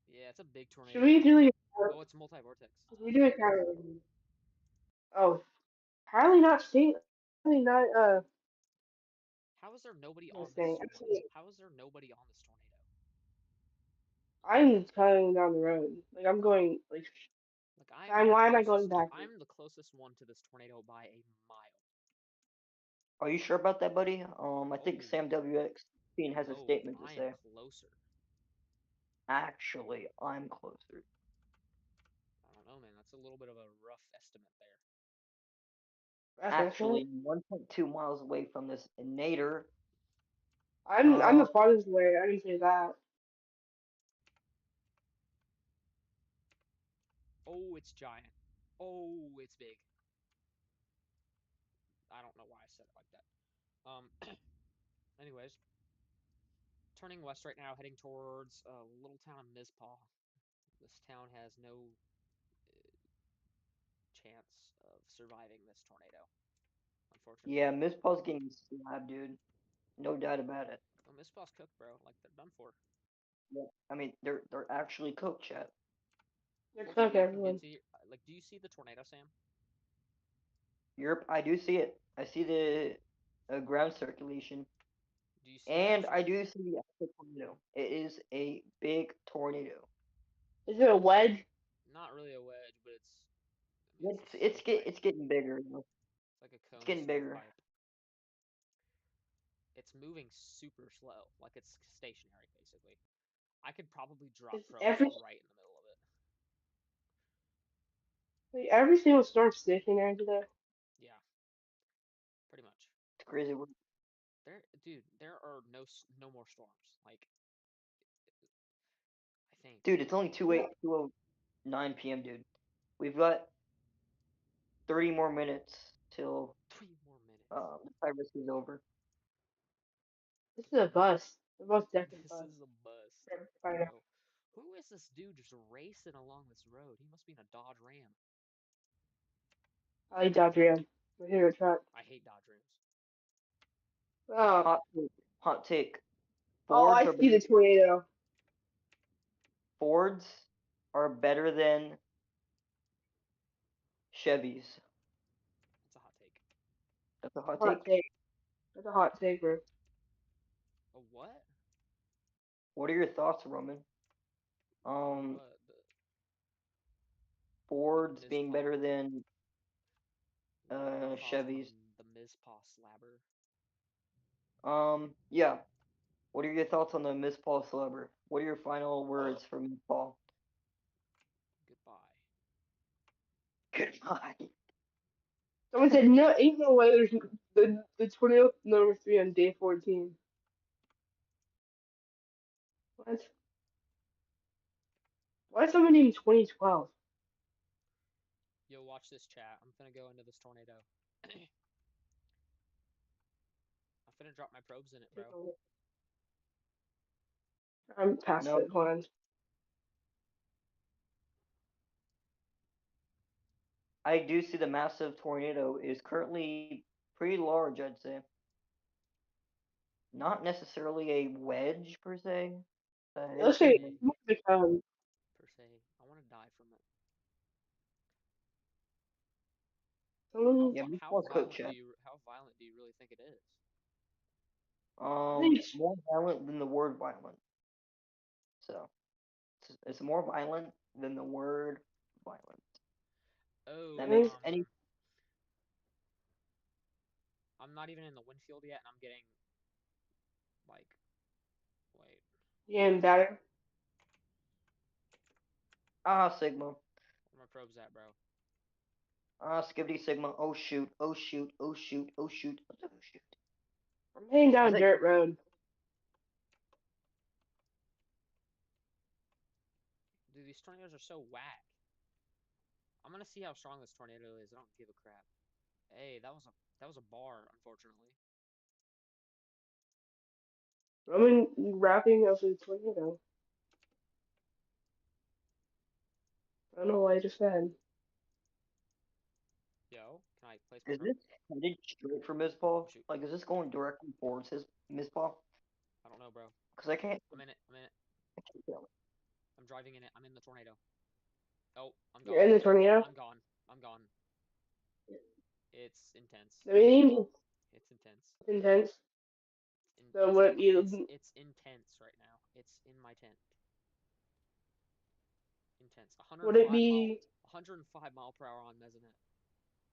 Yeah, it's a big tornado. Should we do like? Oh, it's a multi-vortex. Should we do a counter? Oh, apparently not state. Apparently not. How is there nobody I was on saying, this? actually, How is there nobody on this tornado? I'm coming down the road. Like I'm going. Like Like why am I going back? I'm the closest one to this tornado by a mile. Are you sure about that, buddy? I think Oh. Sam WX15 has a Oh, statement to I say. am closer. Actually, I'm closer. I don't know, man. That's a little bit of a rough estimate there. Actually, 1.2 miles away from this nadir. I'm the farthest away. I can say that. Oh, it's giant. Oh, it's big. I don't know why I said it like that. Anyways, turning west right now, heading towards a little town of Mizpah. This town has no chance of surviving this tornado, unfortunately. Yeah, Mizpah's getting slabbed, dude. No doubt about it. Well, Mizpah's cooked, bro. Like they're done for. Yeah, I mean, they're actually cooked, chat. It's Looks okay, like you can everyone. get to like, do you see the tornado, Sam? Europe, I do see it. I see the ground circulation. Do you see And that? I do see the actual tornado. It is a big tornado. Is it a wedge? Not really a wedge, but it's. It's getting bigger. You know? It's like a cone. It's getting bigger. Pipe. It's moving super slow, like it's stationary, basically. I could probably drop Is probes every right in the middle of it. like, every single storm stationary today? Yeah, pretty much. It's crazy. there are no more storms. Like, I think Dude, it's only 2:09 p.m., dude. We've got 30 more minutes till 3 more minutes. the virus is over. This is a bus. The most definite This bus. is a bus. I know. Bro, who is this dude just racing along this road? He must be in a Dodge Ram. I like Dodge Ram. My favorite truck. I hate Dodge Rams. Oh, Hot take. oh, I see the tornado. Fords are better than Chevys. That's a hot take. That's a hot Hot take. take. That's a hot take, bro. A what? What are your thoughts, Roman? What? Fords Ms. being Paw- better than what are your thoughts on Chevys. The Ms. Paw slabber. Yeah. What are your thoughts on the Miss Paul Celebr? What are your final words for Miss Paul? Goodbye. Goodbye. Someone said, no, ain't no way there's the tornado number 3 on day 14. What? Why is someone named 2012? Yo, watch this chat. I'm finna go into this tornado. I'm finna drop my probes in it, bro. I'm past No. it. Hold on. I do see the massive tornado is currently pretty large, I'd say. Not necessarily a wedge per se. Let's It's say a- more like, Per se. I wanna die from it. someone, Yeah, How, Miss how Paul's violent coach, do yeah. you how violent do you really think it is? think- More violent than the word violent. So it's more violent than the word violent. Oh, That makes any I'm not even in the windshield yet, and I'm getting like, wait, yeah, and better. Sigma. where my probes at, bro? Skibbity Sigma. Oh shoot. Oh shoot. Oh shoot. Oh shoot. Oh shoot. I'm heading down Is a it- dirt road. Dude, these tornadoes are so whack. I'm gonna see how strong this tornado is. I don't give a crap. Hey, that was a bar, unfortunately. Roman wrapping up the tornado. I don't know what I just said. Yo, can I place my Is probe? this headed straight for Miss Paul? Shoot. Like, is this going directly towards his Miss Paul? I don't know, bro. Because I can't. I'm in it. I can't tell. I'm driving in it. I'm in the tornado. Oh, I'm You're in the gone. tornado? I'm gone. I'm gone. It's intense. I mean, It's intense. it's intense. In- So it's, what in- you- it's intense right now. It's in my tent. Intense. Would it be? 105 mile per hour on Mesonet.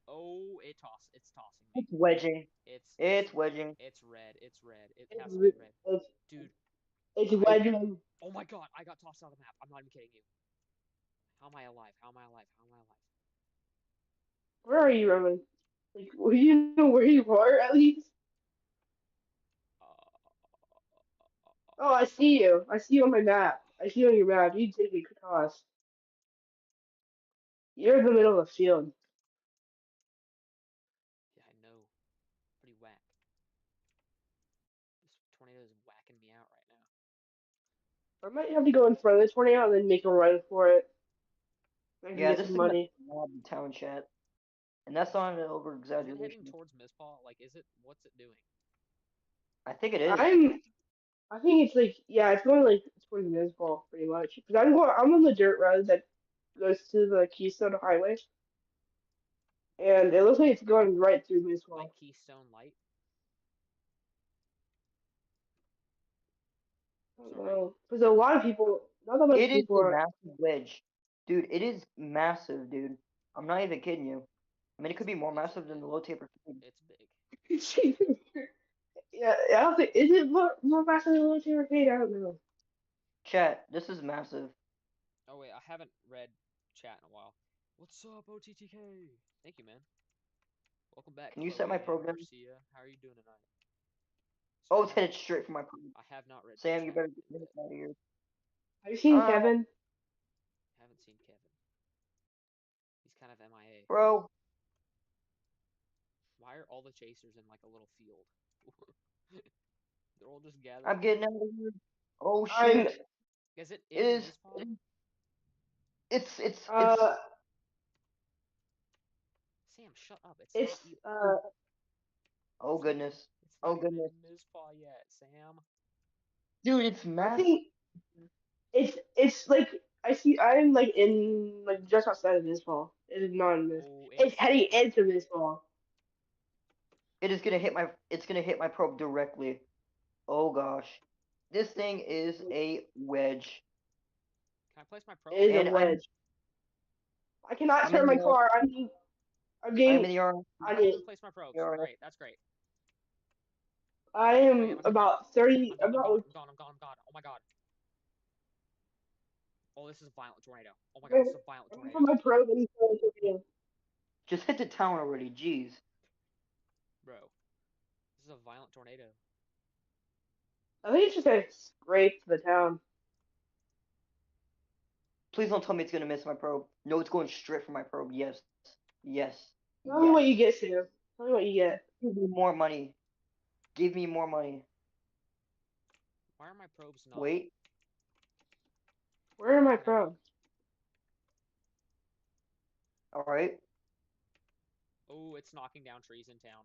Oh, it's tossing me. It's wedging. It's It's wedging. It's red. It's red. It It's, has to be red. it's, Dude, it's wedging. oh my god, I got tossed out of the map. I'm not even kidding you. How am I alive? How am I alive? How am I alive? Where are you, Roman? Like, will you know where you are at least? Oh, I see you. I see you on my map. I see you on your map. You take a toss. You're in the middle of the field. Yeah, I know. Pretty whack. This tornado is whacking me out right now. I might have to go in front of the tornado and then make a run for it. I can Yeah, get this some is money. not the town chat. And that's not an over Is it heading exaggeration. towards Mispaw? Like, what's it doing? I think it is. I think it's like, yeah, it's going like towards Misball pretty much. Cause I'm on the dirt road that goes to the Keystone Highway, and it looks like it's going right through Misball. Like Keystone Light? I don't know, because a lot of people, not that much It is people a are. massive wedge. Dude, it is massive, dude. I'm not even kidding you. I mean, it could be more It's massive than the low taper. It's big. Yeah, I don't think is it more faster than Military Arcade? I don't know. Chat, this is massive. Oh wait, I haven't read chat in a while. What's up, OTTK? Thank you, man. Welcome back. Can you Chloe set my and program? Garcia. How are you doing tonight? Oh, it's headed straight for my probe. I have not read. Sam, you chat better get yet. this out of here. Have you seen Uh, Kevin? Haven't seen Kevin. He's kind of MIA. Bro, Why are all the chasers in like a little field? They're all just gathered. I'm getting out of here. Oh I'm shit! Is it It in is. Mizpah? It's. Sam, shut up. It's it's not. Oh Sam, goodness. It's Oh not even goodness. in Mizpah yet, Sam. Dude, it's I massive. think it's like I'm like in like just outside of this ball. It is not in this. Oh, It's heading into this ball. It is gonna hit my. It's gonna hit my probe directly. Oh gosh, this thing is a wedge. Can I place my probe? It is And a wedge. I cannot I'm turn in my the car. I'm I'm in getting. the yard. I I need. can place my probes. You're right. Great, that's great. I Wait, am about 30. I'm gone. About. I'm gone. Oh my god. Oh, this is a violent tornado. Oh my god, this is a violent I'm tornado. from my probe and Just hit the town already. Jeez. Bro, this is a violent tornado. I think it's just a scrape to the town. Please don't tell me it's gonna miss my probe. No, it's going straight for my probe. Yes. Yes. Tell me what you get, Sue. Tell me what you get. Give me more money. Give me more money. Why are my probes not? Wait. Where are my probes? Alright. Oh, it's knocking down trees in town.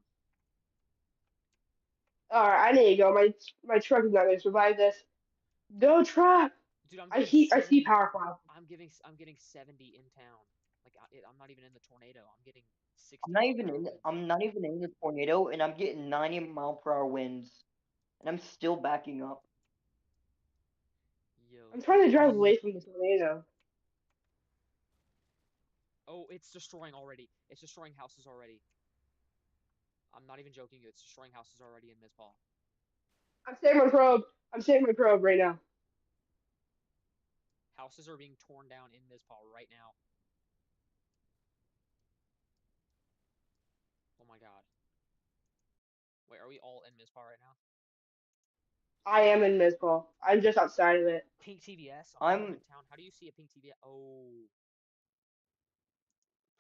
Alright, I need to go. My truck is not gonna survive this. Go truck! Dude, I'm I getting see 70 power flash. I'm getting 70 in town. Like I'm not even in the tornado. I'm getting 60. I'm not mile even per hour in winds. I'm not even in the tornado and I'm getting 90-mile-per-hour winds. And I'm still backing up. Yo. I'm trying to drive away from the tornado. Oh, it's destroying already. It's destroying houses already. I'm not even joking you. It's destroying houses already in Mizpah. I'm saving my probe. I'm saving my probe right now. Houses are being torn down in Mizpah right now. Oh my god. Wait, are we all in Mizpah right now? I am in Mizpah. I'm just outside of it. Pink TVS? I'm- in town. How do you see a pink TVS? Oh.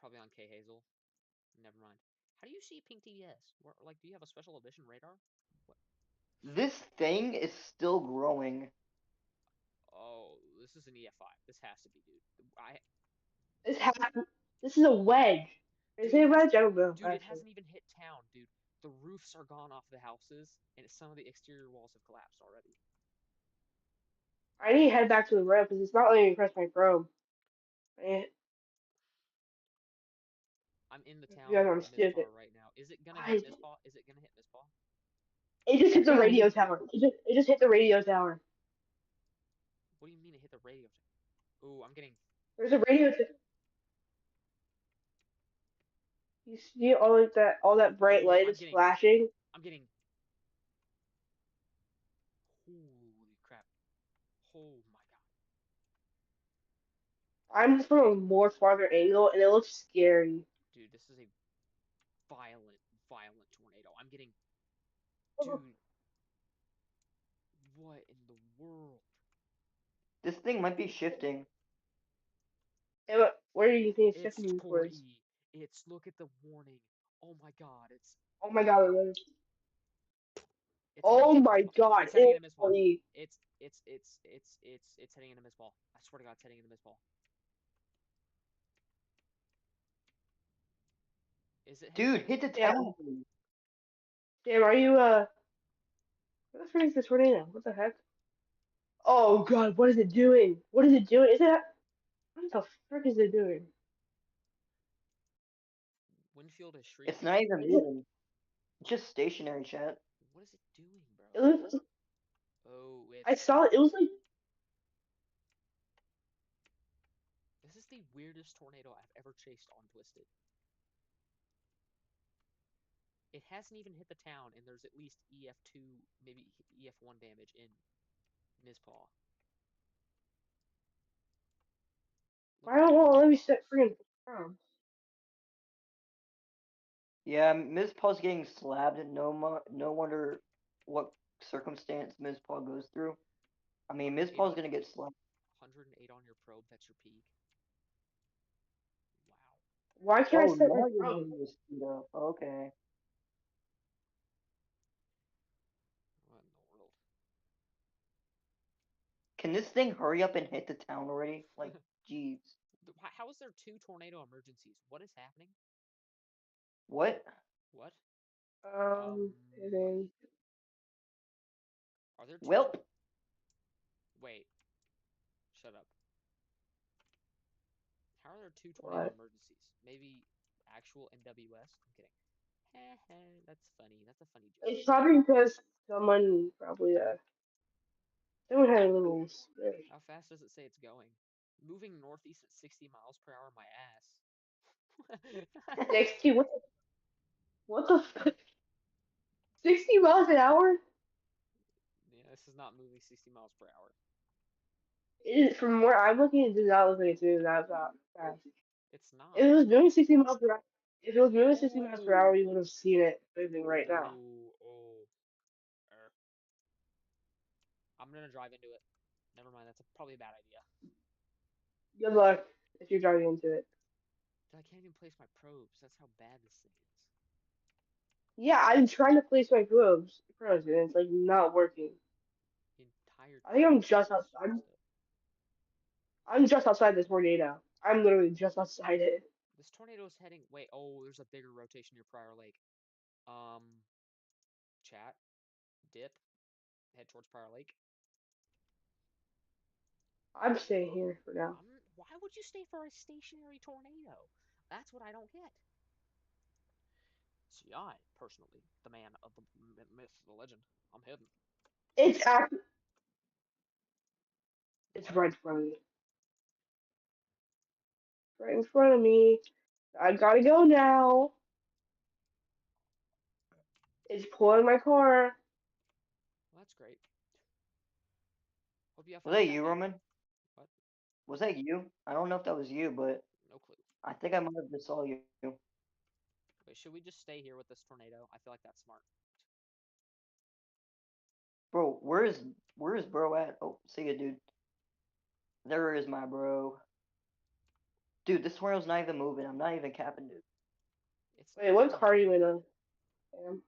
Probably on K Hazel. Never mind. How do you see pink TVS? Like, do you have a special edition radar? What? This thing is still growing. Oh, this is an EF5. This has to be, dude. This is a wedge. Is it a wedge? I don't know. Dude, it actually. hasn't even hit town, dude. The roofs are gone off the houses, and some of the exterior walls have collapsed already. I need to head back to the road because it's not letting me press my probe. I'm in the town Yeah, no, I'm of stupid. Mizpah right now. Is it gonna Why hit is it- Mizpah? Is it gonna hit Mizpah? It just hit the radio tower. It just hit the radio tower. What do you mean it hit the radio? Ooh, I'm getting. There's a radio. You see all that bright Oh, light I'm is getting- flashing. I'm getting. Holy crap! Oh my god! I'm from a more farther angle, and it looks scary. Dude, this is a violent, violent tornado. I'm getting. Oh. Dude. What in the world? This thing might be shifting. Where do you think it's It's shifting towards? 40. It's look at the warning. Oh my god! Oh my god! It is. It's Oh heading to my Mizpah. god! It's heading It's into Mizpah. 40. It's heading into Mizpah. I swear to God, it's heading into Mizpah. Is it? Dude, hit the Yeah. town. Damn, are you Where the frick is this tornado? What the heck? Oh god! What is it doing? What is it doing? Is it? What the frick is it doing? Winfield is shrieking. It's not even moving. It's just stationary, chat. What is it doing, bro? It was. Oh, I saw it. It was like. This is the weirdest tornado I've ever chased on Twisted. It hasn't even hit the town, and there's at least EF2, maybe EF1 damage in Mizpah. Why don't want to let me set freaking down? Yeah, Ms. Paul's getting slabbed, and no wonder what circumstance Ms. Paul goes through. I mean, Ms. 108 Paul's on gonna get slapped. 108 on your probe. That's your peak. Wow. Why can't I Oh, set my now you're probe? moving your speed up. Okay. What in the world? Can this thing hurry up and hit the town already? Like, jeez. How is there 2 tornado emergencies? What is happening? What? What? And then Are there two? Welp. Wait. Shut up. How are there 2 tornado What? emergencies? Maybe actual NWS? I'm kidding. That's funny. That's a funny joke. it's probably because someone someone had a little. How fast does it say it's going? Moving northeast at 60 miles per hour, my ass. 60. What the fuck? 60 miles an hour? Yeah, this is not moving 60 miles per hour. From where I'm looking, it does not look like it's moving that fast. It's not. If it was moving 60 miles per hour, if it was moving 60 miles per hour, you would have seen it moving right now. I'm gonna drive into it. Never mind, that's probably a bad idea. Good luck if you're driving into it. I can't even place my probes. That's how bad this thing is. Yeah, I'm trying to place my probes, and it's like not working. The entire I think I'm time just it's outside. messed up. I'm just outside this tornado. I'm literally just outside it. This tornado's heading. Wait, oh, there's a bigger rotation near Prior Lake. Chat, dip, head towards Prior Lake. I'm staying here for now. Why would you stay for a stationary tornado? That's what I don't get. See, I, personally, the man of the myth, the legend, I'm hidden. It's right in front of me. Right in front of me. I gotta go now. It's pulling my car. Well, that's great. Hope you have fun Was that with you, man. Roman? What? Was that you? I don't know if that was you, but No clue. I think I might have just saw you. Wait, should we just stay here with this tornado? I feel like that's smart. Bro, where's bro at? Oh, see ya, dude. There is my bro. Dude, this tornado's not even moving. I'm not even capping, dude. Wait, what car are you in? Sam?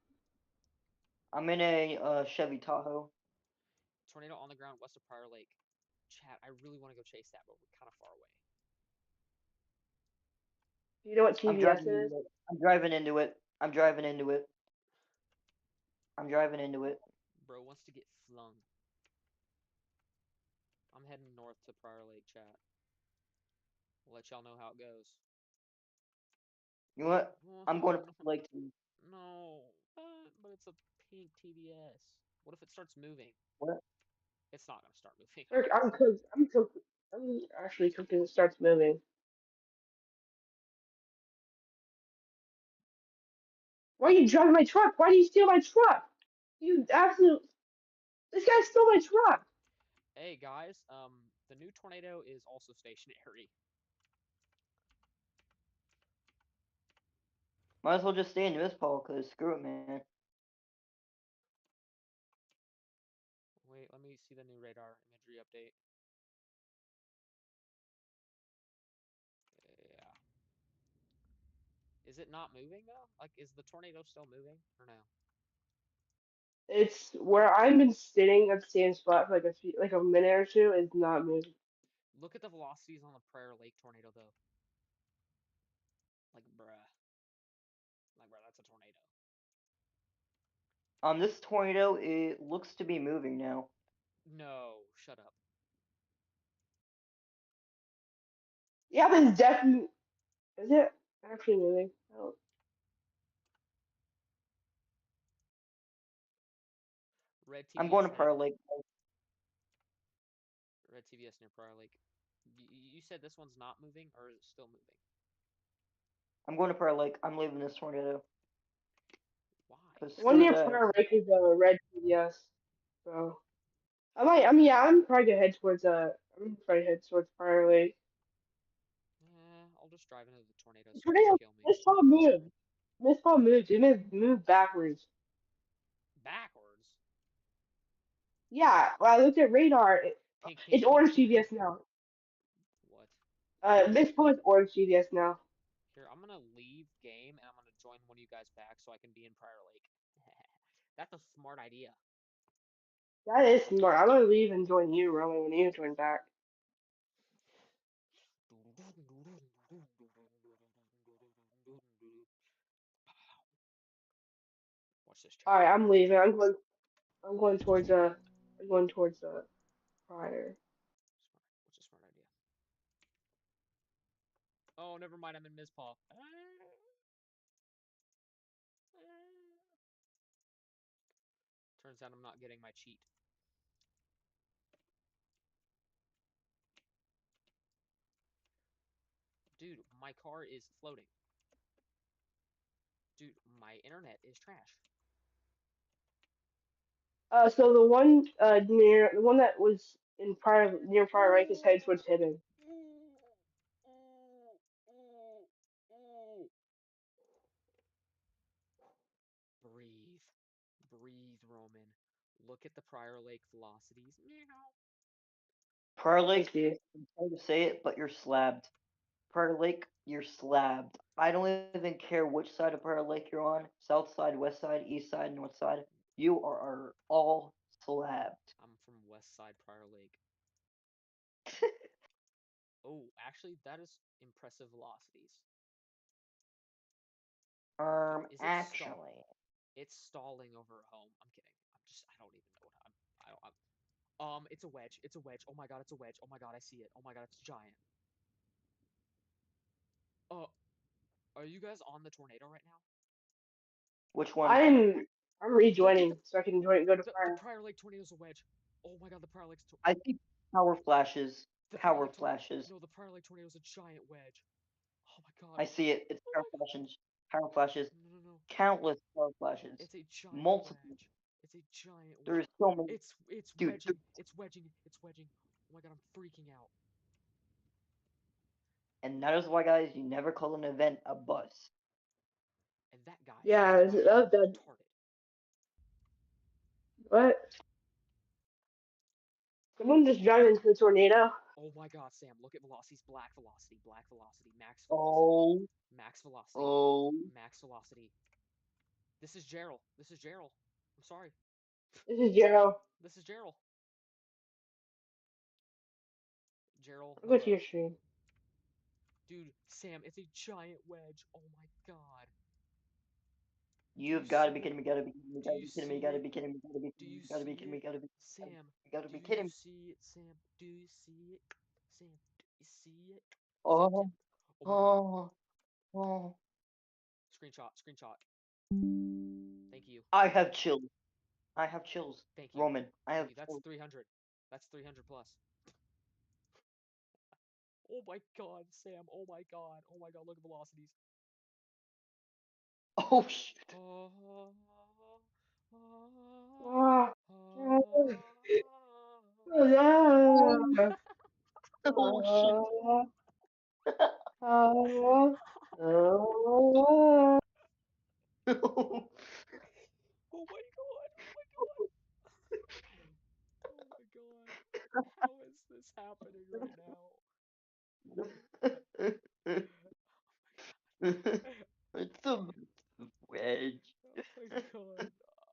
I'm in a Chevy Tahoe. Tornado on the ground west of Prior Lake. Chat, I really want to go chase that, but we're kind of far away. Do you know what TVS is? I'm driving into it. I'm driving into it. I'm driving into it. Bro wants to get flung. I'm heading north to Prior Lake, chat. We'll let y'all know how it goes. You know what? I'm going to Lake. No, but it's a pink TVS. What if it starts moving? What? It's not gonna start moving. I'm actually cooking. It starts moving. Why are you driving my truck? Why do you steal my truck? You absolute. This guy stole my truck. Hey guys, the new tornado is also stationary. Might as well just stay in this Paul, cause screw it, man. Wait, let me see the new radar imagery update. Yeah. Is it not moving though? Like, is the tornado still moving or no? It's where I've been sitting at the same spot for like a minute or two. Is not moving. Look at the velocities on the Prior Lake tornado though. Like, bruh. Like, bruh, that's a tornado. This tornado, it looks to be moving now. No, shut up. Yeah, but it's definitely. Is it actually moving? I don't. Red TVS. I'm going to Prior Lake. Red TVS near Prior Lake. You said this one's not moving, or is it still moving? I'm going to Prior Lake. I'm leaving this tornado. Why? One near Prior Lake is a red TVS. So. I'm probably gonna head towards Prior Lake. I'll just drive into the tornado. So Tornado. kill me. This Paul moved. It moved backwards. Backwards? Yeah, well, I looked at radar. Pink, pink, It's pink, orange pink, pink. GPS now. What? This point is orange GPS now. Here, I'm gonna leave game and I'm gonna join one of you guys back so I can be in Prior Lake. That's a smart idea. That is smart. I'm gonna leave and join you, Roman, when you join back. Watch this. All right, I'm leaving. I'm going towards I'm going towards prior. What's a smart idea? Oh, never mind. I'm in Mizpah. Turns out I'm not getting my cheat. Dude, my car is floating. Dude, my internet is trash. So the one near the one that was in prior near prior right is headed towards hidden. Breathe. Breathe, Roman. Look at the Prior Lake velocities. Meow. Prior Lake, See. I'm sorry to say it, but you're slabbed. Prior Lake, you're slabbed. I don't even care which side of Prior Lake you're on. South side, west side, east side, north side. You are all slabbed. I'm from West Side Prior Lake. Oh, actually, that is impressive velocities. Is it Actually. It's stalling over home. I'm kidding. I don't even know what it's a wedge. It's a wedge. Oh my god, it's a wedge. Oh my god, I see it. Oh my god, it's giant. Are you guys on the tornado right now? Which one? I'm rejoining so I can join go to The prior. Prior Lake tornado's a wedge. Oh my god, the Prior Lake's I see power flashes. the Prior Power Lake tornado- flashes. No, the Prior Lake tornado's a giant wedge. Oh my god. I see it. It's power flashes. Power flashes. No. Countless power flashes. It's a giant Multiple. wedge. It's a giant wedge. There's so many. It's Dude, wedging. It's wedging. It's wedging. Oh my god, I'm freaking out. And that is why, guys, you never call an event a bus. And that guy Yeah, is that retarded. What? Someone just driving into the tornado. Oh my god, Sam, look at velocities. Black velocity, max velocity. Oh. Max velocity. Oh. Max velocity. This is Gerald. I'm sorry. This is Gerald. Gerald. I'll go to your stream. Dude, Sam, it's a giant wedge. Oh my god. You've got to be kidding me. Gotta be kidding me. Gotta be kidding me. Gotta be kidding me. Gotta be Do you kidding me. Gotta be see kidding me. it? Gotta be. Sam, Gotta be do kidding you me. see it? Sam, do you see it? Sam, do you see it? Oh. Oh my god. Oh. Screenshot. Thank you. I have chills. Thank you. Roman, I have Thank you. That's chills. 300. That's 300 plus. Oh my god, Sam. Oh my god. Look at velocities. Oh shit. Ah. Oh shit. Oh Oh my god. How is this happening right now? It's a wedge.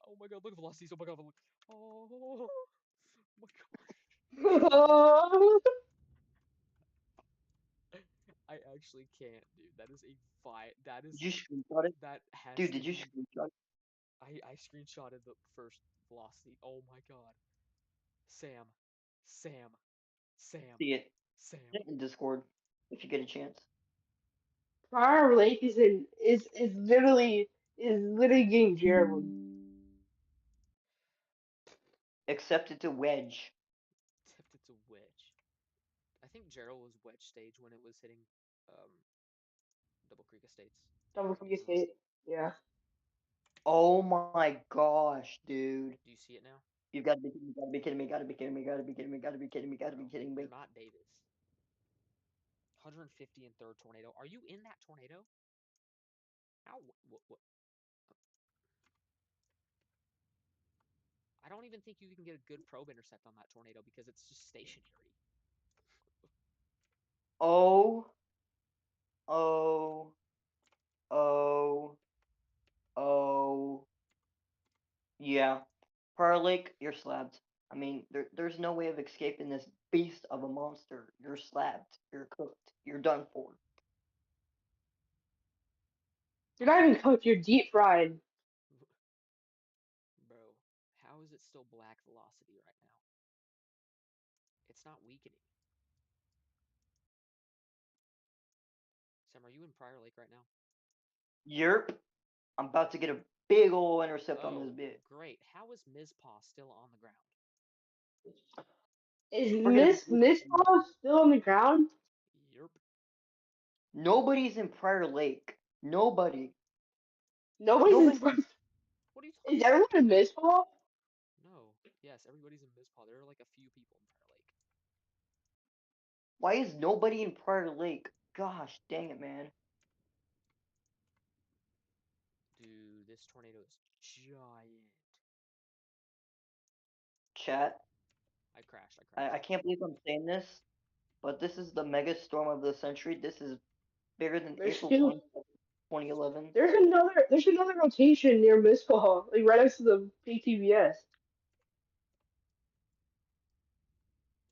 Oh my god, look at velocities. Oh my god, look. Oh my god. I actually can't, dude. That is a fight. Did you screenshot it? That has Dude, to did you be- screenshot it? I screenshotted the first velocity. Oh my god. Sam. See it. Put it in Discord if you get a chance. Prior Lake is literally getting Gerald. Except it's a wedge. Except it's a wedge. I think Gerald was wedge stage when it was hitting Double Creek Estates. Double Creek Estate. Yeah. Oh my gosh, dude. Do you see it now? You've got to be kidding me. Gotta be kidding me. Gotta be kidding me. Gotta be kidding me. Gotta be kidding me. Gotta be kidding me. You're not Davis. 150 in third tornado. Are you in that tornado? How? What? I don't even think you can get a good probe intercept on that tornado because it's just stationary. Oh, oh, oh, oh. Yeah. Prior Lake, you're slabbed. I mean, there's no way of escaping this beast of a monster. You're slabbed. You're cooked. You're done for. You're not even cooked. You're deep fried. Bro, how is it still black velocity right now? It's not weakening. Sam, are you in Prior Lake right now? Yerp. I'm about to get a big ol' intercept on Oh, this bit. great. How is Mizpah still on the ground? Is Forget Miss Paul still on the ground? Yerp. Nobody's in Prior Lake. Nobody. Nobody's in Nobody. front. What are you talking Is about? everyone in Miss Paul? No. Yes, everybody's in Mizpah. There are like a few people in Prior Lake. Why is nobody in Prior Lake? Gosh dang it, man. Dude, this tornado is giant. Chat. I crashed. I can't believe I'm saying this, but this is the mega storm of the century. This is bigger than There's April two. 2011. There's another rotation near Miss Paul, like right next to the PTBS.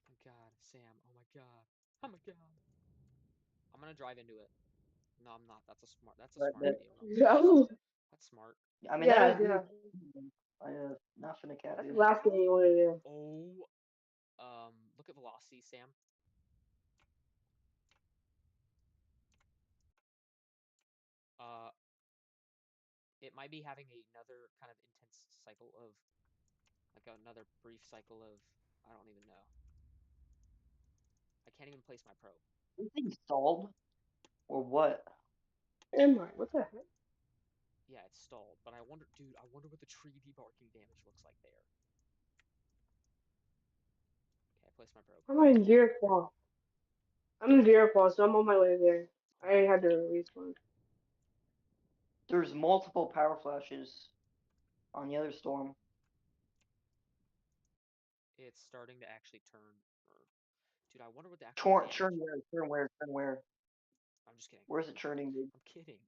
Oh my god, Sam. Oh my god. Oh my god. I'm gonna drive into it. No, I'm not. That's a smart But idea. No. That's smart. I mean, Yeah, that is yeah. not finna cap That's you. the last thing you want to do. Oh, look at velocity, Sam. It might be having another kind of intense cycle of, like another brief cycle of, I don't even know. I can't even place my probe. This thing stalled? Or what? Am I? What the heck? Yeah, it's stalled, but I wonder, dude, I wonder what the tree debarking damage looks like there. Okay, I placed my probe. I'm in Deerfall. I'm in Deerfall, so I'm on my way there. I had to respawn. There's multiple power flashes on the other storm. It's starting to actually turn. Dude, I wonder what the actual damage. Churn where? I'm just kidding. Where's it churning, dude? I'm kidding.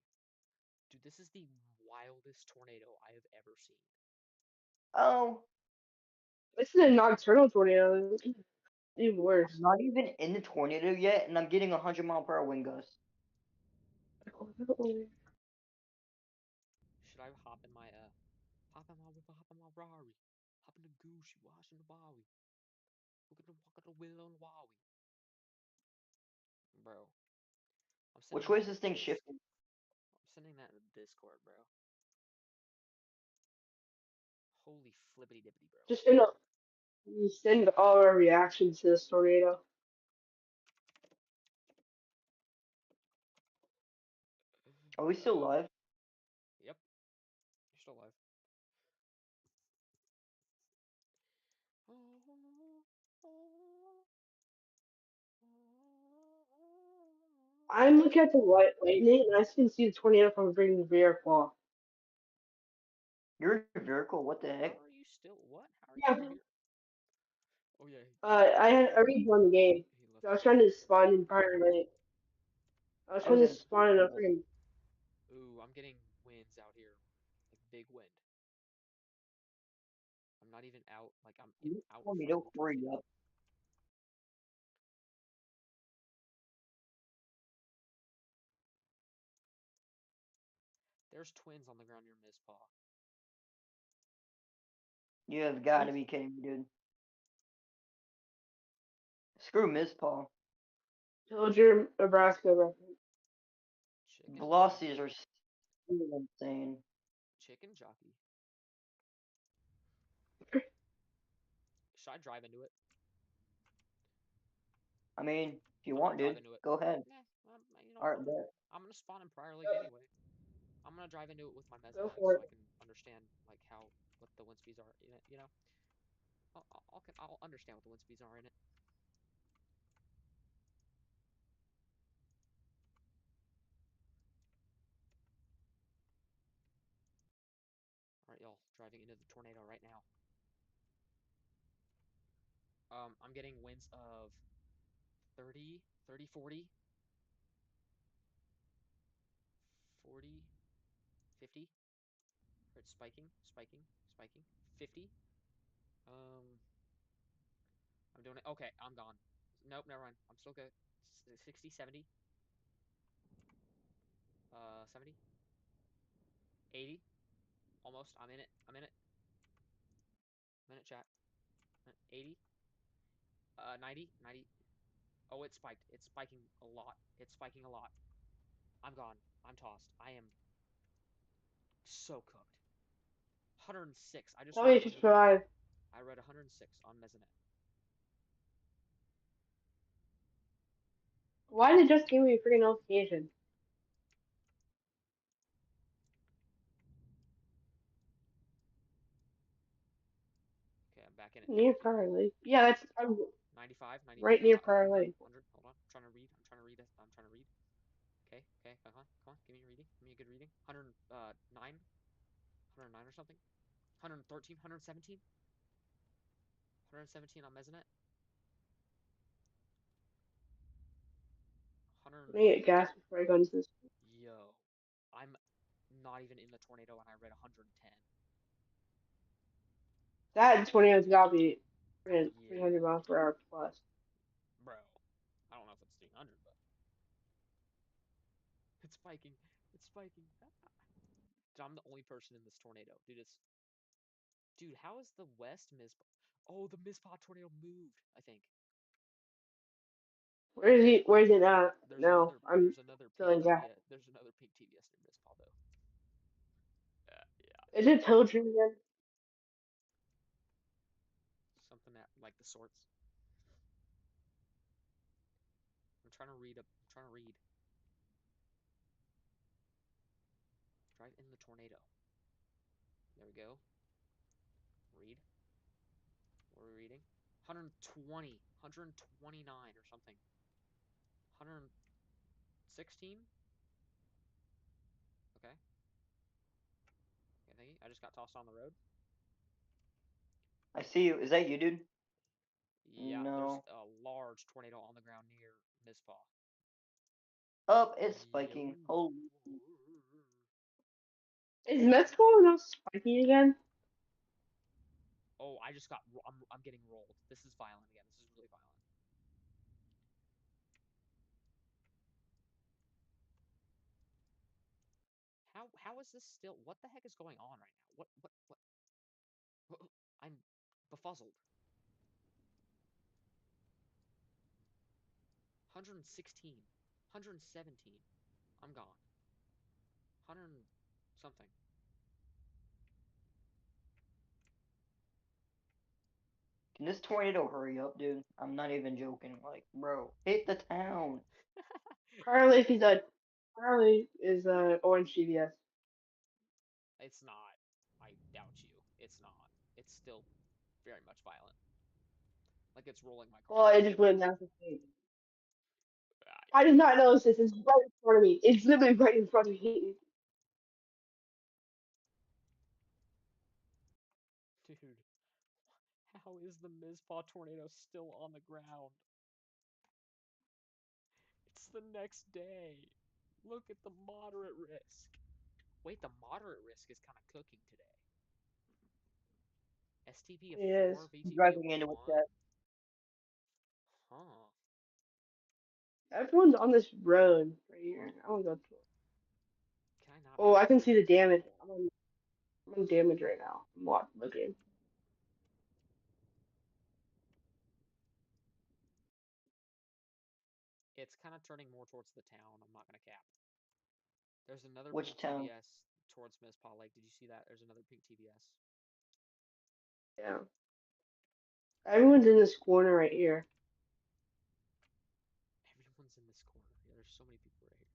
Dude, this is the wildest tornado I have ever seen. Oh, This is a nocturnal tornado. It's even worse. I'm not even in the tornado yet, and I'm getting 100-mile-per-hour wind gusts. Should I hop in my hop in my Rari, hop in the Gucci, wash in the Bowie, look at the walk at the willow and Wowie, bro. Which way is this thing shifting? I'm sending that in the Discord, bro. Holy flippity dippity, bro. Just send all our reactions to this tornado. Are we still live? Yep. You're still alive. I'm looking at the white lightning, and I can see the tornado from bringing Deerfall. You're in Vehicle, what the heck? How are you still? What? How are Yeah. you here? Oh yeah. I respawned the game. He left. So I was trying to spawn in Prior Lake. I was trying to spawn in a freaking. Ooh, I'm getting winds out here, like big wind. I'm not even out. Like I'm out. Tell me, don't hurry up. There's twins on the ground near Mizpah. You have got to be kidding me, dude. Screw Mizpah. Pillager, Nebraska reference. Chicken. Velocities are still insane. Chicken jockey. Should I drive into it? I mean, if you I'm want, gonna dude, drive into it. go ahead. You know, Alright, bet. I'm gonna spawn in Prior Lake anyway. I'm gonna drive into it with my Go mesovac so for I it. can understand like what the wind speeds are in it. You know, I'll understand what the wind speeds are in it. All right, y'all, driving into the tornado right now. I'm getting winds of 30, 30, 40, 40, 50. It's spiking, spiking, spiking. 50. Um, I'm doing it. Okay, I'm gone. Nope, never mind. I'm still good. 60, 70. 70. 80. Almost. I'm in it. I'm in it. I'm in it, chat. 80. 90. 90. Oh, it spiked. It's spiking a lot. It's spiking a lot. I'm gone. I'm tossed. I am so cooked. 106. I just Tell read me if you 100. survive. I read 106 on Mesonet. Why did it just give me a freaking notification? Okay, I'm back in it. Near Prior Lake. Yeah, I'm 95, 90, right near 100, Prior Lake. 100. Hold on. I'm trying to read. I'm trying to read. I'm trying to read. Okay, okay, come on, come on. Give me a reading. Give me a good reading. 109, 109 or something. 113, 117. 117 on Mesonet. 100. Let me get gas before I go into this. Yo, I'm not even in the tornado and I read 110. That tornado's gotta be freaking Yeah, 300 miles per hour plus. bro. I don't know if it's 300, but it's spiking. It's spiking. Dude, I'm the only person in this tornado. Dude, how is the West Mizpah? Oh, the Mizpah tornado moved, I think. Where is he? Where is it at? No, I'm There's another still pink in gas. TVS. There's another pink TVS near Mizpah though. Yeah. Is it Pilgrim again? Something that like the sorts. I'm trying to read. I'm trying to read. Drive in the tornado. There we go. Read. What are we reading? 120, 129 or something. 116? Okay. Okay, thank you. I just got tossed on the road. I see you. Is that you, dude? Yeah, No. there's a large tornado on the ground near Mizpah. Up, it's spiking. Yo. Holy. Is Mexico not spiking again? Oh, I just got. I'm getting rolled. This is violent again. This is really violent. How is this still? What the heck is going on right now? What? I'm befuzzled. 116, 117. I'm gone. 100 something. Can this tornado hurry up, dude? I'm not even joking. Like, bro, hit the town. Prior Lake is a Prior Lake is orange TVS. It's not. I doubt you. It's not. It's still very much violent. Like it's rolling my car. Well, it just went down the street. Ah, I did not notice this. It's right in front of me. It's literally right in front of me. dude, how is the Mizpah tornado still on the ground? It's the next day. Look at the moderate risk. Wait, the moderate risk is kind of cooking today. STP of It is. 4, I'm VTP of driving into 1. that. Huh. Everyone's on this road right here. I want to go to it. Can I not? Oh, I can see the damage. I'm on damage right now. I'm looking. It's kind of turning more towards the town. I'm not gonna cap. There's another Which pink town? TVS towards Mizpah Lake. Did you see that? There's another pink TVS. Yeah. Everyone's in this corner right here. Everyone's in this corner. Yeah, there's so many people right here.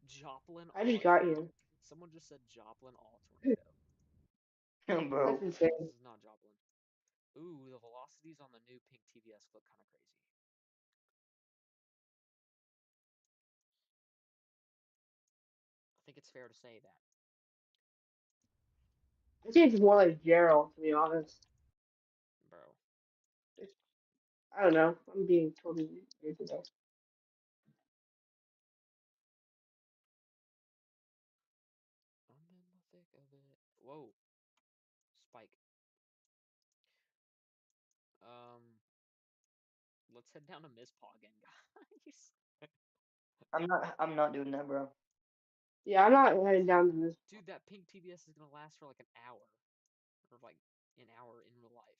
Joplin I all just got tornado. here. Someone just said Joplin all tornado. Bro. That's insane. This is not Joplin. Ooh, the velocities on the new pink TVS look kind of crazy. I think it's fair to say that. I think it's more like Gerald, to be honest. bro. It's, I don't know. I'm being totally weird today. I'm in the thick of it. Whoa, spike. Um, let's head down to Mizpah again, guys. I'm not doing that, bro. Yeah, I'm not heading down to this. Dude, that pink TBS is gonna last for like an hour, or like an hour in real life.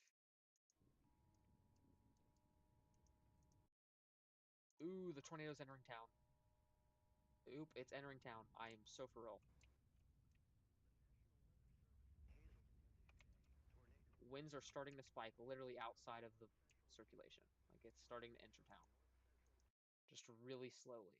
Ooh, the tornado's entering town. Oop, it's entering town. I am so for real. Winds are starting to spike literally outside of the circulation. Like it's starting to enter town. Just really slowly.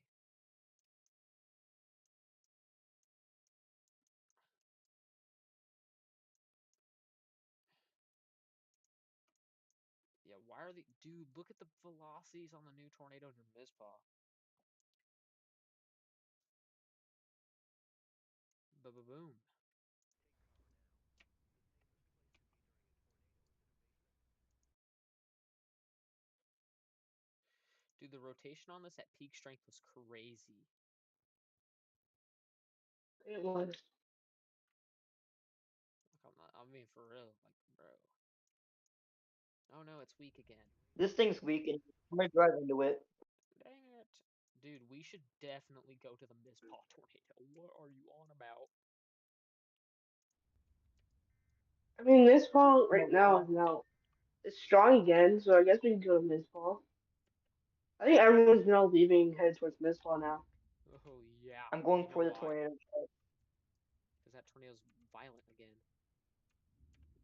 Yeah, why are they... Dude, look at the velocities on the new tornado near Mizpah. Ba-ba-boom. Dude, the rotation on this at peak strength was crazy. It was. Like, I mean, for real. Like, bro. Oh no, it's weak again. This thing's weak, and I'm gonna drive into it. Dang it. Dude, we should definitely go to the Mizpah tornado. What are you on about? I mean, this ball No, right now is now it's strong again, so I guess we can go to Miss Ball. I think everyone's now leaving headed towards Miss Ball now. Oh, yeah. I'm going You know for the why? tornado. Because that tornado's violent again.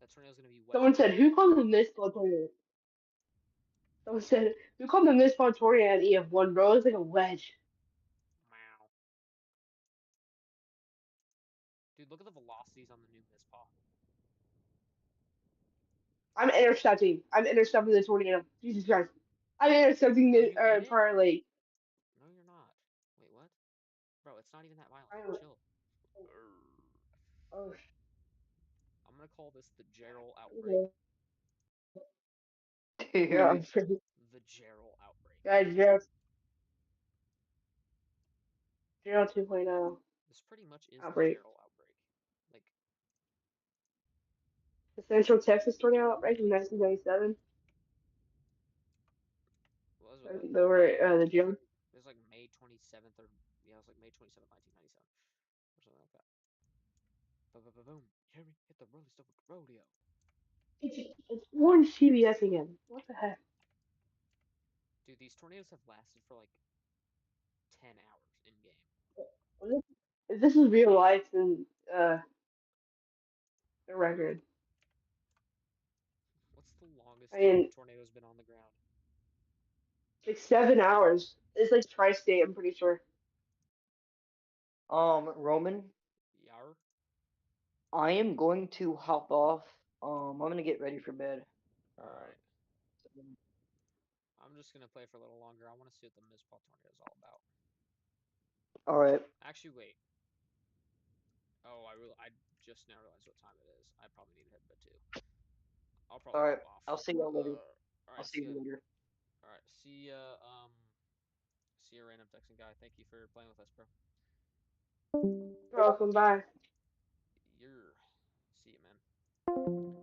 That tornado's gonna be wet Someone again. said, "Who called the Miss Ball tornado?" Someone said, "Who called the Miss Ball tornado at EF1, bro? It's like a wedge." Wow. Dude, look at the velocities on the new Mizpah. I'm intercepting. I'm intercepting the tornado. Jesus Christ! I'm intercepting Are the you in it? Prior Lake. No, you're not. Wait, what? Bro, it's not even that violent. I'm, Chill. oh, I'm gonna call this the Gerald outbreak. okay. Yeah, I'm Dude. pretty. The Gerald outbreak. Guys, Gerald 2.0 This pretty much is the outbreak. Gerald outbreak. Like, The Central Texas tornado outbreak in 1997. what was it? They were the June. It was like May 27th or yeah, it was like May 27th, 1997 or something like that. Boom. You hear me? Hit the rolling stuff with rodeo. It's orange CBS again. What the heck? Dude, these tornadoes have lasted for like 10 hours in game. If this is real life, then a record. What's the longest I time mean, a tornado's been on the ground? like 7 hours. It's like tri-state. I'm pretty sure. Roman, Yar? I am going to hop off. I'm gonna get ready for bed. Alright. So- I'm just gonna play for a little longer. I want to see what the Mizpah tornado is all about. all right. Actually, wait. Oh, I just now realized what time it is. I probably need to head to bed too. I'll All probably right. hop off. I'll see y'all later. Alright, I'll see you later. Alright, see ya, random texting guy. Thank you for playing with us, bro. You're welcome. Bye. See you, man.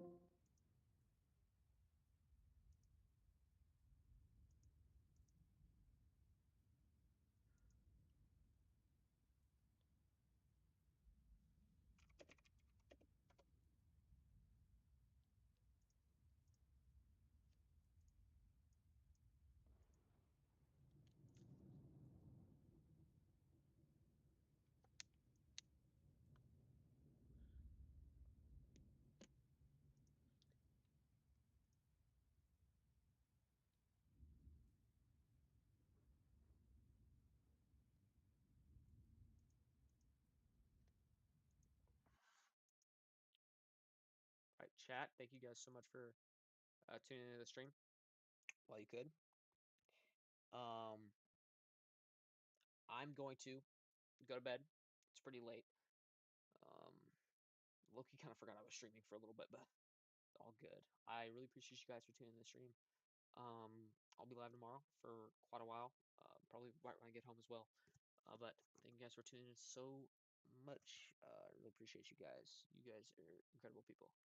Alright, chat. Thank you guys so much for tuning into the stream while you could. I'm going to go to bed. It's pretty late. Loki kind of forgot I was streaming for a little bit, but it's all good. I really appreciate you guys for tuning in the stream. I'll be live tomorrow for quite a while, probably right when I get home as well. But thank you guys for tuning in so much. I really appreciate you guys. You guys are incredible people.